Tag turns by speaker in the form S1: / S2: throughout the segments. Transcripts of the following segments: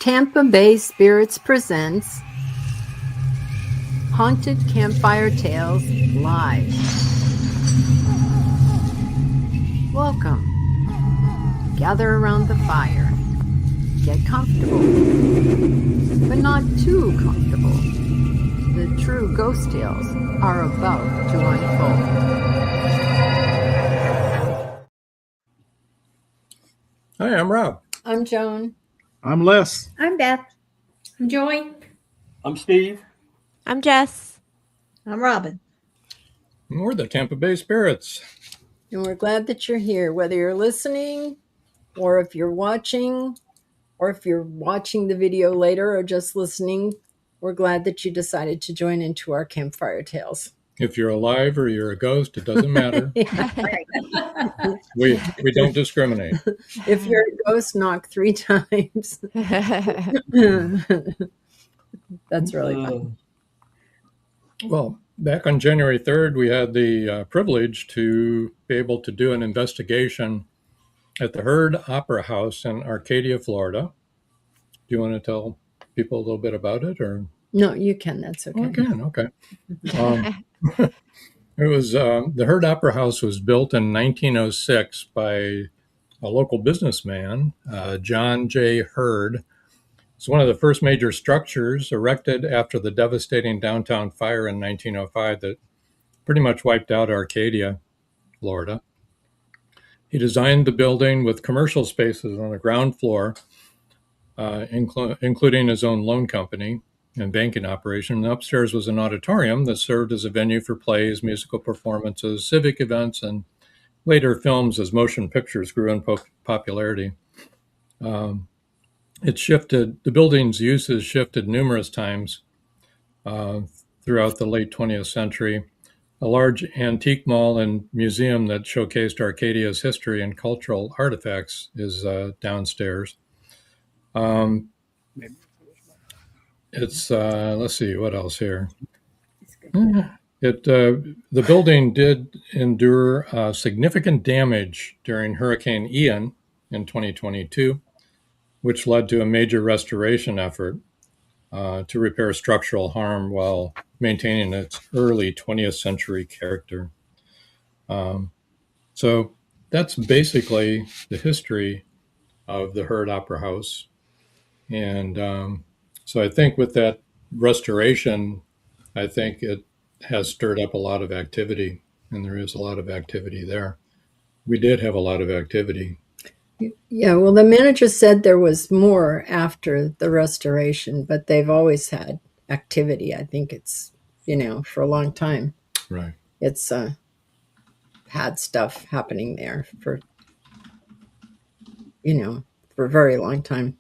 S1: Tampa Bay Spirits presents Haunted Campfire Tales Live. Welcome. Gather around the fire. Get comfortable, but not too comfortable. The true ghost tales are about to unfold.
S2: Hi, I'm Rob.
S1: I'm Joan.
S3: I'm Les.
S4: I'm Beth.
S5: I'm Joy.
S6: I'm Steve.
S7: I'm Jess.
S4: I'm Robin.
S2: And we're the Tampa Bay Spirits.
S1: And we're glad that you're here, whether you're listening or if you're watching the video later or just listening. We're glad that you decided to join into our campfire tales.
S2: If you're alive or you're a ghost, it doesn't matter. We don't discriminate.
S1: If you're a ghost, knock 3 times. That's really fun.
S2: Well, back on January 3rd, we had the privilege to be able to do an investigation at the Heard Opera House in Arcadia, Florida. Do you want to tell people a little bit about it, or?
S1: No, you can. That's okay.
S2: I can. Okay. It was the Heard Opera House was built in 1906 by a local businessman, John J. Heard. It's one of the first major structures erected after the devastating downtown fire in 1905 that pretty much wiped out Arcadia, Florida. He designed the building with commercial spaces on the ground floor, including his own loan company and banking operation. And upstairs was an auditorium that served as a venue for plays, musical performances, civic events, and later films as motion pictures grew in popularity. The building's uses shifted numerous times throughout the late 20th century. A large antique mall and museum that showcased Arcadia's history and cultural artifacts is downstairs. It's let's see what else here. The building did endure significant damage during Hurricane Ian in 2022, which led to a major restoration effort to repair structural harm while maintaining its early 20th century character. So that's basically the history of the Heard Opera House. And so I think with that restoration, I think it has stirred up a lot of activity, and there is a lot of activity there. We did have a lot of activity.
S1: Yeah, well, the manager said there was more after the restoration, but they've always had activity. I think it's, for a long time.
S2: Right. It's
S1: had stuff happening there for a very long time.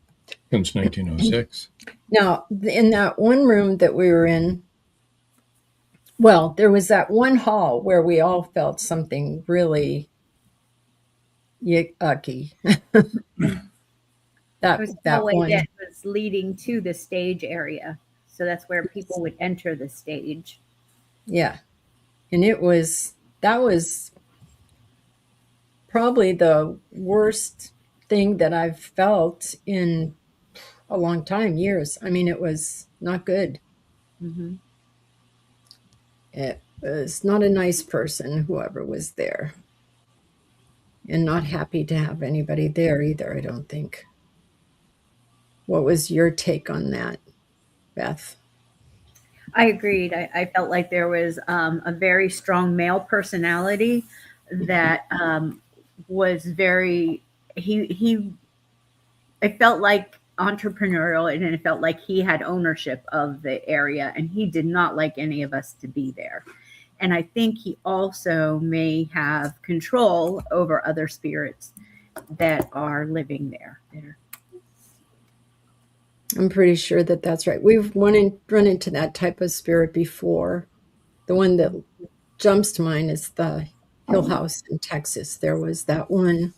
S2: Since 1906.
S1: Now, in that one room that we were in, well, there was that one hall where we all felt something really yucky.
S4: That was the hallway that was leading to the stage area. So that's where people would enter the stage.
S1: Yeah. And that was probably the worst thing that I've felt in a long time, years. I mean, it was not good.
S4: Mm-hmm.
S1: It was not a nice person, whoever was there. And not happy to have anybody there either, I don't think. What was your take on that, Beth?
S4: I agreed. I felt like there was a very strong male personality that was very, it felt like entrepreneurial, and it felt like he had ownership of the area, and he did not like any of us to be there. And I think he also may have control over other spirits that are living there.
S1: I'm pretty sure that that's right. We've run into that type of spirit before. The one that jumps to mind is the Hill House in Texas. There was that one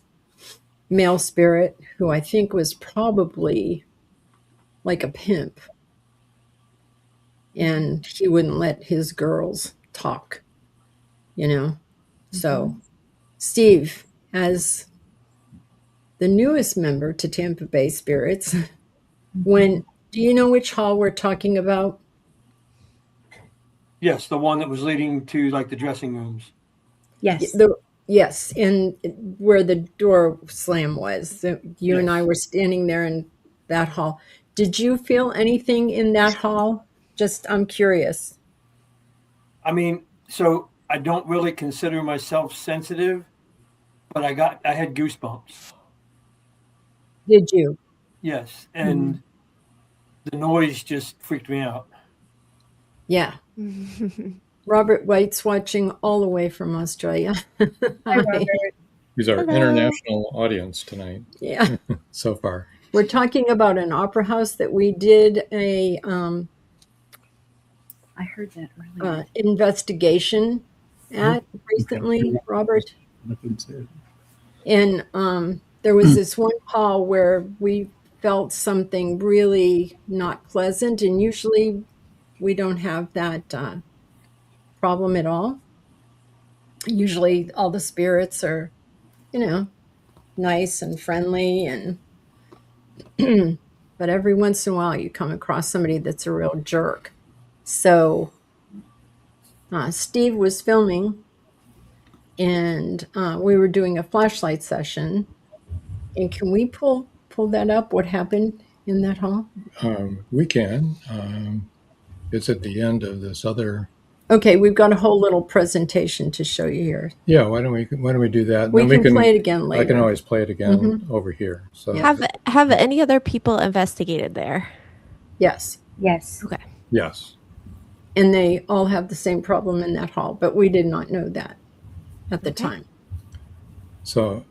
S1: male spirit who I think was probably like a pimp. And he wouldn't let his girls talk, So Steve, as the newest member to Tampa Bay Spirits, Do you know which hall we're talking about?
S3: Yes, the one that was leading to like the dressing rooms.
S4: Yes.
S1: Yes, in where the door slam was. You and I
S3: Yes.
S1: were standing there in that hall. Did you feel anything in that hall? I'm curious.
S3: I mean, so I don't really consider myself sensitive, but I had goosebumps.
S1: Did you?
S3: Yes,
S1: Mhm.
S3: and the noise just freaked me out.
S1: Yeah. Robert White's watching all the way from Australia.
S4: Hi,
S1: Hi.
S4: Robert.
S2: He's our
S5: Hello.
S2: international audience tonight
S1: Yeah.
S2: so far.
S1: We're talking about an opera house that we did a
S4: I heard that earlier.
S1: investigation at recently, Robert. And there was this one hall where we felt something really not pleasant, and usually we don't have that problem at all. Usually, all the spirits are, nice and friendly, and but every once in a while you come across somebody that's a real jerk. So Steve was filming, and we were doing a flashlight session. And can we pull that up? What happened in that hall?
S2: We can. It's at the end of this other.
S1: Okay, we've got a whole little presentation to show you here.
S2: Yeah, why don't we do that? And
S1: We
S2: then
S1: can play it again
S2: I
S1: later.
S2: can always play it again
S1: Mhm.
S2: over here. So
S1: Yeah.
S5: Have any other people investigated there?
S1: Yes.
S4: Yes.
S5: Okay.
S2: yes.
S1: And they all have the same problem in that hall, but we did not know that at the time.
S2: So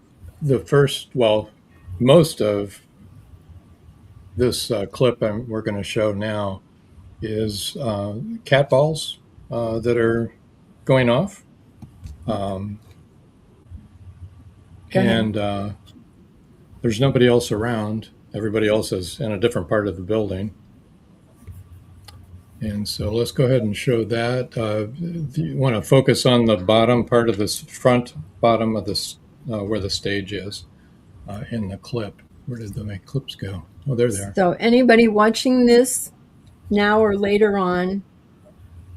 S2: most of this clip we're going to show now is cat balls that are going off.
S1: Go ahead.
S2: And there's nobody else around. Everybody else is in a different part of the building. And so let's go ahead and show that. You want to focus on the bottom part of this front bottom of this where the stage is in the clip. Where did my clips go? Oh, they're there.
S1: So anybody watching this now or later on,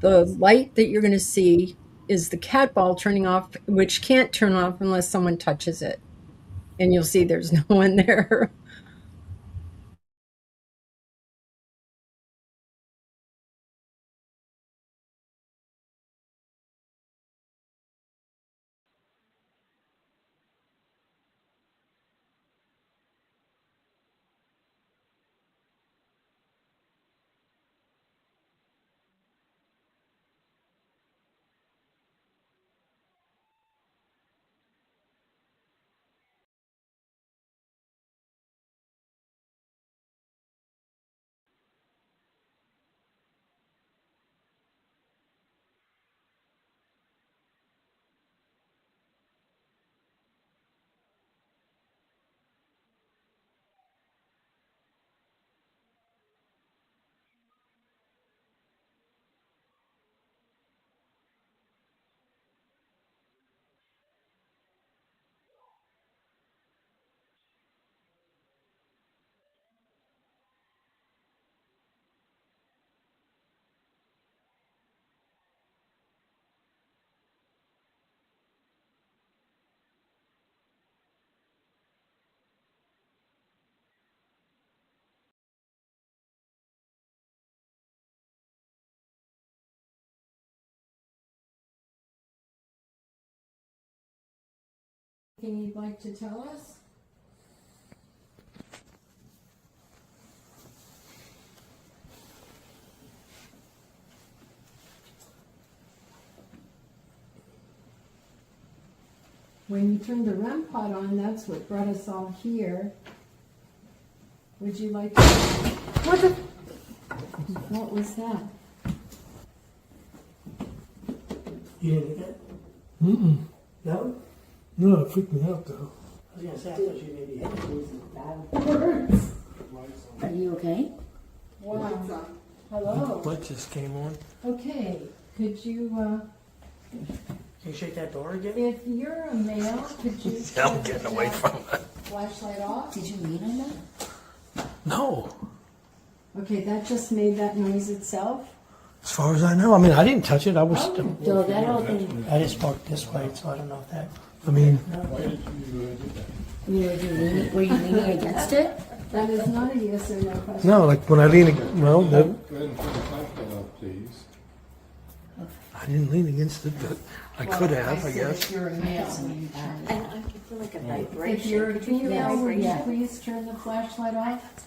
S1: the light that you're going to see is the cat ball turning off, which can't turn off unless someone touches it. And you'll see there's no one there. Anything you'd like to tell us? When you turned the REM pod on, that's what brought us all here. Would you like to? What was that?
S6: You didn't get it? Mm-mm. No? No, it freaked me out though. I was gonna say, I thought you maybe had
S7: Are you okay?
S1: Wow. Hello.
S6: Light just came on.
S1: Okay. Could you,
S6: Can you shake that door again?
S1: if you're a male, could you?
S6: I'm getting away from it.
S1: Flashlight off.
S7: Did you lean on that?
S6: No.
S1: Okay, that just made that noise itself.
S6: As far as I know, I mean, I didn't touch it. I was.
S1: So that opened.
S6: I just walked this way, so I don't know if that. I mean,
S7: Were you leaning against it?
S1: That is not a yes or no question.
S6: no, like when I lean, well,
S2: Go ahead and turn the flashlight off, please.
S6: I didn't lean against it, but I could have, I guess.
S1: If you're a male,
S7: And I feel like a
S1: if
S7: vibration.
S1: you're a
S7: Could you feel
S1: female, would you
S7: vibration?
S1: please turn the flashlight off?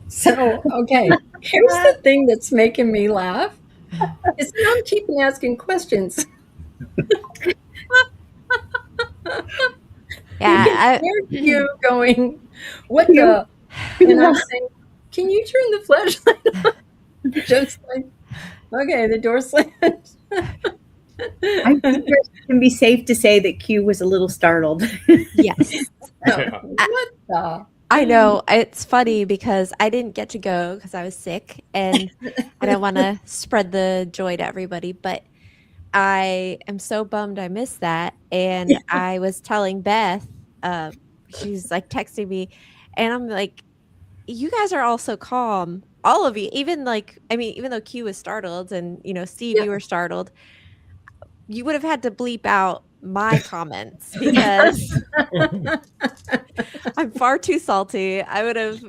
S1: So, okay, here's the thing that's making me laugh. Is that I'm keeping asking questions.
S5: Yeah,
S1: Here's you going, what the? And I'm saying, can you turn the flashlight on? Just like, okay, the door slammed.
S4: I think it can be safe to say that Q was a little startled.
S5: yes.
S2: Yeah.
S1: What the?
S5: I know. It's funny because I didn't get to go because I was sick and I don't want to spread the joy to everybody, but I am so bummed I missed that. And I was telling Beth, she's like texting me, and I'm like, you guys are all so calm. All of you, even like, I mean, even though Q was startled and, Steve,
S1: Yeah.
S5: you were startled, you would have had to bleep out my comments because I'm far too salty. I would have.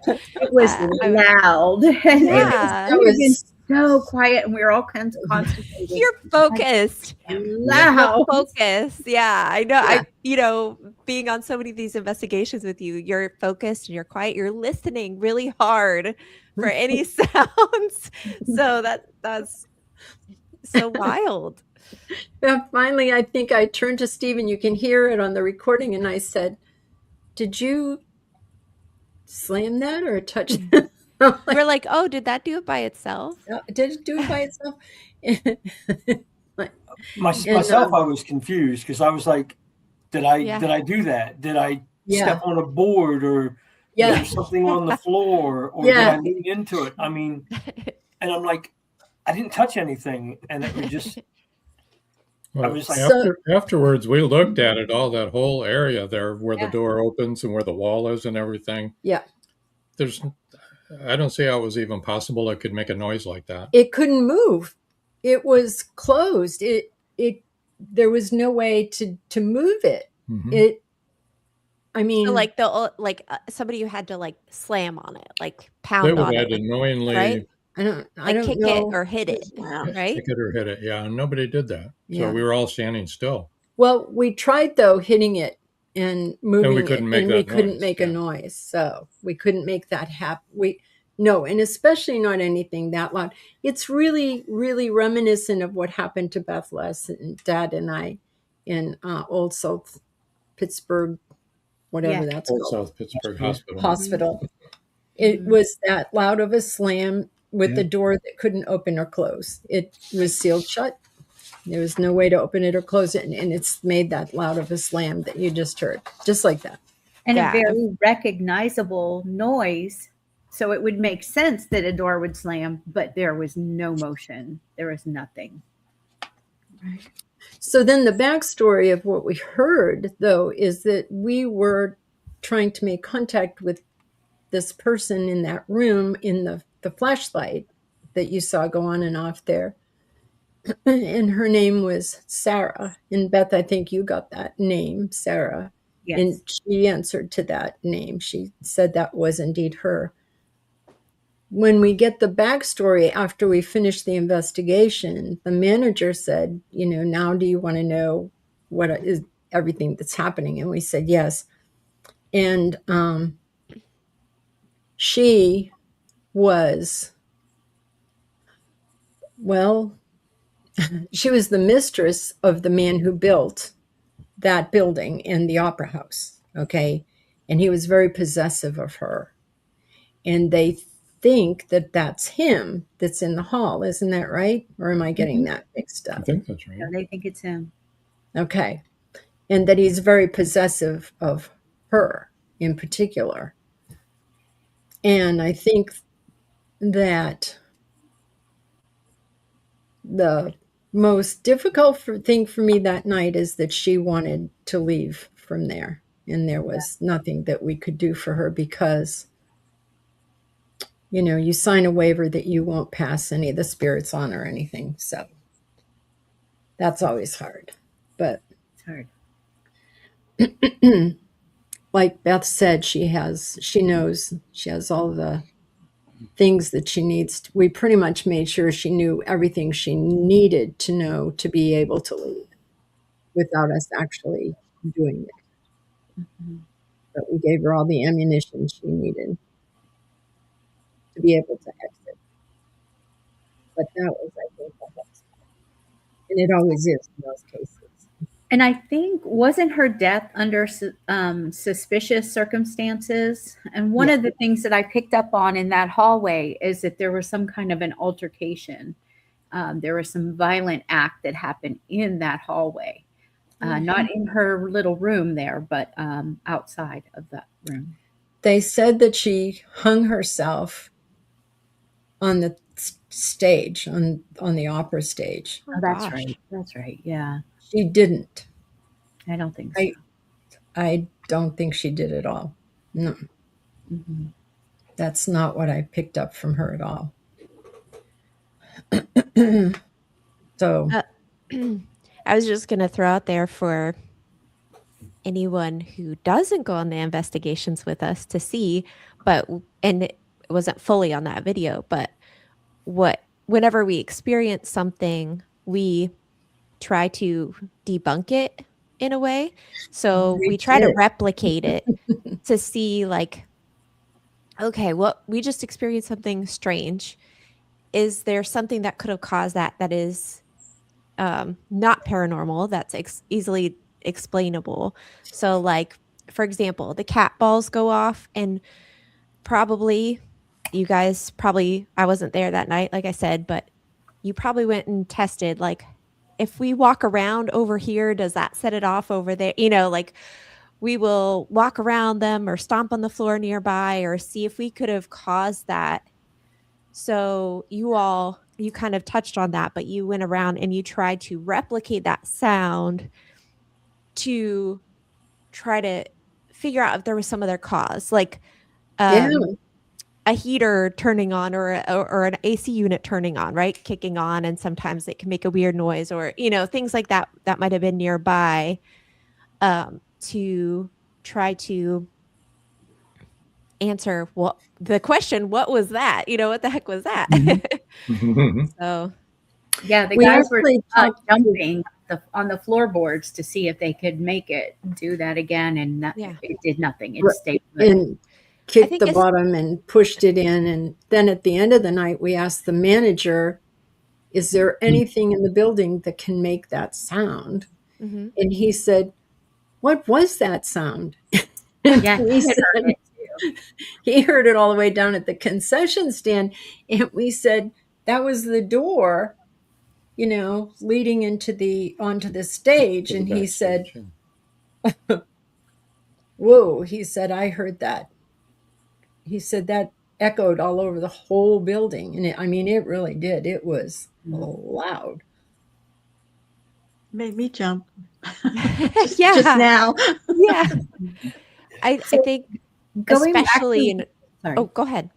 S4: It was loud. And
S5: Yeah.
S4: it would have been so quiet, and we were all concentrating.
S5: You're focused.
S4: Loud.
S5: Focused. Yeah, I know.
S1: Yeah.
S5: Being on so many of these investigations with you, you're focused and you're quiet. You're listening really hard for any sounds. So that's so wild.
S1: Yeah, finally, I think I turned to Steve, and you can hear it on the recording, and I said, did you slam that or touch it?
S5: We're like, oh, did that do it by itself?
S1: Did it do it by itself?
S3: Myself, I was confused because I was like, did I
S5: Yeah.
S3: do that? Did I
S1: Yeah.
S3: step on a board or
S1: Yeah.
S3: was there something on the floor or
S1: Yeah.
S3: did I lean into it? I mean, and I'm like, I didn't touch anything, and it was just. I
S2: Well,
S3: was like,
S2: afterwards, we looked at it, all that whole area there where
S1: Yeah.
S2: the door opens and where the wall is and everything.
S1: Yeah.
S2: I don't see how it was even possible it could make a noise like that.
S1: It couldn't move. It was closed. There was no way to move it.
S2: Mhm.
S1: I mean,
S5: So like somebody who had to like slam on it, like
S2: They
S5: pound
S2: would
S5: on
S2: have
S5: it,
S2: had to knowingly
S5: right?
S1: I don't
S5: Like kick
S1: know.
S5: it or hit it, right?
S2: kick it or hit it. Yeah, and nobody did that.
S1: Yeah.
S2: So we were all standing still.
S1: Well, we tried though hitting it and moving it,
S2: couldn't make
S1: and we
S2: that
S1: couldn't
S2: noise,
S1: make a
S2: yeah.
S1: noise. So we couldn't make that happen. No, and especially not anything that loud. It's really, really reminiscent of what happened to Beth Les and Dad and I in Old South Pittsburgh, whatever
S4: Yeah.
S1: that's
S2: Old
S1: called,
S2: South Pittsburgh Hospital.
S1: hospital. It was that loud of a slam with the door that couldn't open or close. It was sealed shut. There was no way to open it or close it, and it's made that loud of a slam that you just heard, just like that.
S4: And
S5: Yeah.
S4: a very recognizable noise. So it would make sense that a door would slam, but there was no motion. There was nothing.
S1: So then the backstory of what we heard, though, is that we were trying to make contact with this person in that room in the flashlight that you saw go on and off there. And her name was Sarah. And Beth, I think you got that name, Sarah.
S4: Yes.
S1: And she answered to that name. She said that was indeed her. When we get the backstory after we finish the investigation, the manager said, now do you want to know what is everything that's happening? And we said yes. And she was, well, she was the mistress of the man who built that building in the Opera House, okay? And he was very possessive of her. And they think that that's him that's in the hall. Isn't that right? Or am I getting that mixed
S2: I
S1: up?
S2: think that's right.
S4: So they think it's him.
S1: Okay. And that he's very possessive of her in particular. And I think that the most difficult thing for me that night is that she wanted to leave from there. And there was nothing that we could do for her because, you sign a waiver that you won't pass any of the spirits on or anything. So that's always hard. But
S4: It's hard.
S1: like Beth said, she knows she has all the things that she needs. We pretty much made sure she knew everything she needed to know to be able to leave without us actually doing it. But we gave her all the ammunition she needed to be able to exit. But that was, I think, the hardest part. And it always is in those cases.
S4: And I think, wasn't her death under suspicious circumstances? And one of the things that I picked up on in that hallway is that there was some kind of an altercation. There was some violent act that happened in that hallway, not in her little room there, but outside of that room.
S1: They said that she hung herself on the stage, on the opera stage.
S4: Oh, that's
S5: gosh.
S4: right. That's right. Yeah.
S1: She didn't.
S4: I don't think so.
S1: I don't think she did at all. No.
S4: Mm-hmm.
S1: That's not what I picked up from her at all. So
S5: I was just going to throw out there for anyone who doesn't go on the investigations with us to see, and it wasn't fully on that video, but whenever we experience something, we try to debunk it in a way. So we try to replicate it to see, like, okay, well, we just experienced something strange. Is there something that could have caused that is not paranormal, that's easily explainable? So, like, for example, the cat balls go off, and probably you guys I wasn't there that night, like I said, but you probably went and tested, like, if we walk around over here, does that set it off over there? Like, we will walk around them or stomp on the floor nearby or see if we could have caused that. So you kind of touched on that, but you went around and you tried to replicate that sound to try to figure out if there was some other cause, like a heater turning on or an AC unit turning on, right? Kicking on, and sometimes it can make a weird noise, or, things like that might have been nearby, to try to answer the question, what was that? What the heck was that? So
S4: yeah, the guys were jumping on the floorboards to see if they could make it do that again, and it did nothing. It stayed good.
S1: And kicked the bottom and pushed it in. And then at the end of the night, we asked the manager, is there anything in the building that can make that sound?
S5: Mm-hmm.
S1: And he said, what was that sound?
S4: Yeah,
S1: he heard it all the way down at the concession stand. And we said, that was the door, leading onto the stage. And he said, whoa, he said, I heard that. He said that echoed all over the whole building. And it really did. It was loud.
S8: Made me jump.
S5: just
S8: now.
S5: Yeah. I think
S4: going
S5: especially
S4: back to,
S5: oh, go ahead.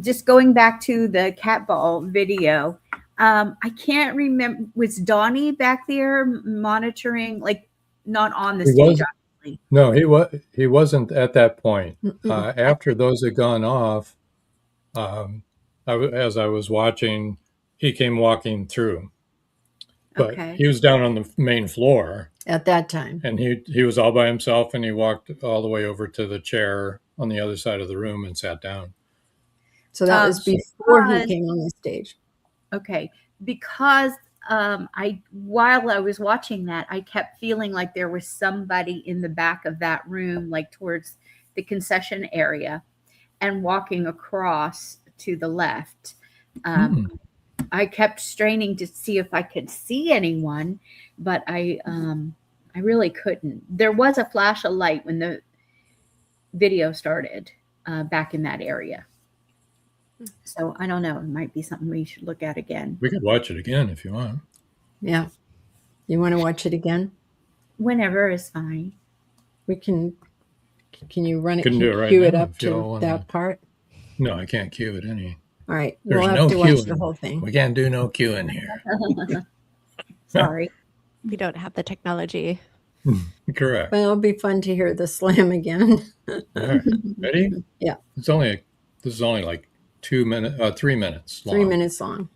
S4: Just going back to the cat ball video, I can't remember, was Donnie back there monitoring, like, not on the stage?
S2: No, he wasn't at that point. After those had gone off, as I was watching, he came walking through. But he was down on the main floor
S1: at that time.
S2: And he was all by himself, and he walked all the way over to the chair on the other side of the room and sat down.
S1: So that was before he came on the stage.
S4: Okay. Because while I was watching that, I kept feeling like there was somebody in the back of that room, like towards the concession area, and walking across to the left. I kept straining to see if I could see anyone, but I really couldn't. There was a flash of light when the video started back in that area. So I don't know. It might be something we should look at again.
S2: We could watch it again if you want.
S1: Yeah. You want to watch it again?
S4: Whenever is fine.
S1: We can. Can you run it?
S2: Couldn't do it right
S1: cue it
S2: now
S1: up
S2: if y'all
S1: to
S2: wanna-
S1: that part?
S2: No, I can't cue it any.
S1: All right.
S2: There's
S1: We'll have
S2: no
S1: to watch the
S2: queuing.
S1: whole thing.
S2: We can't do no queuing here.
S4: Sorry.
S5: We don't have the technology.
S2: Correct.
S1: But it'll be fun to hear the slam again.
S2: All right. Ready?
S1: Yeah.
S2: This is only like 3 minutes long.
S1: 3 minutes long.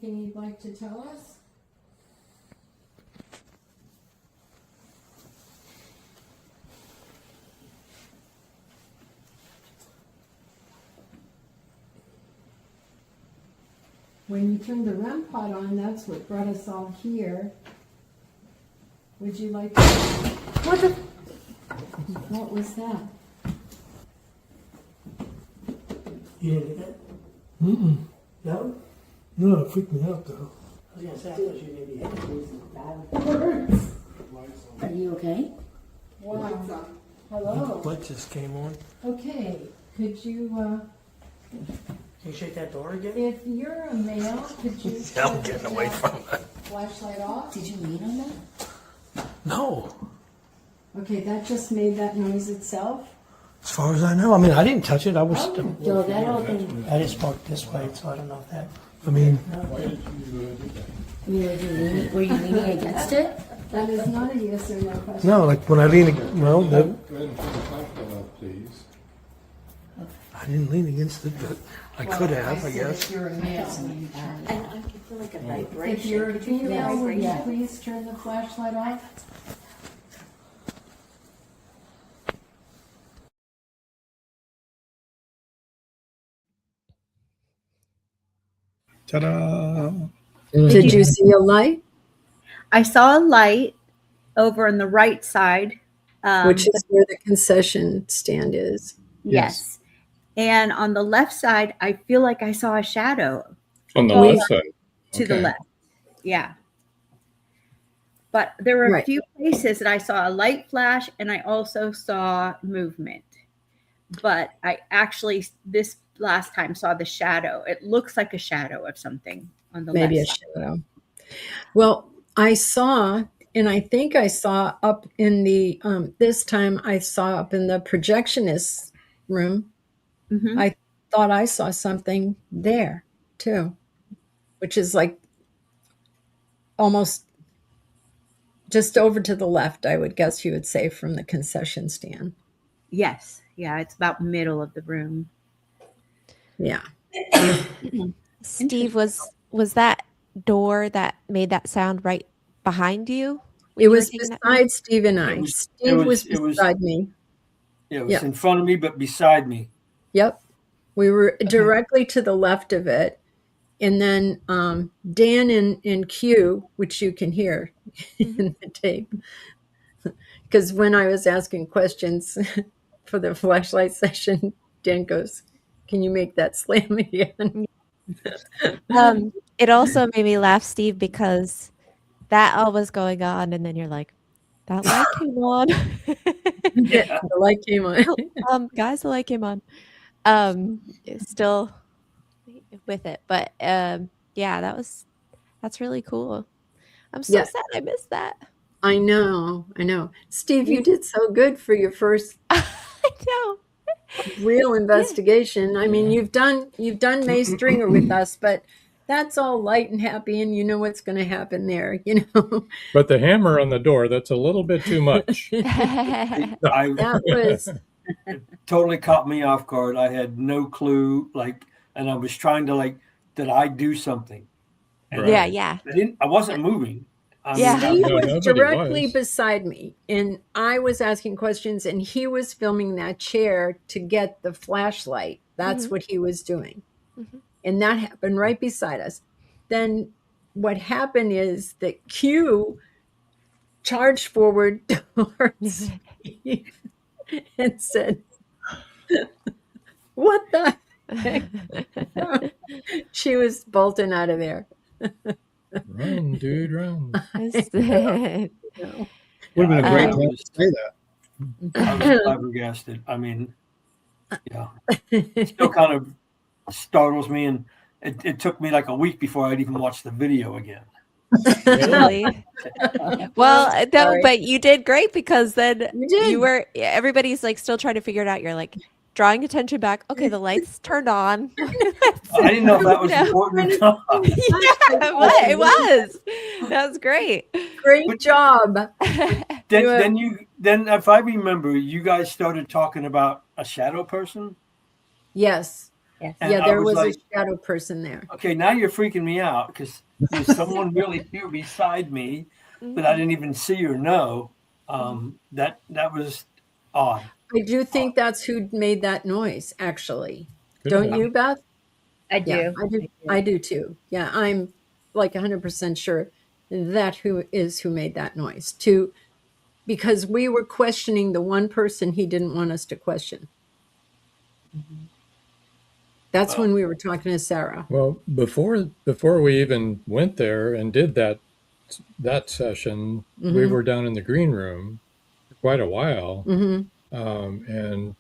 S1: Anything you'd like to tell us? When you turned the REM pod on, that's what brought us all here. Would you like to... What was that?
S6: You didn't get it? Mm-mm. No? No, it freaked me out though. I was gonna say, I thought you maybe had to
S7: Are you okay?
S1: Wow. Hello.
S6: What just came on?
S1: Okay, could you,
S6: Can you shake that door again?
S1: if you're a male, could you...
S6: I'm getting away from it.
S1: Flashlight off?
S7: Did you lean on that?
S6: No.
S1: Okay, that just made that noise itself.
S6: As far as I know. I mean, I didn't touch it. I was.
S7: No, that all been.
S6: I just walked this way, so I don't know if that. I mean,
S7: Were you leaning against it?
S1: That is not a yes or no question.
S6: no, like when I lean, well, no,
S2: Go ahead and turn the flashlight off, please.
S6: I didn't lean against it, but I could have, I guess.
S1: If you're a male.
S7: And I can feel like a vibration.
S1: If you're a
S7: Could you feel
S1: female, would you
S7: vibration?
S1: please turn the flashlight off?
S2: Ta-da!
S1: Did you see a light?
S4: I saw a light over on the right side.
S1: Which is where the concession stand is.
S4: Yes. And on the left side, I feel like I saw a shadow
S2: On the
S1: Oh,
S2: left side.
S4: to the
S2: Okay.
S4: left. Yeah. But there were a
S1: Right.
S4: few places that I saw a light flash and I also saw movement. But I actually, this last time, saw the shadow. It looks like a shadow of something on the
S1: Maybe a
S4: left side.
S1: shadow. Well, I saw, and I think I saw up in the, this time I saw up in the projectionist room.
S4: Mhm.
S1: I thought I saw something there too, which is like almost just over to the left, I would guess you would say, from the concession stand.
S4: Yes. Yeah. It's about middle of the room.
S1: Yeah.
S5: Steve, was that door that made that sound right behind you? when
S1: It
S5: you were
S1: was
S5: taking that
S1: beside Steve and I.
S3: It was-
S1: Steve was
S3: it was-
S1: beside me.
S3: Yeah, it was
S1: Yeah.
S3: in front of me, but beside me.
S1: Yep. We were directly to the left of it. And then Dan in Q, which you can hear in the tape, because when I was asking questions for the flashlight session, Dan goes, "Can you make that slam again?"
S5: It also made me laugh, Steve, because that all was going on, and then you're like, "That light came on."
S3: Yeah.
S1: The light came on.
S5: Guys, the light came on. It's still with it, but yeah, that's really cool. I'm so
S1: Yeah,
S5: sad I missed that.
S1: I know. Steve, you did so good for your first
S5: I know.
S1: real investigation. I mean, you've done May Stringer with us, but that's all light and happy, and you know what's going to happen there.
S2: But the hammer on the door, that's a little bit too much.
S1: That was
S3: It totally caught me off guard. I had no clue, and I was trying to did I do something? And
S2: Right.
S5: Yeah.
S3: I wasn't moving.
S5: Yeah.
S1: Steve
S2: No,
S1: was
S2: nobody
S1: directly
S2: was.
S1: beside me, and I was asking questions, and he was filming that chair to get the flashlight. That's
S5: Mhm.
S1: what he was doing.
S5: Mhm.
S1: And that happened right beside us. Then what happened is that Q charged forward towards Steve and said, "What the heck?" She was bolting out of there.
S2: Run, dude, run.
S1: No.
S8: Would have been a great
S5: Um,
S8: time to say that.
S3: I was flabbergasted. I mean, yeah, it still kind of startles me, and it took me like a week before I'd even watch the video again.
S5: Really? Well, no,
S1: Sorry.
S5: but you did great because then
S1: You did.
S5: you were everybody's like still trying to figure it out. You're like drawing attention back. Okay, the lights turned on.
S3: I didn't know if that was
S5: Yeah.
S3: important or not.
S5: Yeah, it was. That was great.
S1: Great job.
S3: Then if I remember, you guys started talking about a shadow person.
S1: Yes.
S4: Yes.
S3: And
S1: Yeah,
S3: I
S1: there
S3: was
S1: was
S3: like,
S1: a shadow person there.
S3: okay, now you're freaking me out because there's someone really here beside me that I didn't even see or know. That was odd.
S1: I do think that's who made that noise, actually.
S2: Could
S1: Don't
S2: have
S1: you, Beth?
S4: I do.
S1: Yeah, I do too. Yeah, I'm like 100% sure that who made that noise too, because we were questioning the one person he didn't want us to question. That's when we were talking to Sarah.
S2: Well, before we even went there and did that session, we were down in the green room for quite a while, and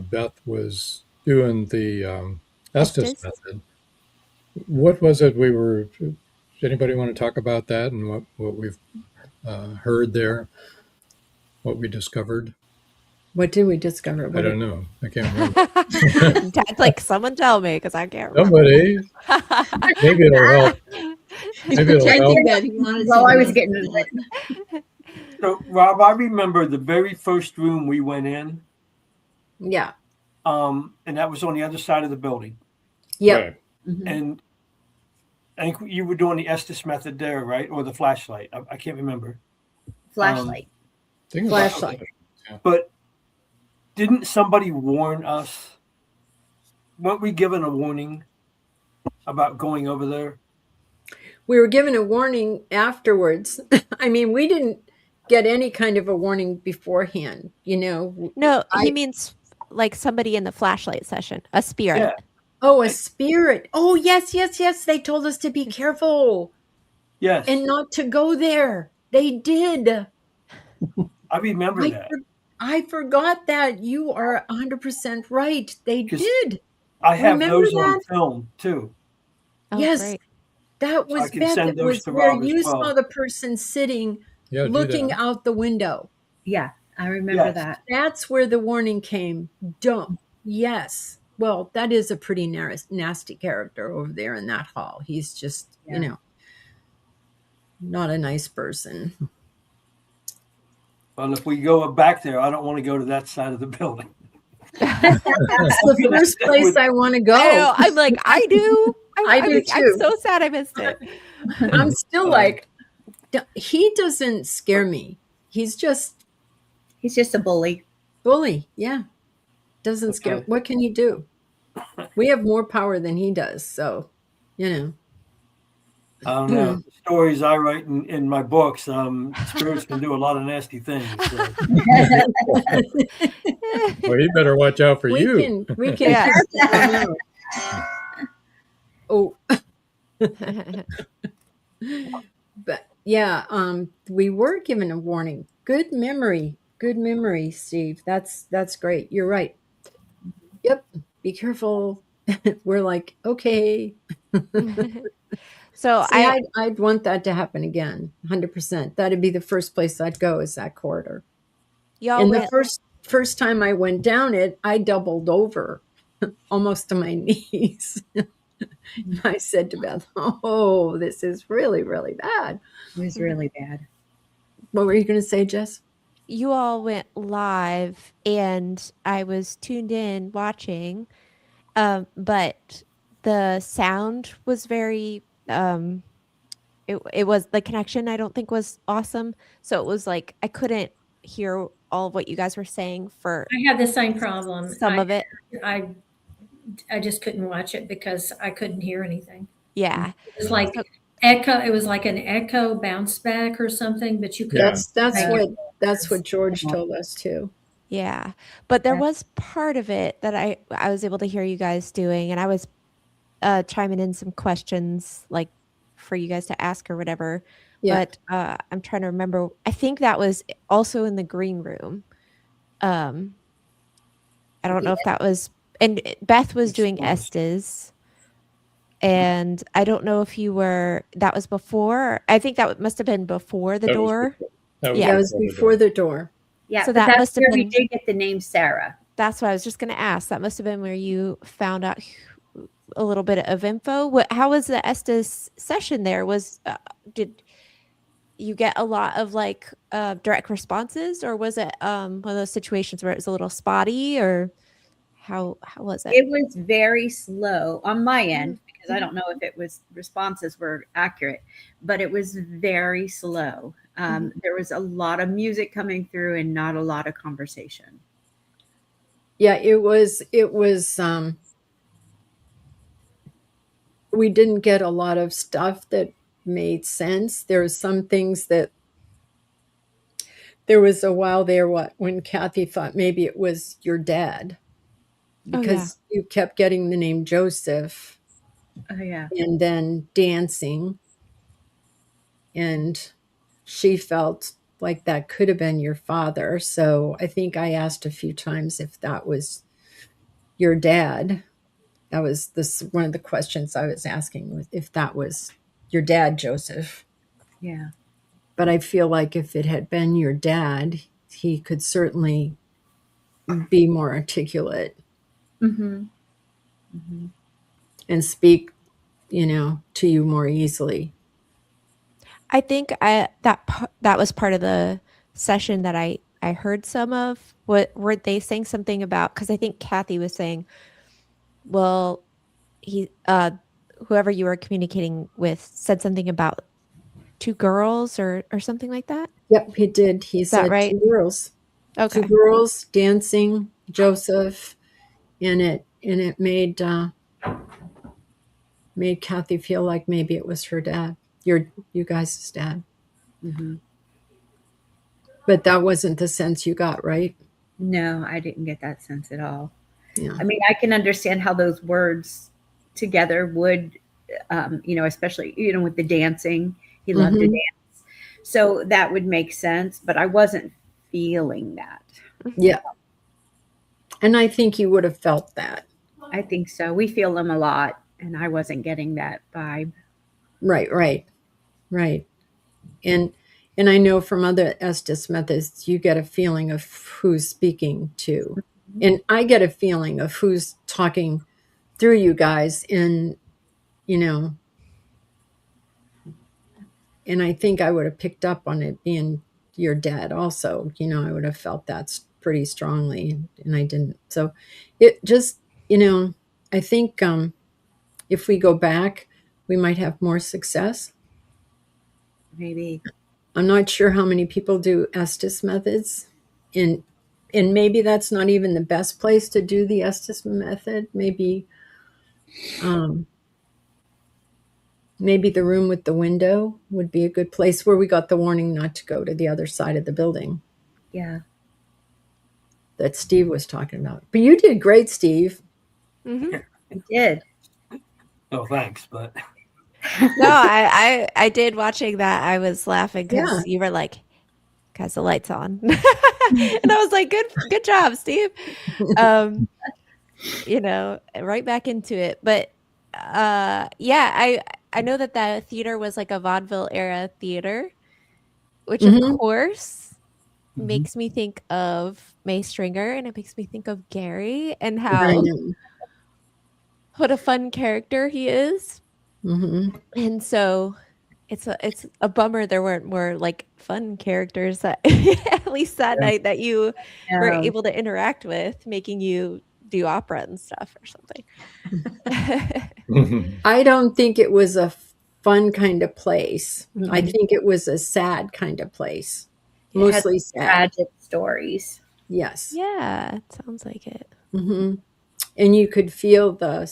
S2: Beth was doing the Estes method. What was it we were? Does anybody want to talk about that and what we've heard there? What we discovered?
S1: What did we discover?
S2: I don't know. I can't remember.
S5: Dad's like, someone tell me because I can't remember.
S2: Somebody. Maybe it'll help. Maybe it'll help.
S4: Well, I was getting it.
S3: So, Rob, I remember the very first room we went in,
S1: Yeah.
S3: and that was on the other side of the building.
S1: Yep.
S2: Right.
S3: And I think you were doing the Estes method there, right? Or the flashlight. I can't remember.
S4: Flashlight.
S2: Think about
S1: Flashlight.
S2: it.
S3: But didn't somebody warn us? Weren't we given a warning about going over there?
S1: We were given a warning afterwards. I mean, we didn't get any kind of a warning beforehand,
S5: No, he means like somebody in the flashlight session, a spirit.
S3: Yeah.
S1: Oh, a spirit. Oh, yes. They told us to be careful
S3: Yes.
S1: and not to go there. They did.
S3: I remember that.
S1: I forgot that. You are 100% right. They
S3: 'Cause
S1: did.
S3: I have
S1: Remember
S3: those on
S1: that?
S3: film too.
S5: Oh,
S1: Yes.
S5: great.
S1: That was
S3: I can
S1: Beth.
S3: send
S1: It
S3: those
S1: was
S3: to
S1: where
S3: Rob as
S1: you
S3: well.
S1: saw the person sitting,
S2: Yeah, do
S1: looking
S2: that.
S1: out the window.
S4: Yeah, I remember
S3: Yes.
S4: that.
S1: That's where the warning came. Don't. Yes. Well, that is a pretty nasty character over there in that hall. He's just, not a nice person.
S3: Well, if we go back there, I don't want to go to that side of the building.
S1: That's the first place I want to go.
S5: I know. I'm like, I do.
S1: I do
S5: I'm
S1: too.
S5: so sad I missed it.
S1: I'm still like, he doesn't scare me. He's just
S4: a bully.
S1: bully. Yeah. Doesn't scare.
S3: Okay.
S1: What can he do? We have more power than he does. So,
S3: I don't know. The stories I write in my books, spirits can do a lot of nasty things. So.
S2: Well, he better watch out for you.
S1: we can
S5: Yeah.
S1: keep him out. Oh, but yeah, we were given a warning. Good memory. Good memory, Steve. That's great. You're right. Yep. Be careful. We're like, okay.
S5: So
S1: See, I'd want that to happen again. 100%. That'd be the first place I'd go is that corridor.
S5: y'all
S1: And the
S5: went.
S1: first time I went down it, I doubled over almost to my knees. I said to Beth, "Oh, this is really, really bad."
S4: It was really bad.
S1: What were you going to say, Jess?
S5: You all went live, and I was tuned in watching. But the sound was very. It was the connection. I don't think was awesome. So it was like I couldn't hear all of what you guys were saying for
S8: I had the same problem.
S5: some of it.
S8: I I just couldn't watch it because I couldn't hear anything.
S5: Yeah.
S8: It was like
S5: So
S8: echo. It was like an echo bounce back or something, but you couldn't.
S2: Yeah.
S1: That's what George told us too.
S5: yeah, but there was part of it that I was able to hear you guys doing, and I was chiming in some questions like for you guys to ask or whatever.
S1: Yeah.
S5: But I'm trying to remember. I think that was also in the green room. Um, I don't know if that was, and Beth was doing Estes, and I don't know if you were. That was before. I think that must have been before the
S2: That was
S5: door.
S2: That
S5: Yeah.
S1: That was before the door.
S4: Yeah,
S5: So
S4: but
S5: that
S4: that's
S5: must have
S4: where we
S5: been-
S4: did get the name Sarah.
S5: That's what I was just going to ask. That must have been where you found out a little bit of info. How was the Estes session there? Did you get a lot of like direct responses, or was it one of those situations where it was a little spotty, or how was it?
S4: It was very slow on my end because I don't know if it was responses were accurate, but it was very slow. There was a lot of music coming through and not a lot of conversation.
S1: Yeah, it was we didn't get a lot of stuff that made sense. There were some things that there was a while there when Kathy thought maybe it was your dad because you kept getting the name Joseph
S4: Oh yeah.
S1: and then dancing, and she felt like that could have been your father. So I think I asked a few times if that was your dad. That was one of the questions I was asking, if that was your dad, Joseph.
S4: Yeah.
S1: But I feel like if it had been your dad, he could certainly be more articulate
S4: Mm-hmm.
S1: and speak, to you more easily.
S5: I think that was part of the session that I heard some of. What were they saying something about? Because I think Kathy was saying, well, he whoever you were communicating with said something about two girls or something like that.
S1: Yep, he did. He
S5: Is that
S1: said
S5: right?
S1: two girls.
S5: Okay.
S1: Two girls dancing, Joseph, and it made Kathy feel like maybe it was her dad, you guys' dad.
S4: Mm-hmm.
S1: But that wasn't the sense you got, right?
S4: No, I didn't get that sense at all.
S1: Yeah.
S4: I mean, I can understand how those words together would, especially, with the dancing. He loved to dance. So that would make sense, but I wasn't feeling that.
S1: Yeah. And I think you would have felt that.
S4: I think so. We feel them a lot, and I wasn't getting that vibe.
S1: Right. And I know from other Estes methods, you get a feeling of who's speaking to. And I get a feeling of who's talking through you guys and I think I would have picked up on it being your dad also. I would have felt that pretty strongly, and I didn't. So it just, I think if we go back, we might have more success.
S4: Maybe.
S1: I'm not sure how many people do Estes methods, and maybe that's not even the best place to do the Estes method. Maybe the room with the window would be a good place where we got the warning not to go to the other side of the building.
S4: Yeah.
S1: That Steve was talking about. But you did great, Steve.
S5: Mm-hmm.
S4: I did.
S3: So thanks, but
S5: No, I did watching that. I was laughing because
S1: Yeah.
S5: you were like, "Guys, the lights on," and I was like, "Good job, Steve." Um, right back into it. But yeah, I know that theater was like a vaudeville era theater, which of
S1: Mhm.
S5: course
S3: Mhm.
S5: makes me think of May Stringer, and it makes me think of Gary and
S1: I
S5: how
S1: know.
S5: what a fun character he is.
S1: Mhm.
S5: And so it's a bummer there weren't more like fun characters that at least that
S3: Yeah.
S5: night that you were
S4: No.
S5: able to interact with, making you do opera and stuff or something.
S1: I don't think it was a fun kind of place. I
S5: Mm.
S1: think it was a sad kind of place.
S4: It had
S1: Mostly sad.
S4: tragic stories.
S1: Yes.
S5: Yeah, it sounds like it.
S1: Hmm. And you could feel the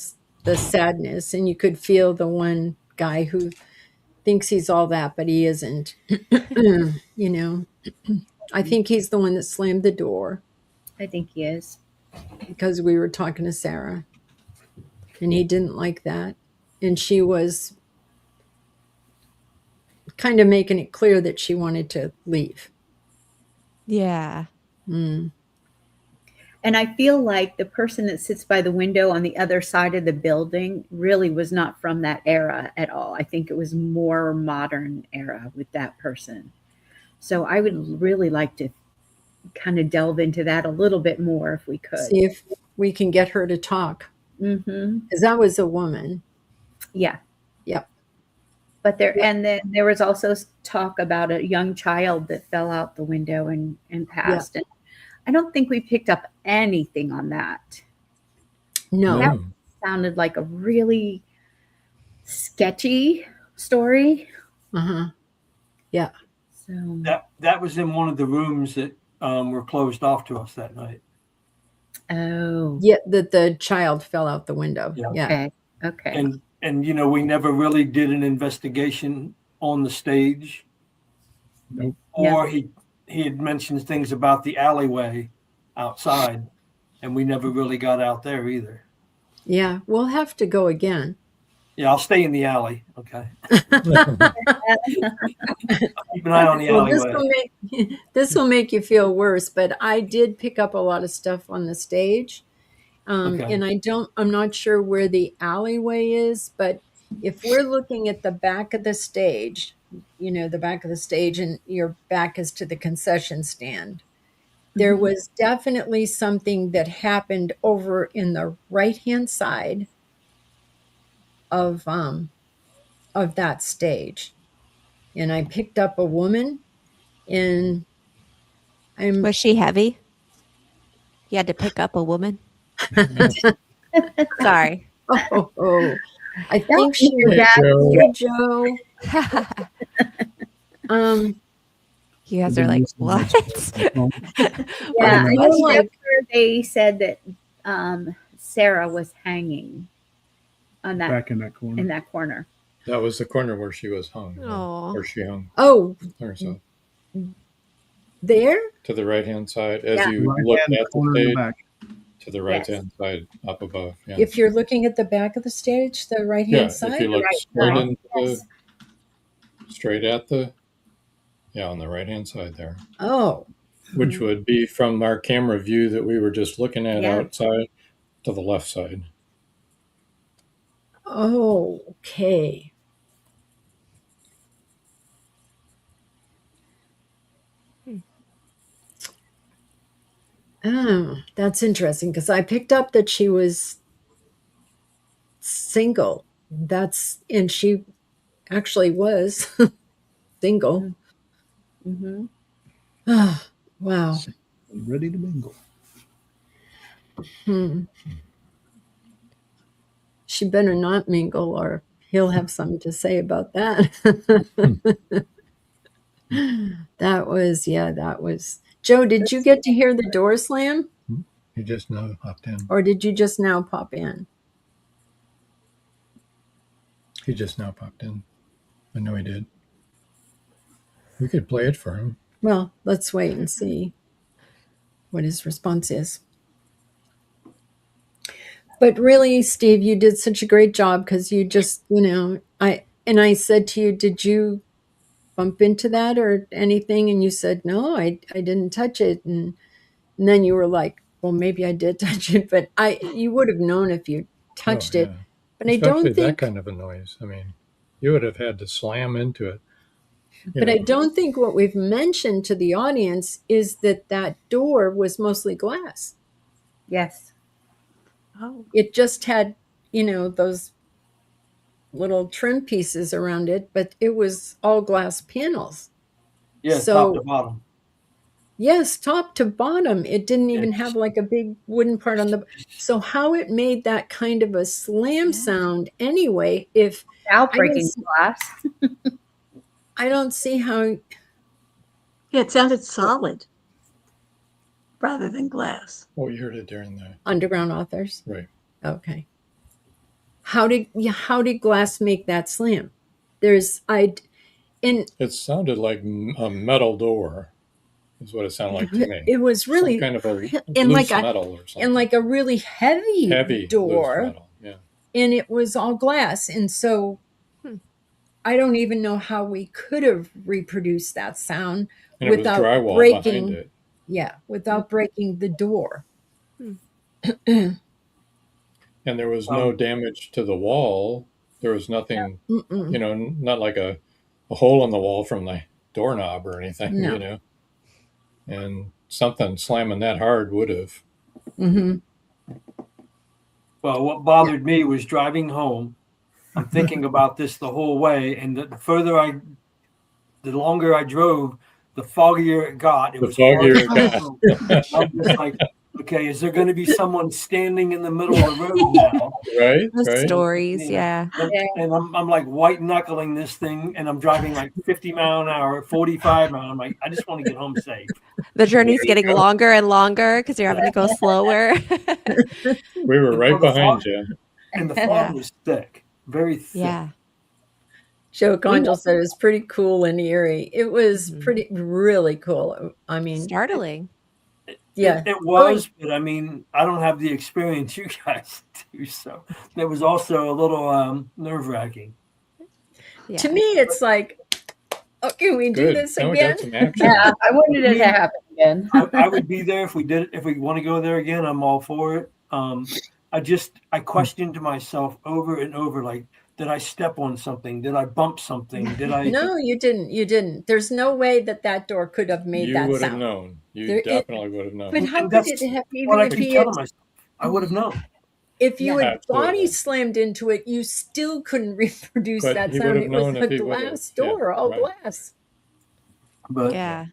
S1: sadness, and you could feel the one guy who thinks he's all that, but he isn't. You know, I think he's the one that slammed the door
S4: I think he is.
S1: because we were talking to Sarah, and he didn't like that. And she was kind of making it clear that she wanted to leave.
S5: Yeah.
S1: Mm.
S4: And I feel like the person that sits by the window on the other side of the building really was not from that era at all. I think it was more modern era with that person. So I would really like to kind of delve into that a little bit more if we could.
S1: See if we can get her to talk,
S4: Mm-hmm.
S1: because that was a woman.
S4: Yeah.
S1: Yep.
S4: But and then there was also talk about a young child that fell out the window and passed. And I don't think we picked up anything on that.
S1: No.
S4: That sounded like a really sketchy story.
S1: Uh-huh. Yeah.
S4: So
S3: that was in one of the rooms that were closed off to us that night.
S4: oh.
S1: Yeah, that the child fell out the window.
S3: Yeah.
S1: Yeah.
S4: Okay.
S3: And we never really did an investigation on the stage.
S2: Nope.
S3: Or he had mentioned things about the alleyway outside, and we never really got out there either.
S1: Yeah. We'll have to go again.
S3: Yeah, I'll stay in the alley. Okay. Keep an eye on the
S1: Well,
S3: alleyway.
S1: this will make you feel worse, but I did pick up a lot of stuff on the stage.
S3: Okay.
S1: And I'm not sure where the alleyway is, but if we're looking at the back of the stage, the back of the stage, and your back is to the concession stand, there was definitely something that happened over in the right-hand side of that stage. And I picked up a woman, and
S5: Was she heavy? You had to pick up a woman? Sorry.
S1: I think she
S4: your
S1: was
S4: dad.
S1: Joe.
S5: You guys are like, what?
S4: Yeah, I
S1: I
S4: think
S1: like-
S4: that's where they said that Sarah was hanging on that
S9: Back in that corner.
S4: in that corner.
S2: That was the corner where she was hung.
S5: Aw.
S2: Where she hung
S1: Oh,
S2: herself.
S1: there?
S2: To the right-hand side, as
S4: Yeah.
S2: you
S9: Right
S2: look
S9: hand
S2: at the
S9: corner in the
S2: stage,
S9: back.
S2: to the right-hand side, up above. Yeah.
S1: If you're looking at the back of the stage, the right-hand
S2: Yeah,
S1: side?
S2: if you look
S4: right
S2: straight
S4: side,
S2: into
S4: yes.
S2: straight at the, on the right-hand side there,
S1: Oh,
S2: which would be from our camera view that we were just looking at
S4: Yeah.
S2: outside to the left side.
S1: oh, okay. Oh, that's interesting, because I picked up that she was single. And she actually was single.
S4: Mm-hmm.
S1: Oh, wow.
S9: Ready to mingle.
S1: She better not mingle, or he'll have something to say about that. That was. Joe, did you get to hear the door slam,
S2: He just now hopped in.
S1: or did you just now pop in?
S2: He just now popped in. I know he did. We could play it for him.
S1: Well, let's wait and see what his response is. But really, Steve, you did such a great job because you just, I said to you, did you bump into that or anything? And you said, no, I didn't touch it. And then you were like, well, maybe I did touch it, but you would have known if you
S2: Oh,
S1: touched it.
S2: yeah.
S1: But I
S2: Especially
S1: don't
S2: that
S1: think,
S2: kind of a noise. I mean, you would have had to slam into it.
S1: but I don't think what we've mentioned to the audience is that that door was mostly glass.
S4: Yes.
S5: Oh,
S1: It just had, those little trim pieces around it, but it was all glass panels.
S3: Yeah, top
S1: So
S3: to bottom.
S1: yes, top to bottom. It didn't even
S3: Yeah.
S1: have like a big wooden part on the. So how it made that kind of a slam sound anyway? If
S4: Without
S1: I don't,
S4: breaking glass.
S1: I don't see how.
S6: Yeah, it sounded solid rather than glass.
S2: Oh, you heard it during the
S1: Underground authors.
S2: right.
S1: Okay. How did glass make that slam? And
S2: It sounded like a metal door. Is what it sounded like to me.
S1: it was really
S2: some kind of a
S1: in
S2: loose
S1: like
S2: metal or something.
S1: in like a really heavy
S2: Heavy loose
S1: door,
S2: metal. Yeah.
S1: and it was all glass, and so I don't even know how we could have reproduced that sound
S2: And it was
S1: without
S2: drywall behind
S1: breaking.
S2: it.
S1: Yeah, without breaking the door.
S2: And there was no damage to the wall. There was nothing,
S1: Mm-mm.
S2: not like a hole in the wall from the doorknob or anything,
S1: No.
S2: And something slamming that hard would have.
S1: Mm-hmm.
S3: Well, what bothered me was driving home. I'm thinking about this the whole way, and the longer I drove, the foggier it got. It
S2: The
S3: was hard
S2: foggier
S3: to
S2: it
S3: drive
S2: got.
S3: home. I'm just like, okay, is there going to be someone standing in the middle of the road now?
S2: Right,
S5: those
S2: right.
S5: stories, yeah.
S3: And I'm like white knuckling this thing, and I'm driving like 50 mile an hour, 45 mile. I'm like, I just want to get home safe.
S5: The journey's getting longer and longer because you're having to go slower.
S2: We were right behind you.
S3: And the fog was thick, very thick.
S5: Yeah.
S1: Joe Conjal said it was pretty cool and eerie. It was really cool. I mean,
S5: startling.
S1: Yeah,
S3: it was, but I mean, I don't have the experience you guys do, so that was also a little nerve-wracking.
S5: Yeah.
S1: To me, it's like, oh, can we do this
S2: Now we
S1: again?
S2: got some action.
S4: Yeah, I wanted it to happen again.
S3: I would be there if we want to go there again. I'm all for it. I questioned myself over and over, like, did I step on something? Did I bump something? Did I?
S1: No, you didn't. You didn't. There's no way that door could have made
S2: You
S1: that
S2: would have
S1: sound.
S2: known. You definitely would have known.
S1: But how
S3: And
S1: could
S3: that's
S1: it have,
S3: what
S1: even
S3: I
S1: if
S3: keep
S1: he
S3: telling
S1: had,
S3: myself. I would have known.
S1: if you had
S2: Absolutely.
S1: body slammed into it, you still couldn't reproduce
S2: But
S1: that
S2: he would
S1: sound.
S2: have
S1: It was
S2: known
S1: a
S2: if he would have.
S1: glass door, all
S2: right.
S1: glass.
S3: But
S5: Yeah.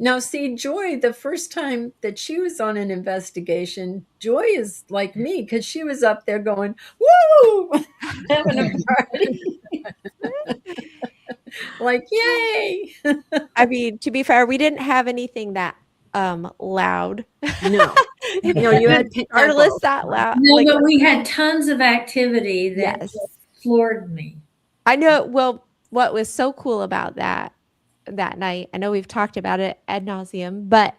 S1: Now, see, Joy, the first time that she was on an investigation, Joy is like me because she was up there going, woo, having a party. Like, yay.
S5: I mean, to be fair, we didn't have anything that loud.
S1: No. No, you had
S5: Regardless that loud.
S8: No,
S5: Like,
S8: but we had tons of activity that
S5: yes.
S8: floored me.
S5: I know. Well, what was so cool about that night, I know we've talked about it ad nauseum, but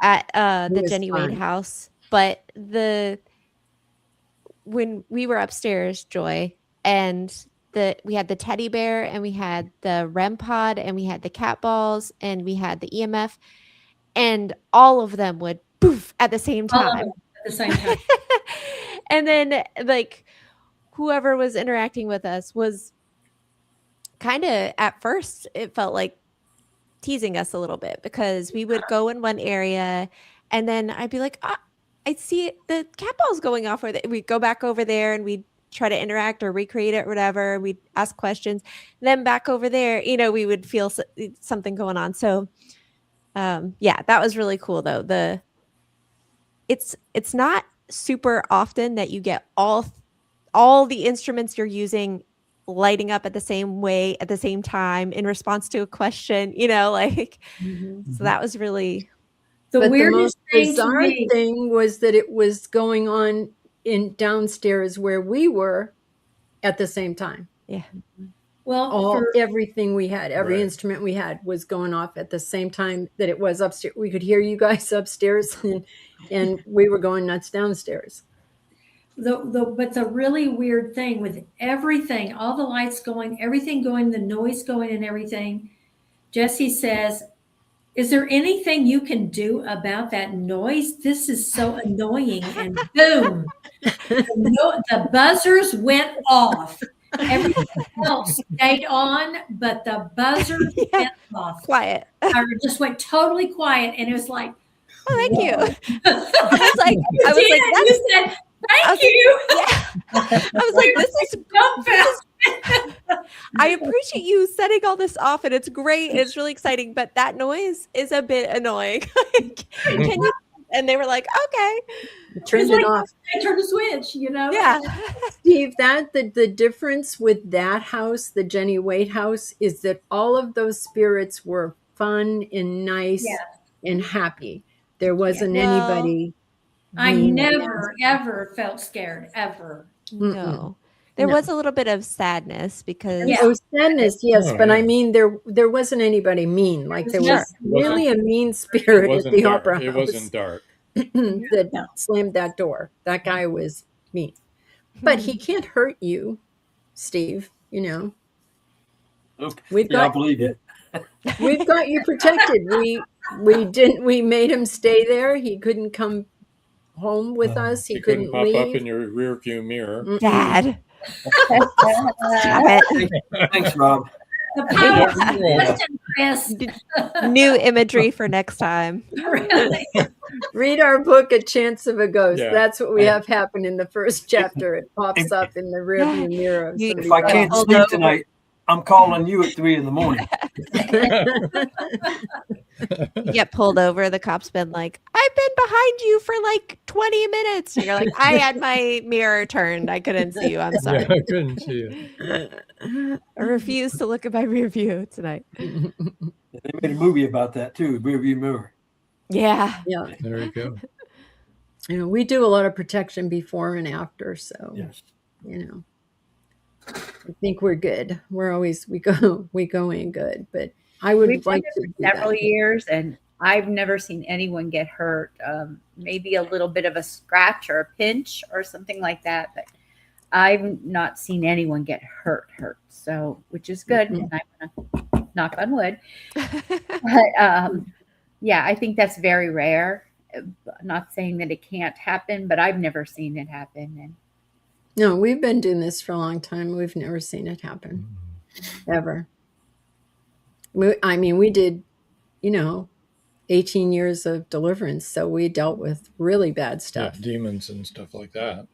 S5: at the
S1: was
S5: Jenny
S1: fun.
S5: Wade house, but when we were upstairs, Joy, and we had the teddy bear, and we had the REM pod, and we had the cat balls, and we had the EMF, and all of them would poof at the same
S8: All of
S5: time.
S8: them at the same time.
S5: And then, like, whoever was interacting with us was kind of, at first, it felt like teasing us a little bit because we would go in one area and then I'd be like, I see the cat ball's going off. We'd go back over there and we'd try to interact or recreate it or whatever. We'd ask questions. Then back over there, we would feel something going on. So, yeah, that was really cool though. It's not super often that you get all the instruments you're using lighting up at the same way at the same time in response to a question, like, so that was really
S1: But the
S8: weirdest
S1: most
S8: thing to
S1: bizarre
S8: me-
S1: thing was that it was going on in downstairs where we were at the same time.
S5: Yeah.
S8: Well,
S1: Everything we had, every
S2: Right.
S1: instrument we had was going off at the same time that it was upstairs. We could hear you guys upstairs and we were going nuts downstairs.
S8: but the really weird thing with everything, all the lights going, everything going, the noise going and everything, Jesse says, is there anything you can do about that noise? This is so annoying. And boom, the buzzers went off. Everything else stayed on, but the buzzers
S5: Yeah.
S8: went off.
S5: Quiet.
S8: I just went totally quiet, and it was like,
S5: Oh, thank you.
S8: whoa.
S5: I was like, that's,
S8: You said,
S5: I was
S8: thank you.
S5: yeah. I was like, this is
S8: Dumbfounded.
S5: I appreciate you setting all this off, and it's great. And it's really exciting, but that noise is a bit annoying. Like, can you? And they were like, okay,
S1: Turned it off.
S8: I turned the switch,
S5: yeah.
S1: Steve, the difference with that house, the Jenny Waite house, is that all of those spirits were fun and nice and happy. There wasn't
S5: Well,
S1: anybody.
S8: I
S1: mean.
S8: never, ever felt scared, ever.
S5: No, there
S1: No.
S5: was a little bit of sadness because
S8: Yeah.
S1: Oh, sadness, yes,
S2: Oh,
S1: but I
S2: yeah.
S1: mean, there wasn't anybody mean. Like there
S8: Sure.
S1: was really a mean
S2: It
S1: spirit at
S2: wasn't
S1: the
S2: dark.
S1: opera
S2: It
S1: house
S2: wasn't dark.
S1: that
S8: No.
S1: slammed that door. That guy was mean, but he can't hurt you, Steve. You know,
S3: Okay.
S1: we've
S3: Yeah, I
S1: got
S3: believe it.
S1: we've got you protected. We made him stay there. He couldn't come home with us. He
S2: You couldn't
S1: couldn't
S2: pop up
S1: leave.
S2: in your rear view mirror.
S1: Mm-mm.
S5: Dad. Stop it.
S3: Thanks, Rob.
S8: The power of
S2: Yeah.
S8: Kristen, Chris.
S5: New imagery for next time.
S8: Really.
S1: Read our book, A Chance of a Ghost.
S2: Yeah.
S1: That's what we have happen in the first chapter. It pops
S3: if-
S1: up in the rearview mirror. of
S5: You-
S1: somebody's
S3: If I
S1: house.
S3: can't
S5: Hold
S3: sleep
S5: over.
S3: tonight, I'm calling you at 3 in the morning.
S5: You get pulled over. The cop's been like, I've been behind you for like 20 minutes. And you're like, I had my mirror turned. I couldn't see you. I'm
S2: Yeah,
S5: sorry.
S2: I couldn't see it.
S5: I refuse to look at my rear view tonight.
S3: They made a movie about that too, rearview mirror.
S5: Yeah.
S1: Yeah,
S2: There you go.
S1: you know, we do a lot of protection before and after, so
S3: Yes.
S1: you know, I think we're good. We're always we go in good, but I would
S4: We've done
S1: like
S4: it
S1: to
S4: for
S1: do that.
S4: several years, and I've never seen anyone get hurt. Maybe a little bit of a scratch or a pinch or something like that, but I've not seen anyone get hurt. So, which is good.
S1: Mhm.
S4: And I'm gonna knock on wood. But yeah, I think that's very rare. Not saying that it can't happen, but I've never seen it happen. And
S1: No, we've been doing this for a long time. We've never seen it happen ever. I mean, we did, 18 years of deliverance, so we dealt with really bad
S2: Yeah,
S1: stuff,
S2: demons and stuff like that.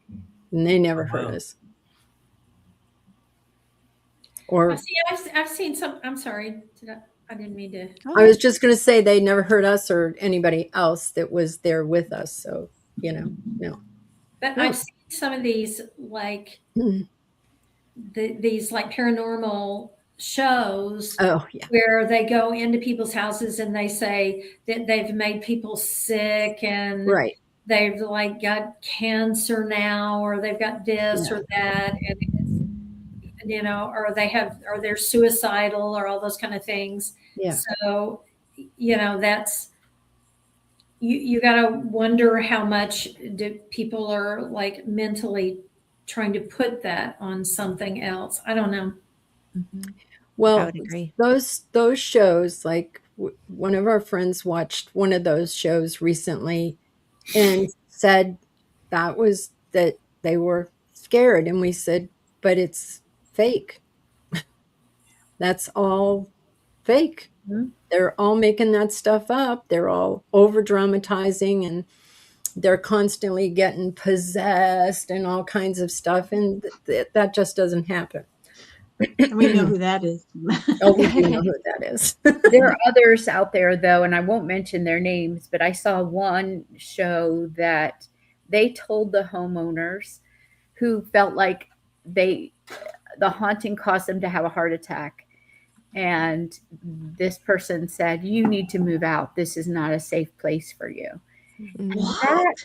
S1: and they never hurt
S3: Wow.
S1: us. Or
S8: See, I've seen some. I'm sorry. I didn't mean to.
S1: I was just going to say they never hurt us or anybody else that was there with us. So, no.
S8: But
S1: No.
S8: I've seen some of these like
S1: Mhm.
S8: these like paranormal shows
S1: Oh, yeah.
S8: where they go into people's houses and they say that they've made people sick and
S1: Right.
S8: they've like got cancer now or they've got this or that and it's, or or they're suicidal or all those kind of things.
S1: Yeah.
S8: So that's you got to wonder how much people are like mentally trying to put that on something else. I don't know.
S5: I
S1: Well,
S5: would agree.
S1: those shows, like one of our friends watched one of those shows recently and said that they were scared, and we said, but it's fake. That's all fake.
S4: Mhm.
S1: They're all making that stuff up. They're all over dramatizing, and they're constantly getting possessed and all kinds of stuff, and that just doesn't happen.
S9: We know who that is.
S1: Oh, we do know who that is.
S4: there are others out there, though, and I won't mention their names, but I saw one show that they told the homeowners who felt like the haunting caused them to have a heart attack. And this person said, you need to move out. This is not a safe place for you. And that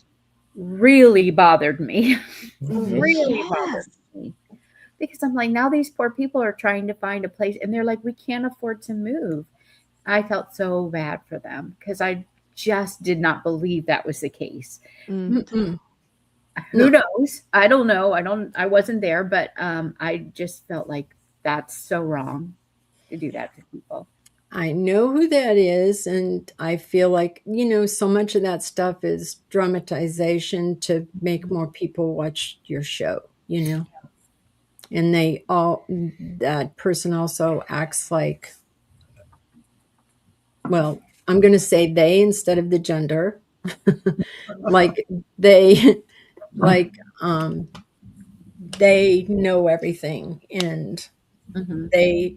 S4: really bothered me. Really bothered me. Because I'm like, now these poor people are trying to find a place and they're like, we can't afford to move. I felt so bad for them because I just did not believe that was the case.
S5: Mm.
S1: Mm-mm.
S4: Who
S1: No.
S4: knows? I don't know. I wasn't there, but I just felt like that's so wrong to do that to people.
S1: I know who that is, and I feel like, so much of that stuff is dramatization to make more people watch your show. And that person also acts like, well, I'm going to say they instead of the gender. Like they, like, they know everything, and
S4: Mhm.
S1: they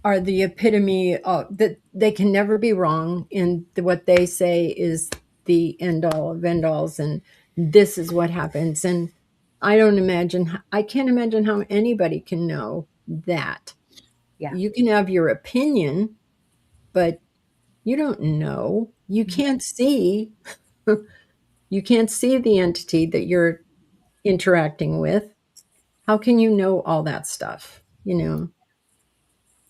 S1: are the epitome of that. They can never be wrong, and what they say is the end all of end alls, and this is what happens. And I can't imagine how anybody can know that.
S4: Yeah.
S1: You can have your opinion, but you don't know. You can't see. You can't see the entity that you're interacting with. How can you know all that stuff?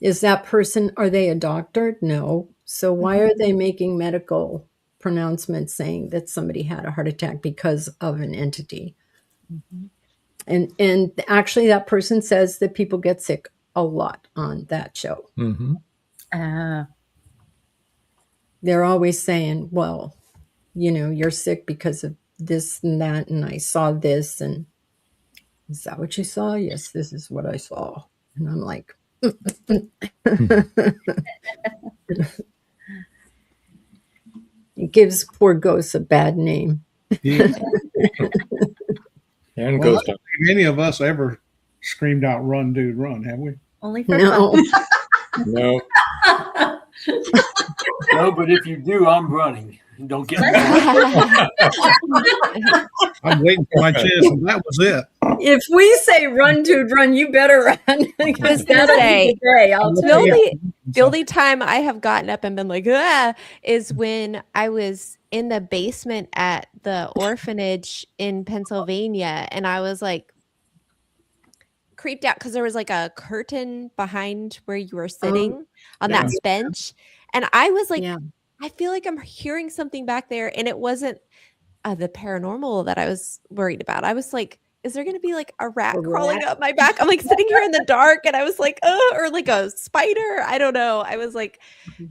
S1: Is that person, are they a doctor? No. So why are they making medical pronouncements saying that somebody had a heart attack because of an entity?
S4: Mhm.
S1: And actually that person says that people get sick a lot on that show.
S2: Mm-hmm.
S4: Uh,
S1: They're always saying, well, you're sick because of this and that, and I saw this, and is that what you saw? Yes, this is what I saw. And I'm like, it gives poor ghosts a bad name.
S10: Yeah.
S2: And
S10: Well, I
S2: ghost
S10: don't think any of us ever screamed out, "Run, dude, run," have we?
S4: only for
S1: No.
S4: fun.
S2: no.
S3: No, but if you do, I'm running. Don't get me wrong.
S10: I'm waiting for my chance, and that was it.
S1: If we say run, dude, run, you better run. Because
S5: gonna
S1: that'll
S5: say,
S1: be the day, I'll
S5: The
S1: tell you.
S5: only time I have gotten up and been like, is when I was in the basement at the orphanage in Pennsylvania, and I was like creeped out because there was like a curtain behind where you were sitting on
S1: yeah.
S5: that bench, and I was like,
S1: Yeah.
S5: I feel like I'm hearing something back there, and it wasn't the paranormal that I was worried about. I was like, is there going to be like a rat
S1: A
S5: crawling
S1: rat?
S5: up my back? I'm like sitting here in the dark, and I was like, or like a spider. I don't know. I was like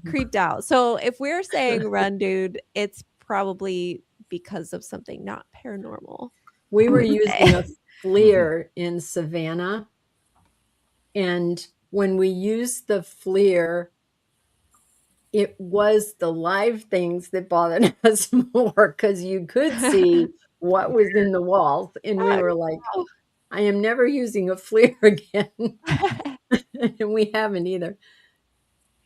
S5: creeped out. So if we're saying run, dude, it's probably because of something not paranormal.
S1: We
S5: I
S1: were
S5: would
S1: using a
S5: say.
S1: FLIR in Savannah. And when we used the FLIR, it was the live things that bothered us more because you could see what was in the walls. And we were like,
S5: Oh,
S1: I am never using a FLIR again. And we haven't either.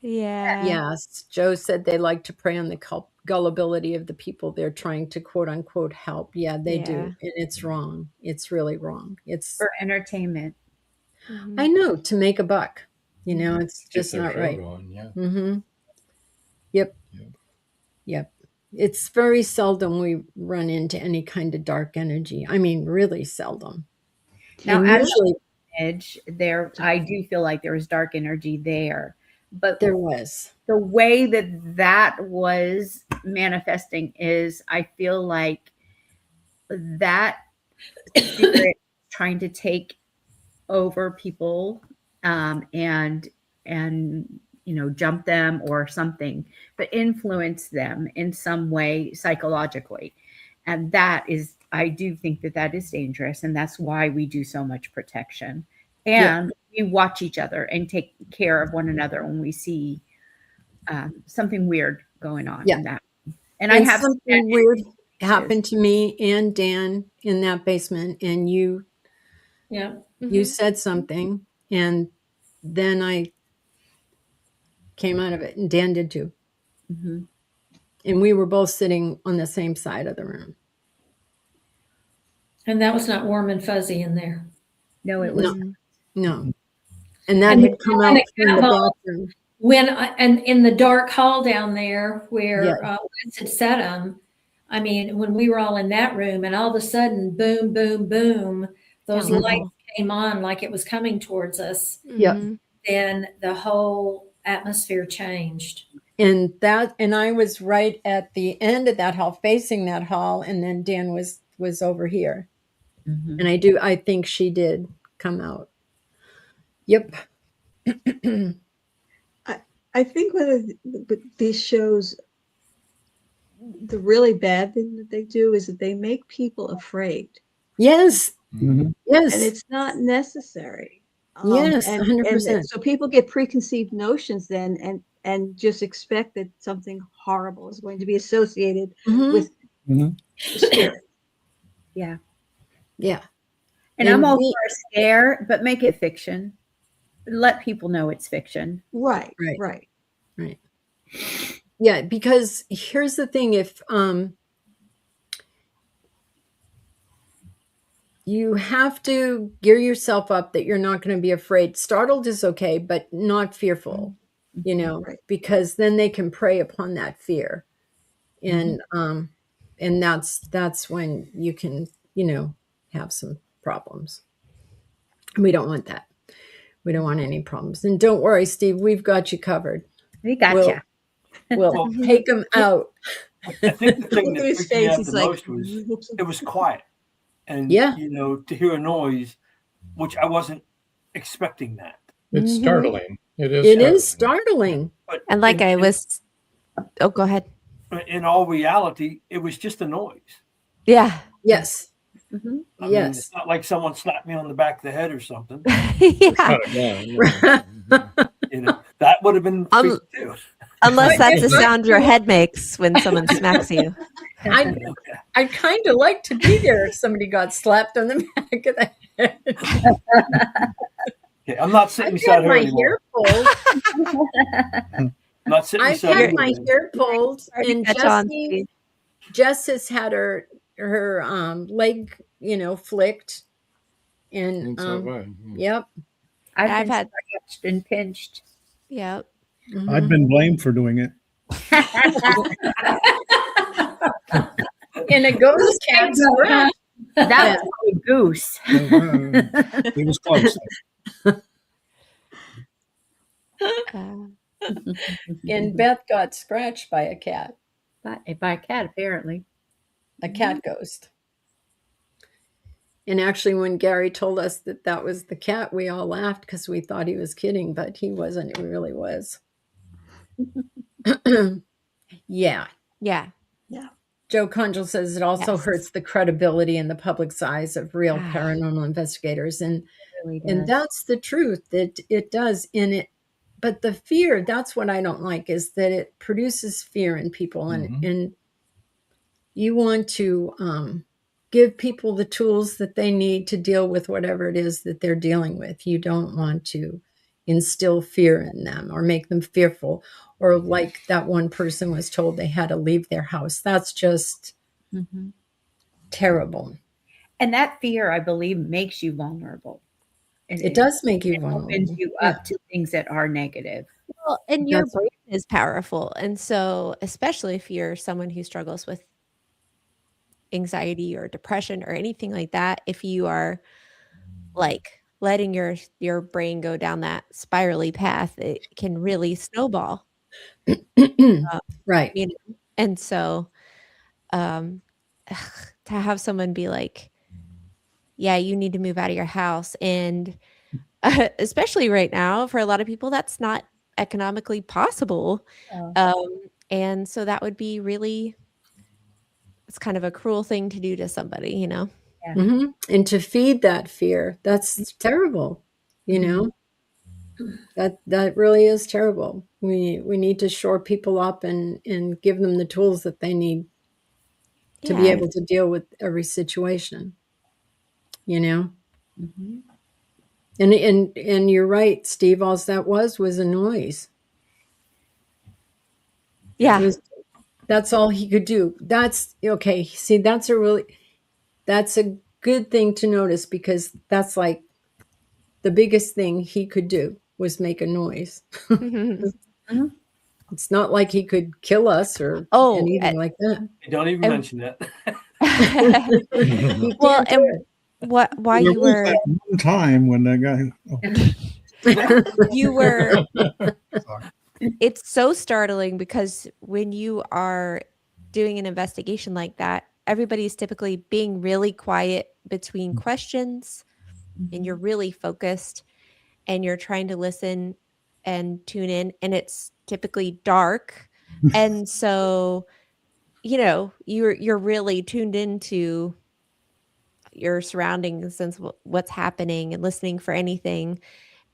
S5: yeah.
S1: Yes, Joe said they like to prey on the gullibility of the people they're trying to quote unquote help. Yeah, they
S5: Yeah.
S1: do. And it's wrong. It's really wrong.
S4: For entertainment.
S5: Mhm.
S1: I know, to make a buck. It's
S2: Keep
S1: just
S2: their
S1: not
S2: show
S1: right.
S2: going. Yeah.
S1: Mm-hmm. Yep.
S2: Yep.
S1: Yep. It's very seldom we run into any kind of dark energy. I mean, really seldom.
S4: Now,
S1: And
S4: at
S1: usually
S4: edge there, I do feel like there was dark energy there, but
S1: there was.
S4: the way that was manifesting is, I feel like that spirit trying to take over people, and jump them or something, but influence them in some way psychologically. And that is, I do think that is dangerous, and that's why we do so much protection, and we watch each other and take care of one another when we see something weird going on
S1: Yeah.
S4: in that. And I
S1: And
S4: have
S1: something weird happened to me and Dan in that basement, and you
S8: Yeah.
S5: Mhm.
S1: said something, and then I came out of it, and Dan did too.
S4: Mhm.
S1: And we were both sitting on the same side of the room.
S8: And that was not warm and fuzzy in there.
S4: No, it was
S5: Mhm.
S1: No. And that
S8: And
S1: had come out from the
S8: hall,
S1: bathroom.
S8: and in the dark hall down there where
S1: Yeah.
S8: Wes had set them, I mean, when we were all in that room, and all of a sudden, boom, boom, boom, those
S5: Down the
S8: lights
S5: hall.
S8: came on like it was coming towards us.
S1: Yep.
S5: Mhm.
S8: Then the whole atmosphere changed.
S1: And I was right at the end of that hall, facing that hall, and then Dan was over here.
S4: Mhm.
S1: And I think she did come out. Yep.
S9: I think one of these shows, the really bad thing that they do is that they make people afraid,
S1: Yes.
S10: Mhm.
S9: and
S1: Yes.
S9: it's not necessary.
S1: Yes.
S9: And
S1: 100%.
S9: so people get preconceived notions then, and just expect that something horrible is going to be associated
S1: Mhm.
S9: with
S10: Mhm.
S9: the spirit.
S4: Yeah.
S1: Yeah.
S4: And I'm
S1: And
S4: all
S1: we-
S4: for a scare, but make it fiction. Let people know it's fiction.
S9: Right,
S1: Right.
S9: right.
S1: Right. Yeah, because here's the thing, if you have to gear yourself up that you're not going to be afraid. Startled is okay, but not fearful, you know,
S9: Right.
S1: because then they can prey upon that fear. And that's when you can, you know, have some problems. We don't want that. We don't want any problems. And don't worry, Steve, we've got you covered.
S4: We gotcha.
S1: We'll
S3: Well,
S1: take them out.
S3: I think the thing
S9: Look at
S3: that
S9: his
S3: freaked me
S9: face.
S3: out
S9: He's
S3: the
S9: like,
S3: most was it was quiet, and
S1: Yeah.
S3: you know, to hear a noise, which I wasn't expecting that.
S2: It's
S1: Mhm.
S2: startling. It is.
S1: It is
S2: startling.
S1: startling.
S3: But
S5: And like
S3: in,
S5: I was, oh, go ahead.
S3: in all reality, it was just a noise.
S5: Yeah.
S1: Yes.
S4: Mhm.
S3: I mean,
S1: Yes.
S3: it's not like someone slapped me on the back of the head or something.
S5: Yeah.
S2: Not a gun.
S3: You know, that would have been freaky too.
S5: Unless that's the sound your head makes when someone smacks you.
S1: I'd kind of like to be there if somebody got slapped on the back of the head.
S3: Okay, I'm not sitting
S1: I've
S3: beside
S1: had
S3: her
S1: my
S3: anymore.
S1: hair pulled.
S3: I'm not sitting
S1: I've
S3: beside
S1: had
S3: her
S1: my
S3: anymore.
S1: hair pulled,
S5: Hard to
S1: and
S5: catch on, Steve.
S1: Jess has had her leg, you know, flicked, and
S2: And so have I.
S1: yep.
S4: I've
S5: I've
S4: been
S5: had-
S4: scratched and pinched.
S5: Yep.
S10: I've been blamed for doing it.
S1: And a ghost cat scratch.
S4: That was a goose.
S10: It was close.
S1: And Beth got scratched by a cat,
S4: By a cat, apparently.
S1: a cat ghost. And actually, when Gary told us that that was the cat, we all laughed because we thought he was kidding, but he wasn't. It really was. Yeah.
S5: Yeah.
S1: Joe Conjal says it also
S5: Yes.
S1: hurts the credibility in the public's eyes of real
S5: Ah.
S1: paranormal investigators. And
S4: Really
S1: and
S4: does.
S1: that's the truth, that it does in it. But the fear, that's what I don't like, is that it produces fear in people. And you want to give people the tools that they need to deal with whatever it is that they're dealing with. You don't want to instill fear in them or make them fearful, or like that one person was told they had to leave their house. That's just
S4: Mhm.
S1: terrible.
S4: And that fear, I believe, makes you vulnerable. And
S1: It does make you
S4: it opens
S1: vulnerable.
S4: you up to things that are negative.
S5: Well, and your
S1: That's-
S5: brain is powerful. And so, especially if you're someone who struggles with anxiety or depression or anything like that, if you are like letting your brain go down that spirally path, it can really snowball.
S1: Right.
S5: You know? And so to have someone be like, yeah, you need to move out of your house, and especially right now for a lot of people that's not economically possible. And so that would be really, it's kind of a cruel thing to do to somebody, you know.
S1: And to feed that fear, that's terrible. You know, that really is terrible. We need to shore people up and give them the tools that they need to be
S5: Yeah.
S1: able to deal with every situation. You know, and you're right, Steve. All that was a noise.
S5: Yeah.
S1: That's all he could do. That's okay. See, that's a good thing to notice, because that's like the biggest thing he could do was make a noise. It's not like he could kill us or anything like that.
S3: Don't even mention that.
S1: He
S5: Well,
S1: can't do
S5: and while
S10: There
S5: you
S10: was
S5: were
S10: that one time when that guy.
S5: you were
S10: Sorry.
S5: it's so startling, because when you are doing an investigation like that, everybody's typically being really quiet between questions, and you're really focused and you're trying to listen and tune in, and it's typically dark. And so, you're really tuned into your surroundings and what's happening and listening for anything.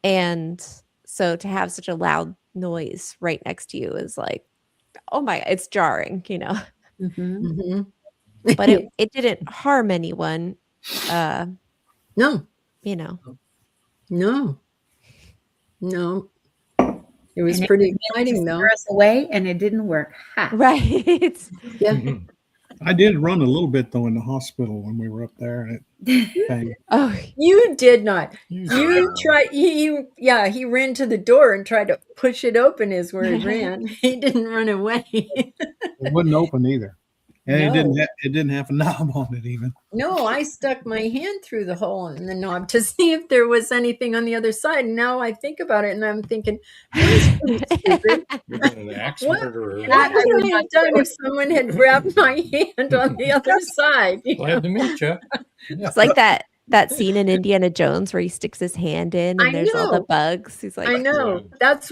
S5: And so to have such a loud noise right next to you is like, oh my, it's jarring,
S4: Mm-hmm.
S1: Mhm.
S5: but it didn't harm anyone.
S1: No,
S5: You know.
S1: no, no. It was
S4: And it
S1: pretty
S4: was meant to
S1: exciting, though.
S4: scare us away, and it didn't work. Ha.
S5: Right.
S1: Yeah.
S10: Mhm. I did run a little bit though in the hospital when we were up there, and it
S5: Oh,
S1: You did not.
S2: You
S1: You tried. He ran to the door and tried to push it open. Is where he ran. He didn't run away.
S10: it wouldn't open either, and
S1: No.
S10: it didn't have a knob on it even.
S1: No, I stuck my hand through the hole in the knob to see if there was anything on the other side. And now I think about it, and I'm thinking, that was pretty stupid.
S2: You're an axe
S1: What?
S2: murderer.
S1: What would I have done if someone had grabbed my hand on the other side?
S2: Glad to meet you.
S5: it's like that scene in Indiana Jones where he sticks his hand in and
S1: I
S5: there's all the
S1: know.
S5: bugs. He's like,
S1: I know. That's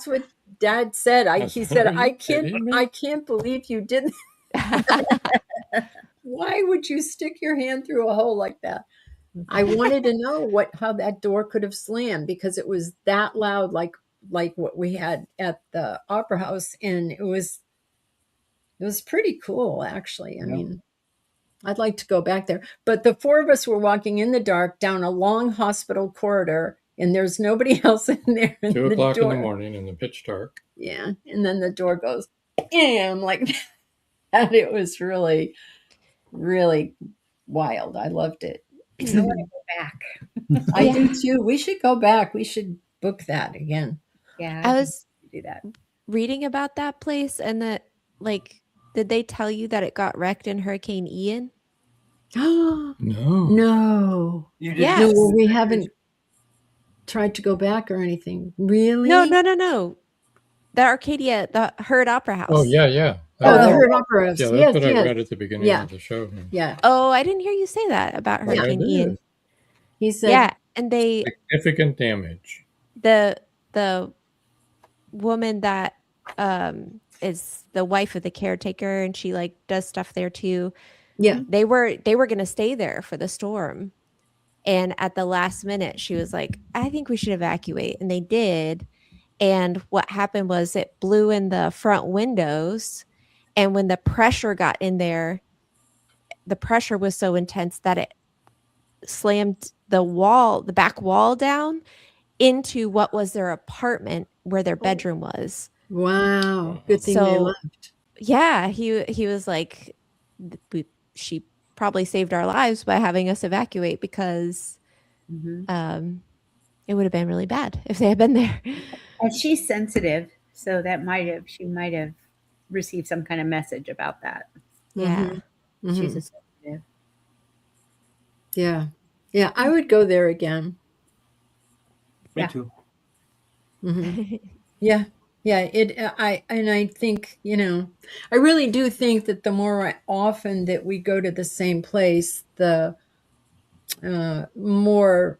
S1: what Dad said. He said,
S2: Are you
S1: I
S2: kidding me?"
S1: can't believe you did Why would you stick your hand through a hole like that? I wanted to know how that door could have slammed because it was that loud, like what we had at the Opera House, and it was pretty cool, actually. I mean, I'd like to go back there. But the four of us were walking in the dark down a long hospital corridor, and there's nobody else in there.
S2: 2 o'clock in the morning in the pitch dark.
S1: Yeah, and then the door goes, "Bam!" like that. It was really, really wild. I loved it.
S4: I want to go back.
S1: I do too. We should go back. We should book that again.
S4: Yeah,
S5: I was
S4: do that.
S5: reading about that place and that, like, did they tell you that it got wrecked in Hurricane Ian?
S1: No.
S2: No.
S3: You did
S5: Yes.
S1: No, well, we haven't tried to go back or anything. Really?
S5: No. The Arcadia, the Hurd Opera House.
S2: Oh, yeah.
S1: Oh, the
S2: Uh,
S1: Hurd Opera House.
S2: Yeah, that's
S1: Yes,
S2: what I
S1: yes.
S2: read at the beginning
S1: Yeah.
S2: of the show.
S1: Yeah.
S5: Oh, I didn't hear you say that about
S2: Oh, I
S5: Hurricane
S2: did.
S5: Ian.
S1: He said,
S5: Yeah, and they
S2: Significant damage.
S5: the woman that is the wife of the caretaker, and she like does stuff there too.
S1: yeah.
S5: They were going to stay there for the storm, and at the last minute she was like, I think we should evacuate, and they did. And what happened was it blew in the front windows, and when the pressure got in there, the pressure was so intense that it slammed the back wall down into what was their apartment where their bedroom was.
S1: Wow. Good thing they
S5: So
S1: left.
S5: yeah, he was like, she probably saved our lives by having us evacuate because it would have been really bad if they had been there.
S4: And she's sensitive, so she might have received some kind of message about that.
S5: Yeah.
S1: Mhm.
S4: She's a sensitive.
S1: Yeah. Yeah. I would go there again.
S3: Me
S4: Yeah.
S3: too.
S1: Mhm. Yeah. Yeah. I think, I really do think that the more often that we go to the same place, the more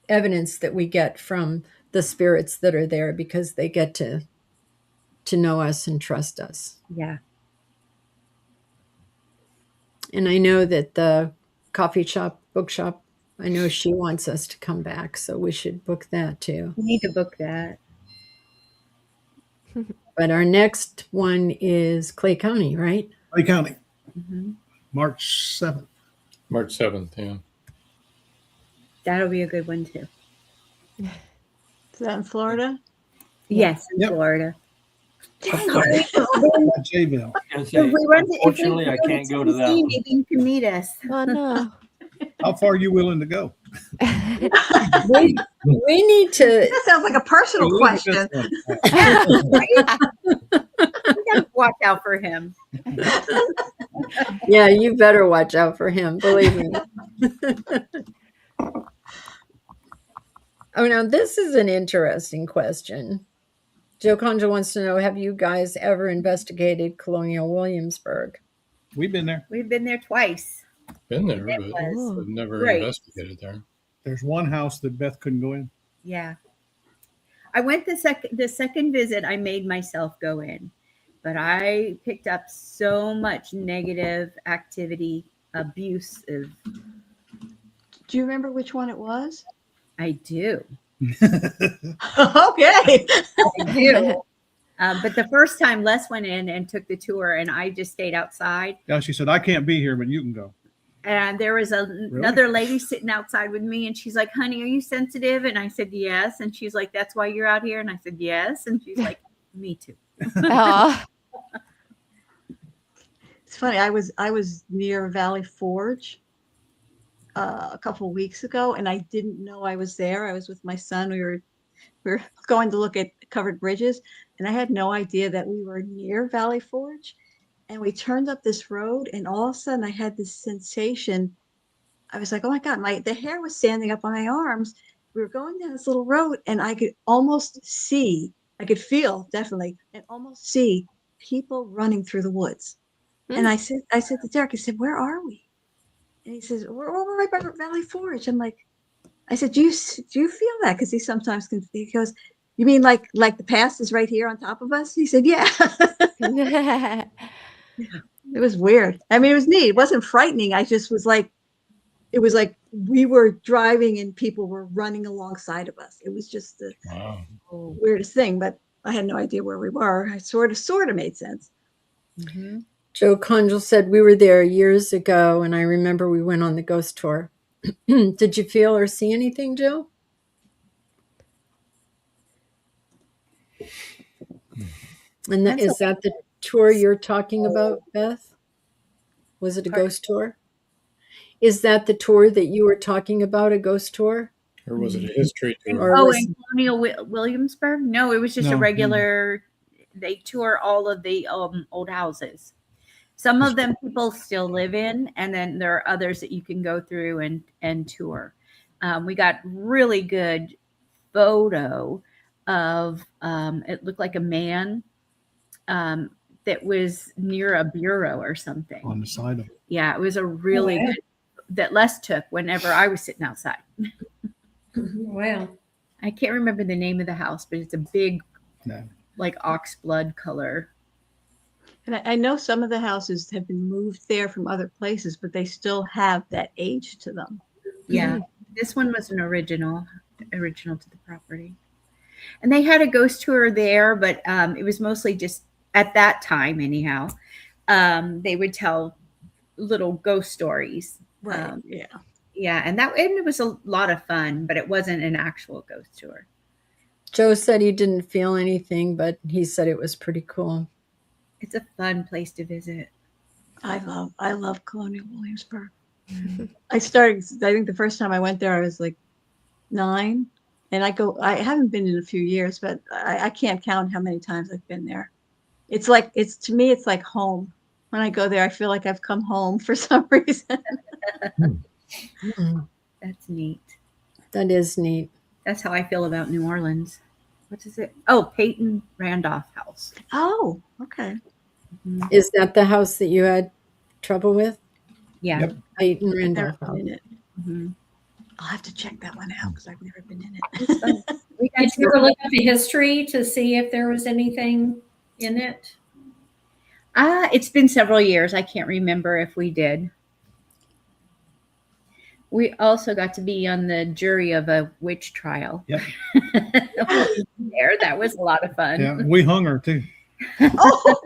S1: evidence that we get from the spirits that are there because they get to know us and trust us.
S4: Yeah.
S1: And I know that the coffee shop, bookshop, I know she wants us to come back, so we should book that too.
S4: We need to book that.
S1: But our next one is Clay County, right?
S10: Clay County,
S4: Mhm.
S10: March 7th.
S2: March 7th, yeah.
S4: That'll be a good one too.
S9: Is that in Florida?
S4: Yes, in
S10: Yep.
S4: Florida.
S10: J-Ville.
S3: Unfortunately, I can't go to that one.
S4: Maybe you can meet us.
S5: Oh no.
S10: How far are you willing to go?
S1: We need to.
S9: That sounds like a personal question.
S4: We gotta watch out for him.
S1: Yeah, you better watch out for him. Believe me. Oh, now this is an interesting question. Joe Conja wants to know: have you guys ever investigated Colonial Williamsburg?
S10: We've been there.
S4: We've been there twice.
S2: Been there,
S4: It
S2: but
S4: was
S2: I've never
S4: great.
S2: investigated there.
S10: There's one house that Beth couldn't go in.
S4: Yeah. I went the second visit, I made myself go in, but I picked up so much negative activity, abusive.
S9: Do you remember which one it was?
S4: I do.
S9: Okay.
S4: I do. But the first time Les went in and took the tour, and I just stayed outside.
S10: Yeah, she said, I can't be here, but you can go.
S4: And there was another lady sitting outside with me, and she's like, honey, are you sensitive? And I said, yes. And she's like, that's why you're out here? And I said, yes. And she's like, me too.
S5: Aw.
S9: It's funny. I was near Valley Forge a couple of weeks ago, and I didn't know I was there. I was with my son. We were going to look at covered bridges, and I had no idea that we were near Valley Forge. And we turned up this road, and all of a sudden I had this sensation. I was like, oh my God, the hair was standing up on my arms. We were going down this little road, and I could almost see, I could feel definitely, and almost see people running through the woods. And I said to Derek, I said, where are we? And he says, we're over right by Valley Forge. I'm like, I said, do you feel that? Because he goes, you mean like the past is right here on top of us? He said, yeah. It was weird. I mean, it was neat. It wasn't frightening. I just was like, it was like we were driving and people were running alongside of us. It was just the weirdest thing, but I had no idea where we were. I sort of made sense.
S4: Mm-hmm.
S1: Joe Conjal said we were there years ago, and I remember we went on the ghost tour. Did you feel or see anything, Joe? And is that the tour you're talking about, Beth? Was it a ghost tour? Is that the tour that you were talking about, a ghost tour?
S2: Or was it a history tour?
S4: In Colonial Williamsburg? No, it was just a regular, they tour all of the old houses. Some of them people still live in, and then there are others that you can go through and tour. We got really good photo of, it looked like a man that was near a bureau or something.
S10: On the side of it.
S4: Yeah, it was a really good, that Les took whenever I was sitting outside.
S8: Wow.
S4: I can't remember the name of the house, but it's a big, like ox blood color.
S9: And I know some of the houses have been moved there from other places, but they still have that age to them.
S4: Yeah, this one was an original to the property. And they had a ghost tour there, but it was mostly just at that time, anyhow. They would tell little ghost stories.
S9: Right.
S4: Yeah, and it was a lot of fun, but it wasn't an actual ghost tour.
S1: Joe said he didn't feel anything, but he said it was pretty cool.
S4: It's a fun place to visit.
S9: I love Colonial Williamsburg. I think the first time I went there, I was like 9. And I haven't been in a few years, but I can't count how many times I've been there. To me, it's like home. When I go there, I feel like I've come home for some reason.
S4: That's neat.
S1: That is neat.
S4: That's how I feel about New Orleans. What is it? Oh, Peyton Randolph House.
S9: Oh, okay.
S4: Mm-hmm.
S1: Is that the house that you had trouble with?
S4: Yeah.
S10: Yep.
S1: Peyton Randolph House.
S4: Mm-hmm.
S9: I'll have to check that one out because I've never been in it.
S8: Did you ever look at the history to see if there was anything in it?
S4: It's been several years. I can't remember if we did. We also got to be on the jury of a witch trial.
S10: Yep.
S4: That was a lot of fun.
S10: Yeah, we hung her too.
S9: Oh,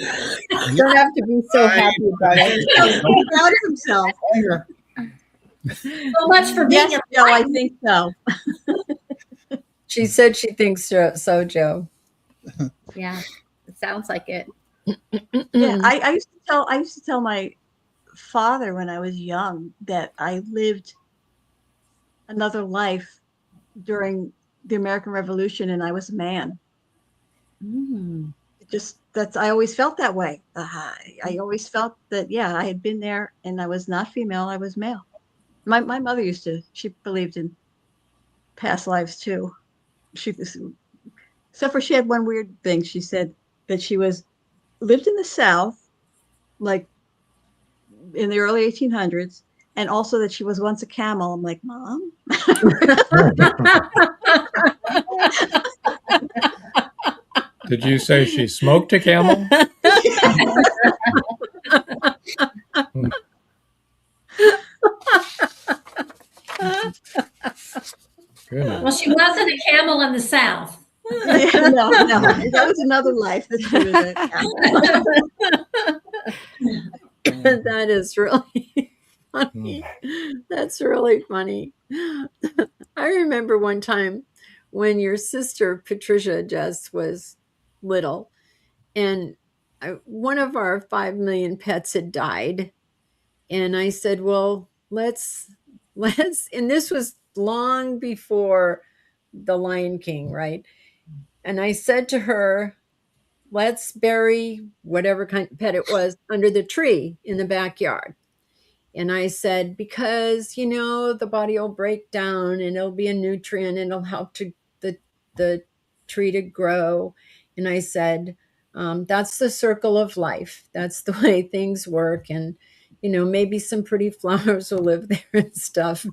S1: You don't have to be so happy about it.
S9: he's proud of himself.
S10: Hung her.
S8: So much for being
S9: Yes, Joe, I think so.
S1: She said she thinks so, Joe.
S4: Yeah, it sounds like it.
S9: Yeah, I used to tell my father when I was young that I lived another life during the American Revolution and I was a man.
S4: Mm.
S9: I always felt that way. I always felt that, I had been there and I was not female, I was male. My mother she believed in past lives too. Except for she had one weird thing. She said that she lived in the South like in the early 1800s, and also that she was once a camel. I'm like, Mom?
S2: Did you say she smoked a camel? Goodness.
S8: Well, she wasn't a camel in the South.
S9: Yeah, no, that was another life that she was a camel.
S1: That is really funny. That's really funny. I remember one time when your sister Patricia just was little, and one of our 5 million pets had died, and I said, "Well, let's," and this was long before the Lion King, right? And I said to her, let's bury whatever kind of pet it was under the tree in the backyard. And I said, because, the body will break down and it'll be a nutrient and it'll help to the tree to grow. And I said, that's the circle of life. That's the way things work. And, maybe some pretty flowers will live there and stuff.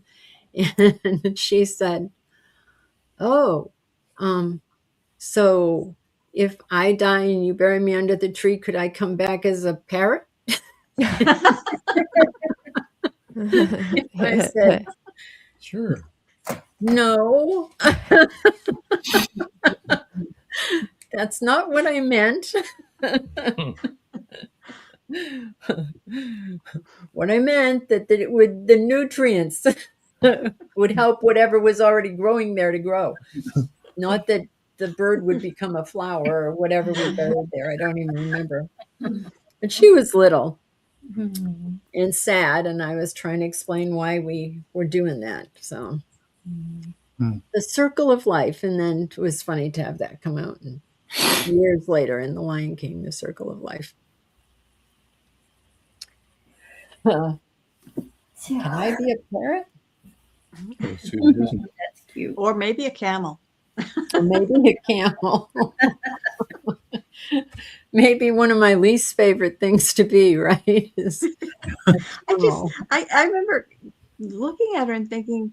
S1: And she said, oh, so if I die and you bury me under the tree, could I come back as a parrot? I said,
S2: Sure.
S1: no, that's not what I meant. What I meant that it would, the nutrients would help whatever was already growing there to grow. Not that the bird would become a flower or whatever we buried there. I don't even remember. But she was little and sad, and I was trying to explain why we were doing that. So the circle of life, and then it was funny to have that come out and years later in The Lion King, the circle of life. Can I be a parrot?
S2: Let's see what it is.
S4: That's cute.
S9: Or maybe a camel.
S1: Or maybe a camel. Maybe one of my least favorite things to be, right? Is
S9: I remember looking at her and thinking,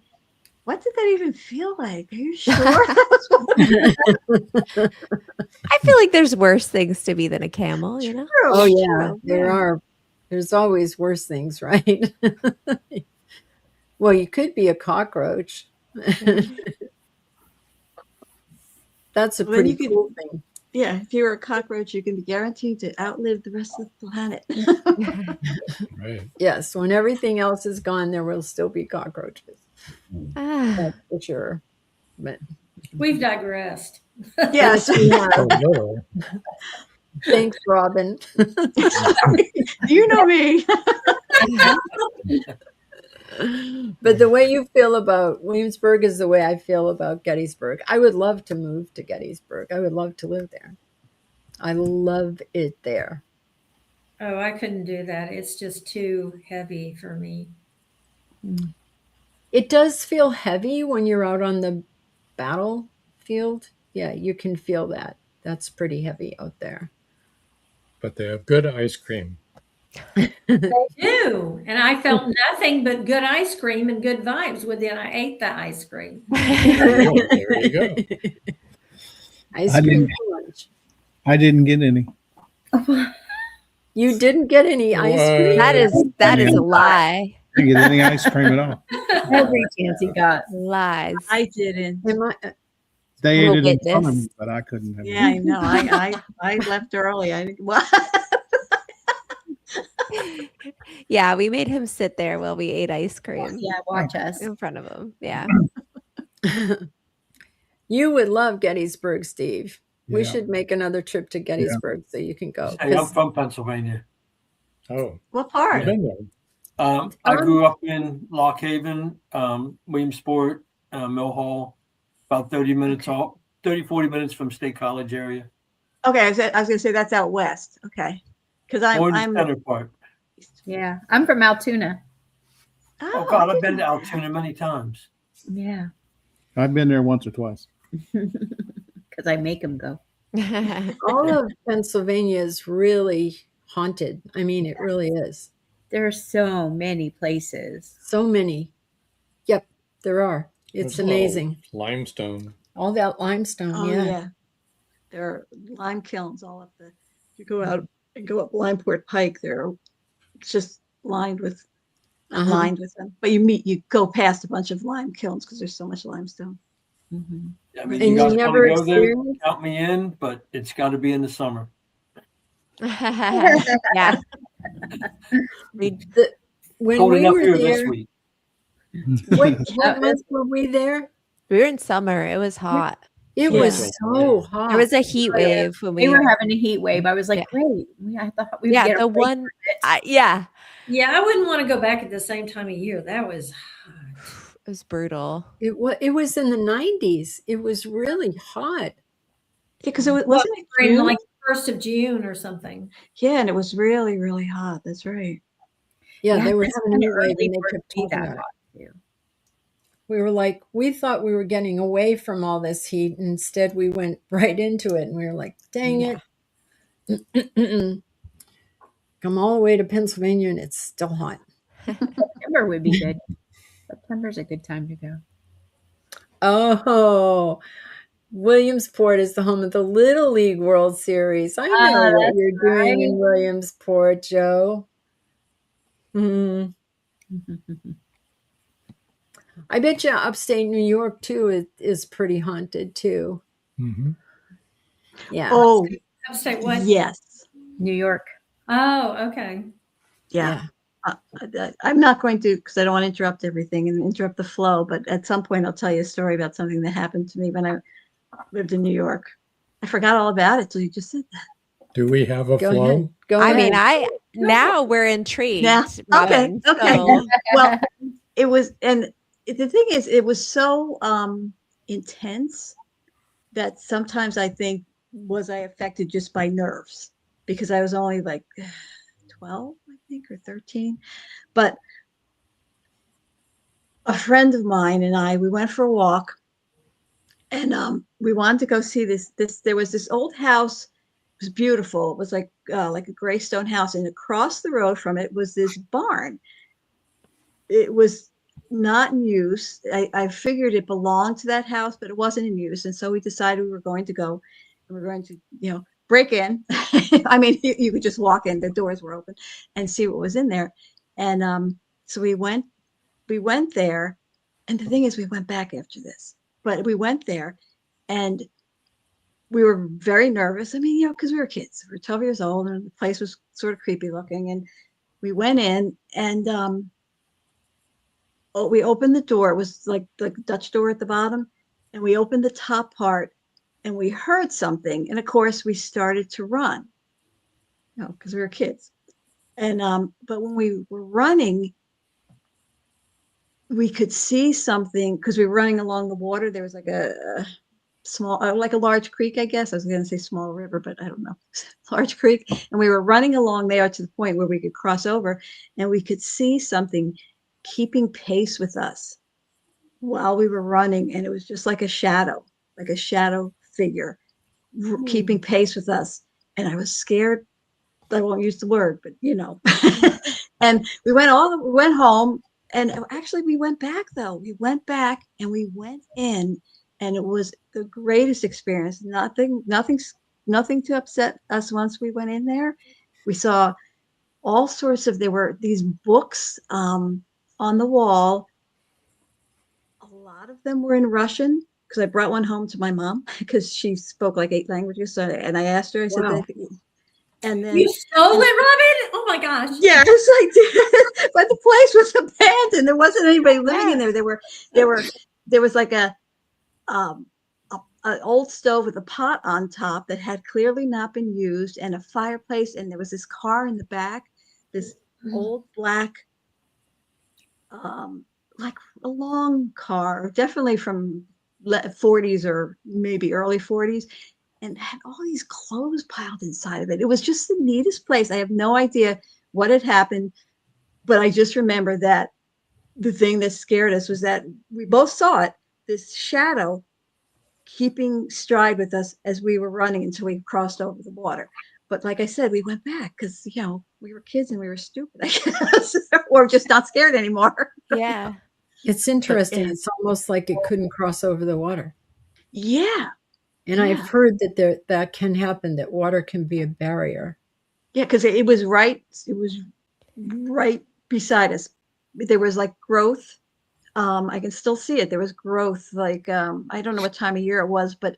S9: what did that even feel like? Are you sure?
S5: I feel like there's worse things to be than a camel, you know?
S1: oh yeah, there are. There's always worse things, right? Well, you could be a cockroach. That's a
S9: Well, then
S1: pretty
S9: you could-
S1: cool thing.
S9: Yeah, if you're a cockroach, you can be guaranteed to outlive the rest of the planet.
S2: Right.
S1: Yes, when everything else is gone, there will still be cockroaches.
S5: Ah,
S1: That's for sure. But
S8: We've digressed.
S9: Yes.
S2: Oh, no.
S1: thanks, Robin.
S9: You know me.
S1: But the way you feel about Williamsburg is the way I feel about Gettysburg. I would love to move to Gettysburg. I would love to live there. I love it there.
S8: Oh, I couldn't do that. It's just too heavy for me.
S1: It does feel heavy when you're out on the battlefield. Yeah, you can feel that. That's pretty heavy out there.
S2: But they have good ice cream.
S8: Do. And I felt nothing but good ice cream and good vibes when I ate the ice cream.
S2: There you go.
S1: Ice
S10: I
S1: cream
S10: didn't-
S1: for lunch.
S10: I didn't get any.
S1: You didn't get any ice cream?
S5: that is a lie.
S10: I didn't get any ice cream at all.
S4: Every chance he got.
S5: Lies.
S9: I didn't.
S1: Am I,
S10: They
S5: We'll
S10: ate it in
S5: get
S10: front of
S5: this.
S10: me, but I couldn't have
S9: Yeah,
S10: it.
S9: I know. I left early. I what?
S5: Yeah, we made him sit there while we ate ice cream
S4: Yeah, watch us.
S5: in front of him. Yeah.
S1: you would love Gettysburg, Steve. We
S10: Yeah.
S1: should make another trip to Gettysburg so you can go.
S3: Hey, I'm
S1: 'Cause
S3: from Pennsylvania.
S2: Oh,
S9: What
S2: I've
S9: part?
S2: been there.
S3: I grew up in Lock Haven, Williamsport, Mill Hall, about 30 minutes off, 40 minutes from State College area.
S9: Okay, I was gonna say that's out west. Okay, because
S3: Or in the
S9: I'm.
S3: center part.
S4: Yeah, I'm from Altoona.
S3: Oh, God, I've been to Altoona many times.
S4: Yeah,
S10: I've been there once or twice.
S4: because I make him go.
S1: all of Pennsylvania is really haunted. I mean, it really is.
S4: There are so many places.
S1: So many. Yep, there are. It's
S2: There's a lot of
S1: amazing.
S2: limestone.
S1: All that limestone,
S9: Oh
S1: yeah.
S9: yeah. There are lime kilns all up the. You go out and go up Limeport Pike. It's just lined with, not
S1: Uh-huh.
S9: lined with them, but you go past a bunch of lime kilns because there's so much limestone.
S4: Mhm.
S3: I mean,
S1: And
S3: you
S1: you
S3: guys want
S1: never
S3: to go there?
S1: experienced?
S3: Count me in, but it's got to be in the summer.
S5: Yeah. We
S1: When
S3: Cold
S1: we
S3: enough
S1: were
S3: here this
S1: there,
S3: week.
S1: what month were we there?
S5: were in summer. It was hot.
S1: It
S2: Yeah.
S1: was so hot.
S5: There was a heat wave when
S4: We
S5: we.
S4: were having a heat wave. I was like,
S5: Yeah.
S4: wait, I thought we would
S5: Yeah,
S4: get a
S5: the
S4: break
S5: one.
S4: from it.
S5: Yeah,
S8: Yeah, I wouldn't want to go back at the same time of year. That was
S5: it was brutal.
S1: It was in the 90s. It was really hot.
S9: Yeah, because it wasn't it
S8: in
S9: June?
S8: like 1st of June or something.
S9: Yeah, and it was really, really hot. That's right.
S1: Yeah,
S4: Yeah,
S1: they were
S4: it's
S1: having a heat
S4: kinda
S1: wave
S4: early
S1: and they
S4: for it
S1: kept
S4: to be
S1: talking
S4: that
S1: about it.
S4: hot, too.
S1: We were like, we thought we were getting away from all this heat. Instead, we went right into it and we were like, dang
S5: Yeah.
S1: it. Come all the way to Pennsylvania and it's still hot.
S4: September would be good. September's a good time to go.
S1: Oh, Williamsport is the home of the Little League World Series. I know what
S4: that's
S1: you're doing in Williamsport, Joe. Hmm. I bet you upstate New York too is pretty haunted too.
S2: Mm-hmm.
S1: Yeah.
S9: Oh,
S8: Upstate what?
S9: yes.
S4: New York.
S8: Oh, okay.
S9: Yeah. I'm not going to, because I don't want to interrupt everything and interrupt the flow, but at some point I'll tell you a story about something that happened to me when I lived in New York. I forgot all about it till you just said that.
S2: Do we have a
S1: Go
S2: flow?
S1: ahead. Go
S5: I
S1: ahead.
S5: mean, now we're intrigued.
S9: Yeah.
S5: Robin,
S9: Okay.
S5: so-
S9: Well, it was, and the thing is, it was so intense that sometimes I think, was I affected just by nerves? Because I was only like 12, I think, or 13. But a friend of mine and I, we went for a walk, and we wanted to go see this. There was this old house. It was beautiful. It was like a gray stone house, and across the road from it was this barn. It was not in use. I figured it belonged to that house, but it wasn't in use, and so we decided we were going to go, and we were going to, break in. I mean, you could just walk in; the doors were open, and see what was in there. And so we went there, and the thing is, we went back after this, but we went there, and we were very nervous. I mean, because we were kids. We were 12 years old, and the place was sort of creepy looking. And we went in, and we opened the door. It was like the Dutch door at the bottom, and we opened the top part, and we heard something. And of course, we started to run, because we were kids. And but when we were running, we could see something because we were running along the water. There was like a small, like a large creek, I guess. I was going to say small river, but I don't know. Large creek. And we were running along there to the point where we could cross over, and we could see something keeping pace with us while we were running. And it was just like a shadow figure keeping pace with us. And I was scared. I won't use the word, but and we went home. And actually, we went back, though. We went back and we went in, and it was the greatest experience. Nothing to upset us once we went in there. We saw all sorts of, there were these books on the wall. A lot of them were in Russian, because I brought one home to my mom because she spoke like 8 languages. So, and I asked her, I said,
S1: Wow.
S9: and then
S8: You stole it, Robin? Oh my gosh.
S9: yes, I did. But the place was abandoned. There wasn't anybody living in there. There was like an old stove with a pot on top that had clearly not been used, and a fireplace, and there was this car in the back, this old black, like a long car, definitely from 40s or maybe early 40s. And had all these clothes piled inside of it. It was just the neatest place. I have no idea what had happened, but I just remember that the thing that scared us was that we both saw it, this shadow keeping stride with us as we were running until we crossed over the water. But like I said, we went back because, we were kids and we were stupid, I guess, or just not scared anymore.
S5: Yeah.
S1: It's interesting.
S9: yeah.
S1: It's almost like it couldn't cross over the water.
S9: Yeah.
S1: And I've heard that that can happen, that water can be a barrier.
S9: Yeah, because it was right beside us. There was like growth. I can still see it. There was growth, like I don't know what time of year it was, but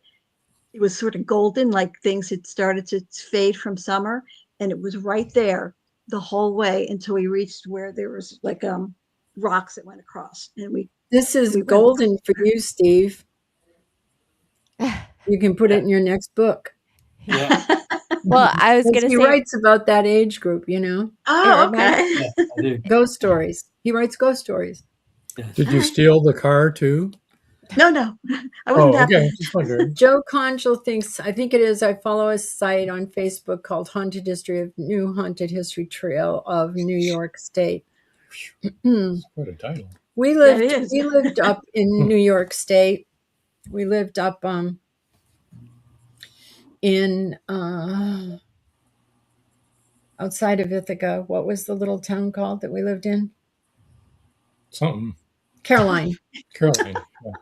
S9: it was sort of golden, like things had started to fade from summer, and it was right there the whole way until we reached where there was like rocks that went across, and
S1: This is
S9: we went.
S1: golden for you, Steve. You can put it in your next book.
S3: Yeah.
S5: Well, I was going to
S1: He
S5: say,
S1: writes about that age group,
S9: Oh,
S5: It reminds-
S9: okay.
S3: Yeah, I do.
S1: Ghost stories. He writes ghost stories.
S3: Yes.
S2: Did you steal the car too?
S9: No, I
S2: Oh,
S9: wasn't that
S2: okay.
S9: bad.
S2: Just wondering.
S1: Joe Conchel thinks, I think it is, I follow a site on Facebook called Haunted History of New Haunted History Trail of New York State.
S2: What a title.
S1: We
S9: That is.
S1: lived up in New York State. We lived up in outside of Ithaca. What was the little town called that we lived in?
S2: Something.
S1: Caroline.
S2: Caroline. Yeah.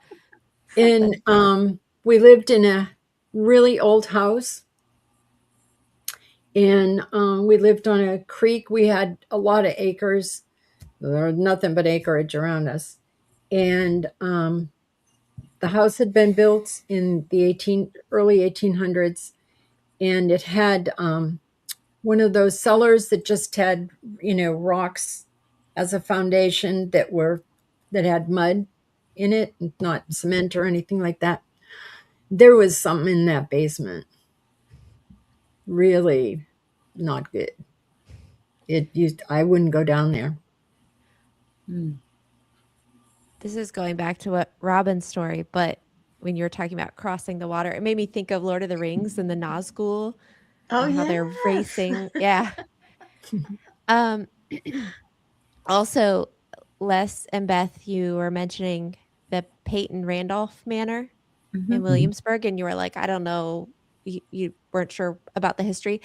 S1: And we lived in a really old house, and we lived on a creek. We had a lot of acres. There was nothing but acreage around us, and the house had been built in the early 1800s, and it had one of those cellars that just had rocks as a foundation that had mud in it, not cement or anything like that. There was something in that basement really not good. I wouldn't go down there.
S5: this is going back to what Robin's story, but when you were talking about crossing the water, it made me think of Lord of the Rings and the Nazgul.
S9: Oh,
S5: and how
S9: yeah.
S5: they're racing. Yeah. Also, Les and Beth, you were mentioning the Peyton Randolph Manor in Williamsburg, and you were like, I don't know, you weren't sure about the history.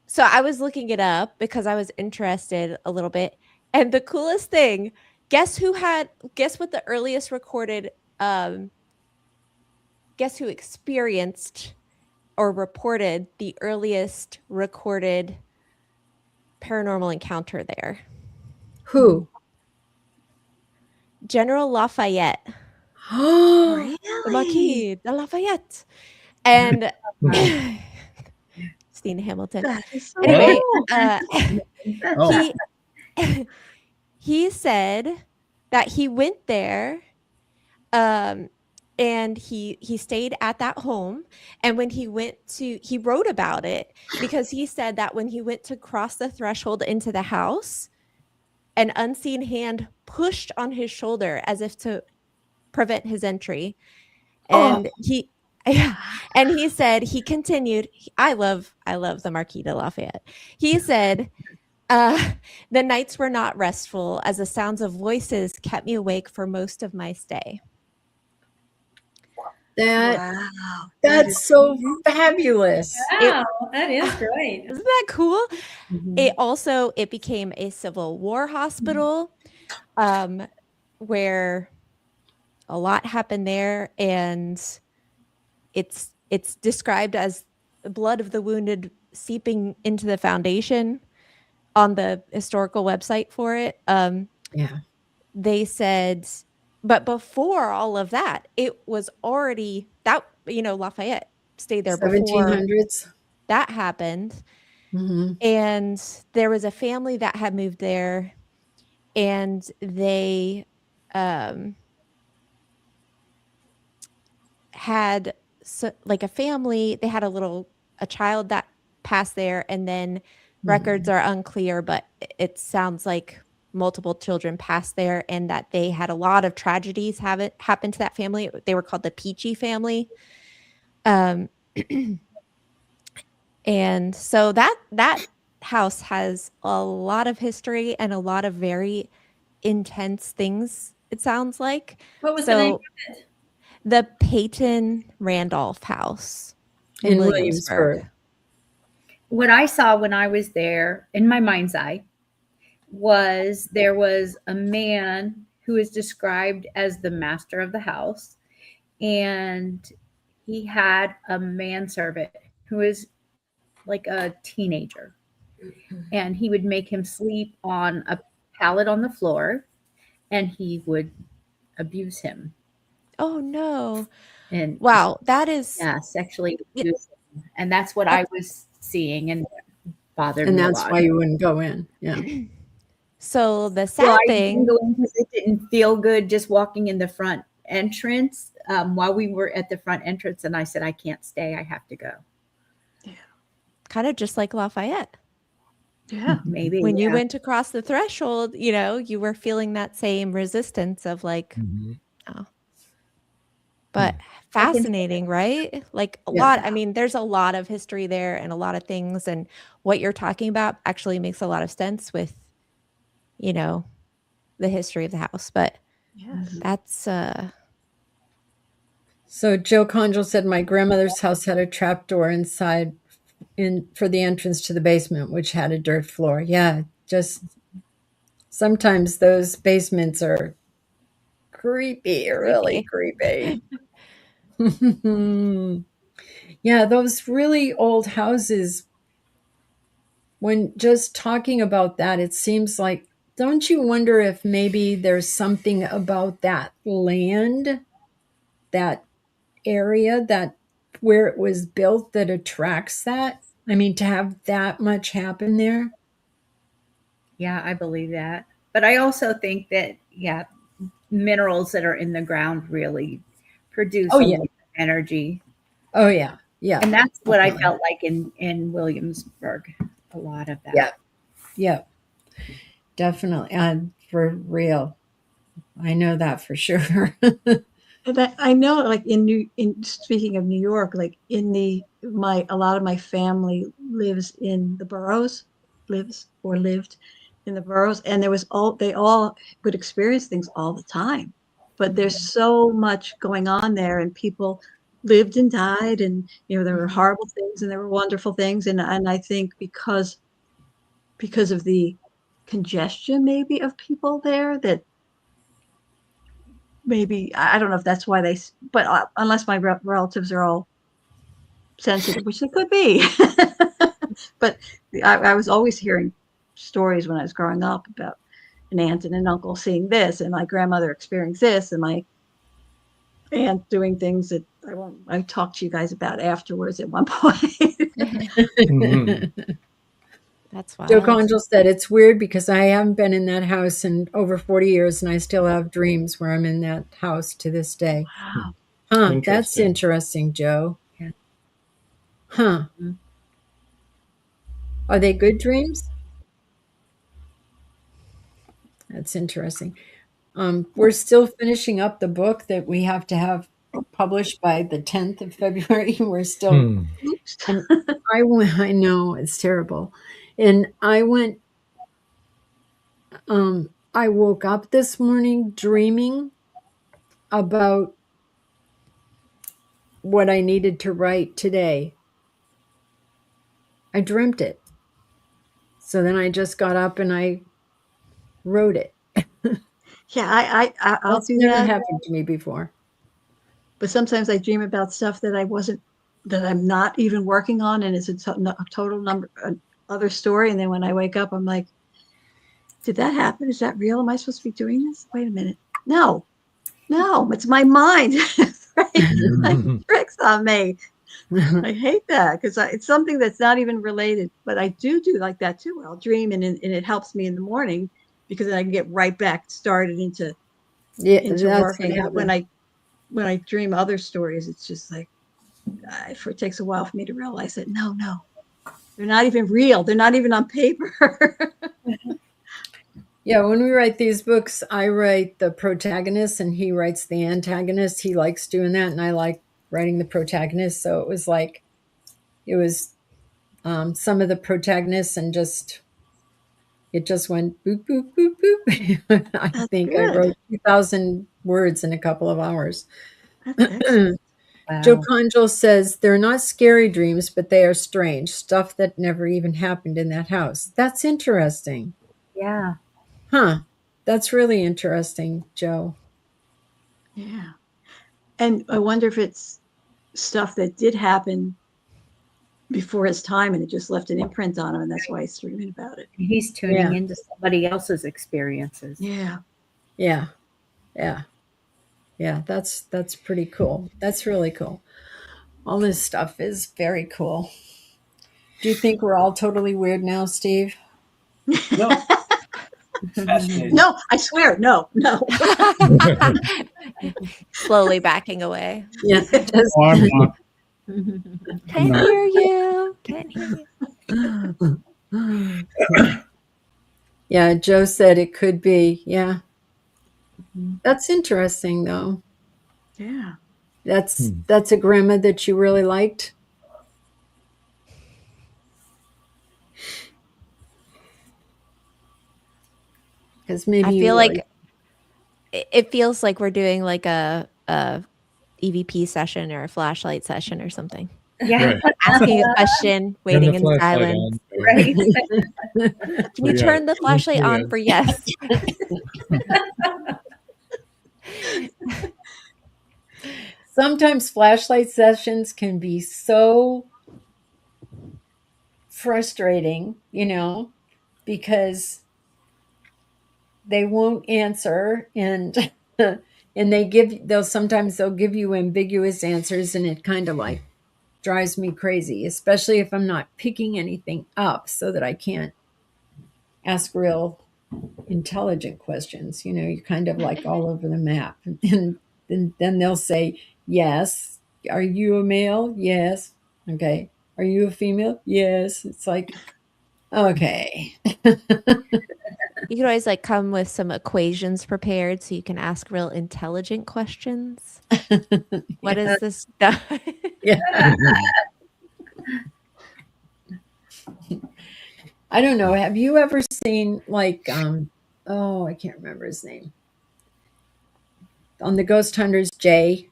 S5: So I was looking it up because I was interested a little bit. And the coolest thing, guess what the earliest recorded, guess who experienced or reported the earliest recorded paranormal encounter there?
S1: Who?
S5: General Lafayette.
S1: Oh,
S5: The Marquis de Lafayette. And Stina Hamilton.
S9: That is so
S5: Anyway,
S9: cool.
S5: he said that he went there and he stayed at that home, and when he wrote about it because he said that when he went to cross the threshold into the house, an unseen hand pushed on his shoulder as if to prevent his entry. And he said, he continued, I love the Marquis de Lafayette. He said, the nights were not restful as the sounds of voices kept me awake for most of my stay.
S1: That's so fabulous.
S8: Wow, that is great.
S5: Isn't that cool? It became a Civil War hospital, where a lot happened there, and it's described as the blood of the wounded seeping into the foundation on the historical website for it.
S1: Yeah.
S5: They said, but before all of that, it was already that, Lafayette stayed there before
S1: 1700s.
S5: that happened.
S1: Mm-hmm.
S5: And there was a family that had moved there, and they had a family. They had a child that passed there, and then records are unclear, but it sounds like multiple children passed there, and that they had a lot of tragedies happen to that family. They were called the Peachy family. And so that house has a lot of history and a lot of very intense things, it sounds like.
S8: What was the name of it?
S5: The Peyton Randolph House
S1: In Williamsburg.
S4: what I saw when I was there in my mind's eye was there was a man who is described as the master of the house, and he had a manservant who is like a teenager, and he would make him sleep on a pallet on the floor, and he would abuse him
S5: Oh no.
S4: and
S5: Wow, that is
S4: yeah, sexually
S5: it,
S4: abuse him. And that's what I was seeing, and it bothered
S1: And
S4: me a
S1: that's
S4: lot.
S1: why you wouldn't go in. Yeah.
S5: so the
S4: Well,
S5: sad
S4: I didn't
S5: thing,
S4: go in because it didn't feel good just walking in the front entrance while we were at the front entrance. And I said, I can't stay. I have to go.
S5: kind of just like Lafayette.
S9: Yeah.
S4: Maybe.
S5: When you
S4: Yeah.
S5: went across the threshold, you know, you were feeling that same resistance of like,
S2: Mhm.
S5: oh. But
S4: I can
S5: fascinating, right? Like a
S1: Yeah.
S5: lot. I mean, there's a lot of history there and a lot of things. And what you're talking about actually makes a lot of sense with, you know, the history of the house. But
S9: Yes.
S5: that's
S1: So Joe Conjal said my grandmother's house had a trap door inside for the entrance to the basement, which had a dirt floor. Yeah, just sometimes those basements are creepy, really creepy. Yeah, those really old houses, when just talking about that, it seems like, don't you wonder if maybe there's something about that land, that area, that where it was built that attracts that? I mean, to have that much happen there?
S4: Yeah, I believe that. But I also think that, yeah, minerals that are in the ground really produce
S1: Oh,
S4: a
S1: yeah.
S4: lot of energy.
S1: Oh, yeah. Yeah.
S4: And that's what I
S1: Definitely.
S4: felt like in Williamsburg, a lot of that.
S1: Yeah. Yeah. Definitely. For real. I know that for sure.
S9: And I know, like in speaking of New York, like a lot of my family lives in the boroughs, lives or lived in the boroughs, and they all would experience things all the time. But there's so much going on there, and people lived and died, and there were horrible things and there were wonderful things, and I think because of the congestion maybe of people there, that maybe I don't know if that's why but unless my relatives are all sensitive, which they could be. But I was always hearing stories when I was growing up about an aunt and an uncle seeing this, and my grandmother experienced this, and my aunt doing things that I talked to you guys about afterwards at one point.
S2: Mhm.
S5: that's
S1: Joe
S5: wild.
S1: Conjal said it's weird because I haven't been in that house in over 40 years and I still have dreams where I'm in that house to this day.
S9: Wow.
S1: Huh, that's
S2: Interesting.
S1: interesting, Joe.
S4: Yeah.
S1: Huh. Are they good dreams? That's interesting. We're still finishing up the book that we have to have published by the 10th of February. We're still,
S2: Hmm.
S9: Oops.
S1: and I know it's terrible. And I woke up this morning dreaming about what I needed to write today. I dreamt it. So then I just got up and I wrote it.
S9: Yeah, I'll
S1: That's
S9: do
S1: never
S9: that.
S1: happened to me before.
S9: But sometimes I dream about stuff that I'm not even working on, and it's a total other story. And then when I wake up, I'm like, did that happen? Is that real? Am I supposed to be doing this? Wait a minute. No, it's my mind. Like
S2: Mhm.
S9: tricks on me. I hate that because it's something that's not even related. But I do like that too. I'll dream, and it helps me in the morning because then I can get right back started into
S1: Yeah,
S9: work.
S1: that's
S9: And
S1: another.
S9: when I dream other stories, it's just like it takes a while for me to realize that no, they're not even real. They're not even on paper.
S1: Yeah, when we write these books, I write the protagonist and he writes the antagonist. He likes doing that, and I like writing the protagonist. So it was some of the protagonists, and it just went boop, boop, boop, boop. I
S9: That's
S1: think I
S9: good.
S1: wrote 2,000 words in a couple of hours.
S9: That's excellent.
S1: Joe
S4: Wow.
S1: Conjol says they're not scary dreams, but they are strange stuff that never even happened in that house. That's interesting.
S4: Yeah.
S1: Huh. That's really interesting, Joe.
S9: Yeah. And I wonder if it's stuff that did happen before his time and it just left an imprint on him, and that's why he's dreaming about it.
S4: He's tuning
S1: Yeah.
S4: into somebody else's experiences.
S9: Yeah.
S1: Yeah. Yeah. Yeah, that's pretty cool. That's really cool. All this stuff is very cool. Do you think we're all totally weird now, Steve?
S3: No, fascinating.
S9: No, I swear, no.
S5: Slowly backing away.
S1: Yeah. Just,
S10: Oh, I'm not.
S5: Can't hear you. Can't hear you.
S1: yeah, Joe said it could be. Yeah. That's interesting though.
S9: Yeah.
S1: That's a grandma that you really liked. Because maybe
S5: I
S1: you
S5: feel
S1: really-
S5: like it feels like we're doing like a EVP session or a flashlight session or something.
S4: Yeah.
S2: Right.
S5: Asking a question,
S2: Turn
S5: waiting
S2: the
S5: in
S2: flashlight
S5: silence.
S2: on.
S4: Right.
S5: Can you
S2: Yeah.
S5: turn the flashlight
S2: Yeah.
S5: on for yes?
S1: sometimes flashlight sessions can be so frustrating, because they won't answer and and they'll give you ambiguous answers, and it kind of like drives me crazy, especially if I'm not picking anything up so that I can't ask real intelligent questions. You're kind of like all over the map. And then they'll say, yes. Are you a male? Yes. Okay. Are you a female? Yes. It's like, okay.
S5: You could always like come with some equations prepared so you can ask real intelligent questions. What is this?
S1: Yeah. I don't know. Have you ever seen like I can't remember his name. On the Ghost Hunters, Jay,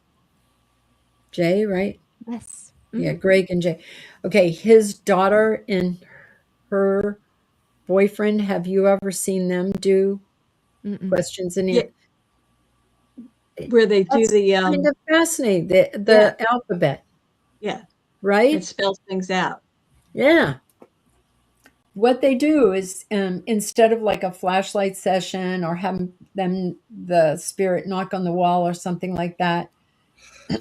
S1: right?
S5: Yes.
S1: Yeah, Greg and Jay. Okay, his daughter and her boyfriend, have you ever seen them do
S5: Mm-mm.
S1: questions and
S9: Yeah. Where they do
S1: That's
S9: the
S1: kind of fascinating. The alphabet,
S9: yeah,
S1: right?
S9: it spells things out.
S1: Yeah. What they do is instead of like a flashlight session or having the spirit knock on the wall or something like that,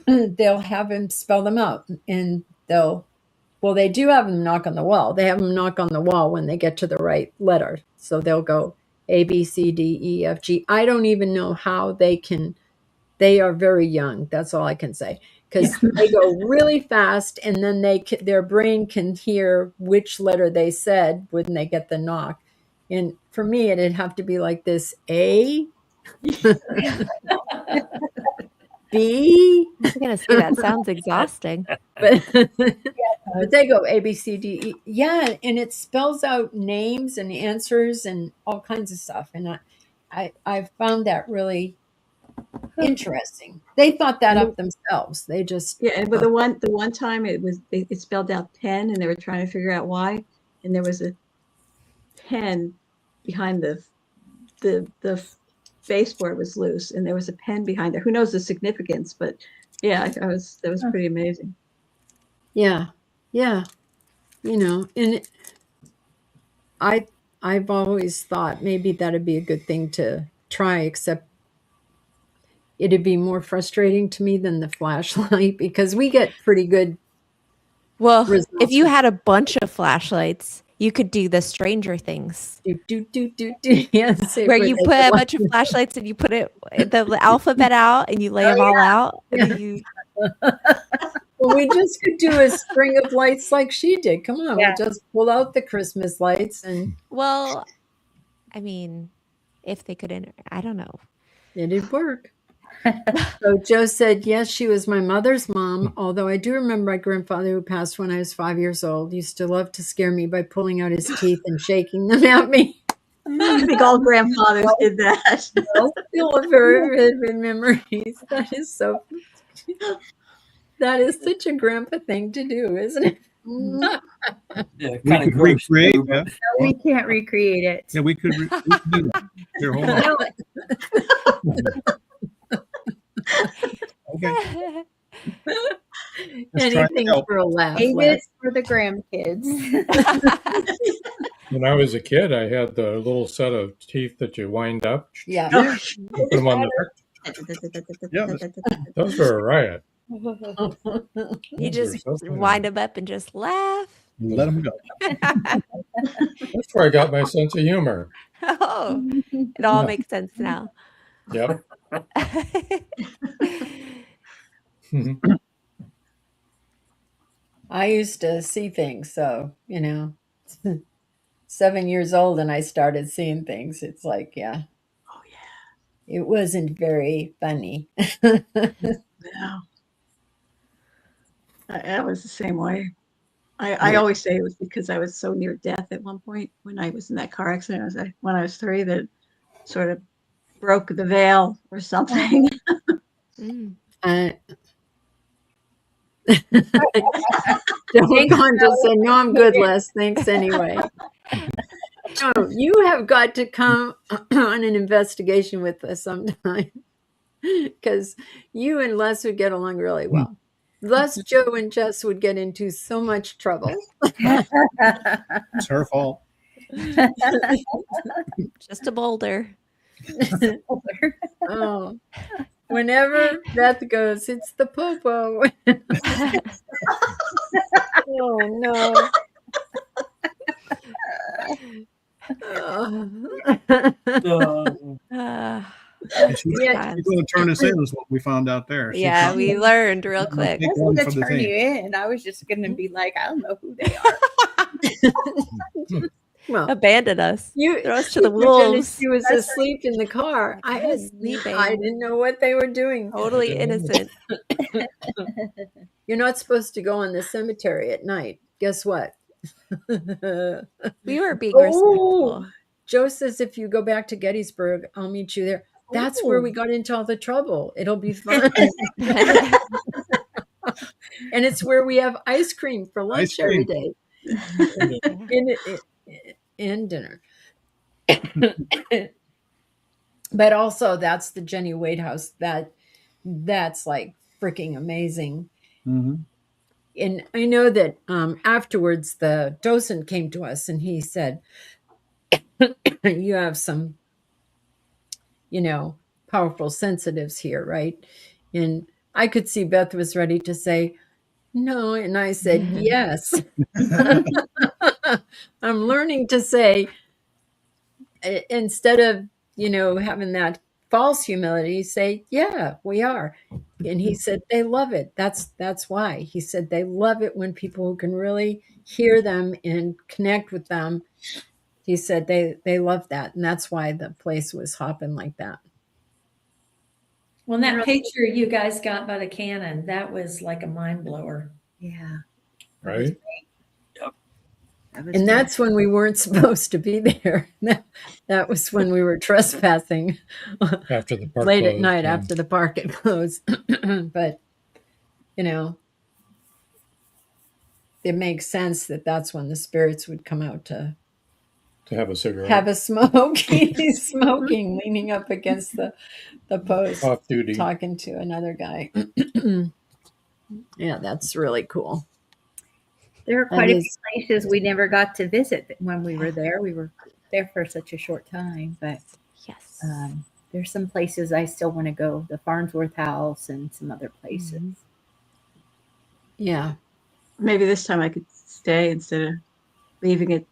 S1: they'll have him spell them out, and they do have them knock on the wall. They have them knock on the wall when they get to the right letter. So they'll go A, B, C, D, E, F, G. I don't even know how they are very young. That's all I can say. Because they go really fast, and then their brain can hear which letter they said when they get the knock. And for me, it'd have to be like this: A, B.
S5: I was gonna say that sounds exhausting.
S1: But they go A, B, C, D, E. Yeah, and it spells out names and answers and all kinds of stuff. And I found that really interesting. They thought that up themselves. They just
S9: But the one time it spelled out pen, and they were trying to figure out why, and there was a pen behind the baseboard was loose, and there was a pen behind there. Who knows the significance? But yeah, that was pretty amazing.
S1: Yeah. And I've always thought maybe that'd be a good thing to try, except it'd be more frustrating to me than the flashlight because we get pretty good.
S5: Well,
S1: results.
S5: if you had a bunch of flashlights, you could do the Stranger Things.
S1: Do. Yes,
S5: where you put a bunch of flashlights and you put the alphabet out and you lay them all out. And then you...
S1: Well, we just could do a string of lights like she did. Come on, we'll just pull out the Christmas lights and.
S5: Well, I mean, if they could, I don't know.
S1: It'd work. So Joe said, yes, she was my mother's mom, although I do remember my grandfather, who passed when I was 5 years old, used to love to scare me by pulling out his teeth and shaking them at me.
S9: I think all grandfathers did that.
S1: Still a very vivid memories. That is so. That is such a grandpa thing to do, isn't it?
S9: Mm,
S3: Yeah,
S10: We
S3: kind of
S10: could
S3: gross.
S10: recreate
S3: too,
S10: that.
S3: but
S4: We can't recreate it.
S10: Yeah, we could do that. Here, hold on.
S4: No,
S10: Okay, let's try to
S1: Anything
S10: help.
S1: for a laugh,
S4: save
S1: Les.
S4: it for the grandkids.
S2: When I was a kid, I had the little set of teeth that you wind up,
S1: Yeah.
S9: Oh,
S2: put them on the.
S10: Yeah,
S2: Those were a riot.
S5: You
S2: Those were
S5: just
S2: so funny.
S5: wind them up and just laugh.
S10: let them go.
S2: That's where I got my sense of humor.
S5: Oh, it all
S10: Yeah.
S5: makes sense now.
S2: Yep.
S1: I used to see things, so 7 years old and I started seeing things. It's like, yeah,
S9: oh yeah.
S1: it wasn't very funny.
S9: No. I was the same way. I always say it was because I was so near death at one point when I was in that car accident. When I was 3, that sort of broke the veil or something.
S5: Mm.
S1: Uh, Don't go on to say, no, I'm good, Les. Thanks anyway. No, you have got to come on an investigation with us sometime because you and Les would get along really well. Les, Joe, and Jess would get into so much trouble.
S10: It's her fault.
S5: Just a boulder.
S1: Oh, whenever Beth goes, it's the popo. Oh no.
S5: Uh,
S10: She's
S1: Yeah.
S10: going to turn us in is what we found out there. She
S5: yeah,
S10: thought-
S5: we learned real quick.
S10: Take
S4: I
S10: one
S4: was
S10: for
S4: going to
S10: the
S4: turn
S10: team.
S4: you in. I was just going to be like, I don't know who they are.
S1: Well,
S5: Abandon us.
S1: you
S5: Throw us to the
S1: pretended
S5: wolves.
S1: she was asleep in the car.
S5: I was sleeping.
S1: I didn't know what they were doing.
S5: Totally innocent.
S1: You're not supposed to go in the cemetery at night. Guess what?
S5: We were being
S1: Oh,
S5: respectful.
S1: Joe says if you go back to Gettysburg, I'll meet you there. That's where we got into all the trouble. It'll be fun. And it's where we have ice cream for lunch
S10: Ice cream.
S1: every day. And dinner. But also that's the Jenny Wade house. That's like freaking amazing.
S10: Mhm.
S1: And I know that afterwards the docent came to us and he said, you have some, powerful sensitives here, right? And I could see Beth was ready to say, no. And I said, yes. I'm learning to say, instead of, having that false humility, say, yeah, we are. And he said, they love it. That's why. He said, they love it when people who can really hear them and connect with them. He said, they love that. And that's why the place was hopping like that.
S8: Well, that picture you guys got by the cannon, that was like a mind blower.
S4: Yeah.
S2: Right?
S1: And that's when we weren't supposed to be there. That was when we were trespassing
S2: After the park
S1: late at
S2: closed,
S1: night
S2: yeah.
S1: after the park had closed. But, it makes sense that that's when the spirits would come out to
S2: To have a cigarette.
S1: have a smoke. He's smoking, leaning up against the post,
S2: Off duty.
S1: talking to another guy. Yeah, that's really cool.
S4: There are quite
S1: That
S4: a few places we never got to visit when we were there. We were there for such a short time, but
S5: Yes.
S4: there's some places I still want to go. The Farnsworth House and some other places.
S1: Yeah.
S9: Maybe this time I could stay instead of leaving at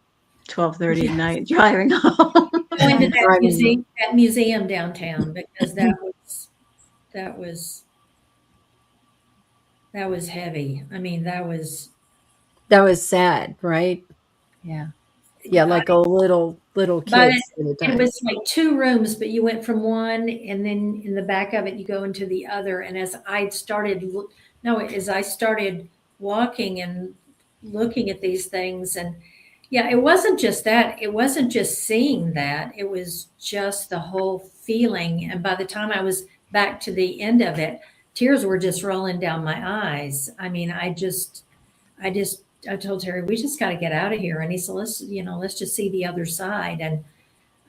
S9: 12:30 at night and driving home.
S8: Going to
S1: Driving.
S8: that museum downtown because that was heavy. I mean, that was
S1: sad, right?
S4: Yeah.
S1: Yeah, like a little
S8: But
S1: kids.
S8: it was like 2 rooms, but you went from one, and then in the back of it, you go into the other. And as I started walking and looking at these things, and yeah, it wasn't just that. It wasn't just seeing that. It was just the whole feeling. And by the time I was back to the end of it, tears were just rolling down my eyes. I mean, I told Terry, we just got to get out of here. And he said, let's just see the other side. And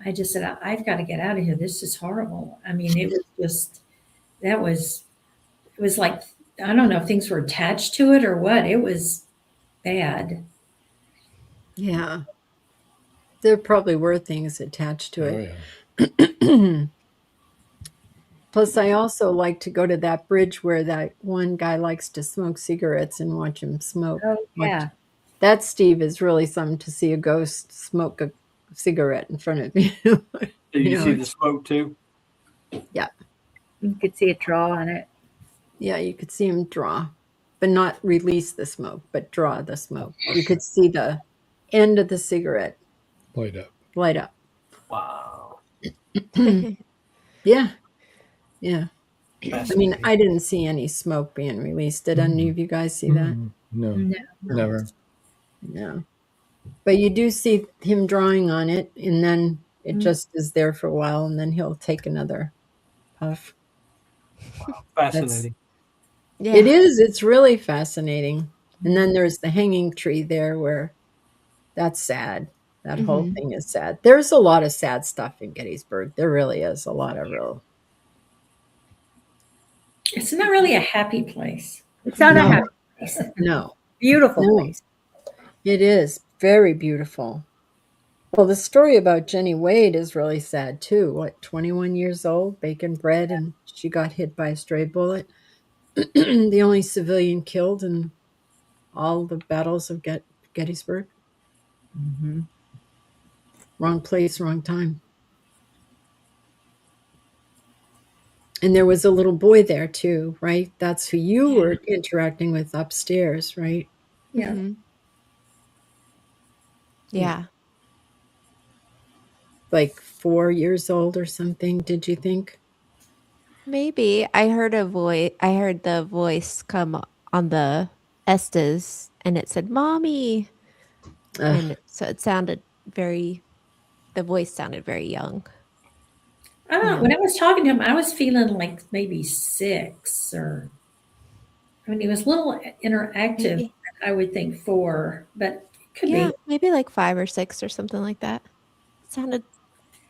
S8: I just said, I've got to get out of here. This is horrible. I mean, it was just, it was like, I don't know if things were attached to it or what. It was bad.
S1: Yeah. There probably were things attached to
S2: Oh,
S1: it.
S2: yeah.
S1: Plus, I also like to go to that bridge where that one guy likes to smoke cigarettes and watch him smoke.
S4: Oh, yeah.
S1: That, Steve, is really something to see a ghost smoke a cigarette in front of you.
S3: Did you see the smoke too?
S1: Yeah.
S4: You could see it draw on it.
S1: Yeah, you could see him draw, but not release the smoke, but draw the smoke. You could see the end of the cigarette light up.
S3: Wow.
S1: Yeah. Yeah. I mean,
S3: Fascinating.
S1: I didn't see any smoke being released. Did any of you guys see that?
S2: No,
S4: No.
S2: never.
S1: No. But you do see him drawing on it, and then it just is there for a while, and then he'll take another puff.
S3: Fascinating.
S5: Yeah.
S1: It is. It's really fascinating. And then there's the hanging tree there where that's sad. That whole thing is sad. There's a lot of sad stuff in Gettysburg. There really is a lot of real.
S8: It's not really a happy place.
S4: It's not
S1: No.
S4: a happy place.
S1: No,
S4: Beautiful
S1: No.
S4: place.
S1: it is very beautiful. Well, the story about Jenny Wade is really sad too. What, 21 years old, baking bread, and she got hit by a stray bullet. The only civilian killed in all the battles of Gettysburg. Wrong place, wrong time. And there was a little boy there too, right? That's who you were interacting with upstairs, right?
S8: Yeah.
S5: Mhm. Yeah.
S1: Like 4 years old or something, did you think?
S5: Maybe I heard the voice come on the Estes and it said, "Mommy."
S1: Ugh.
S5: And so the voice sounded very young.
S8: I don't know. When I was talking to him, I was feeling like maybe 6 or, I mean, he was a little interactive.
S5: Maybe.
S8: I would think 4, but it could
S5: Yeah,
S8: be.
S5: maybe like 5 or 6 or something like that. It sounded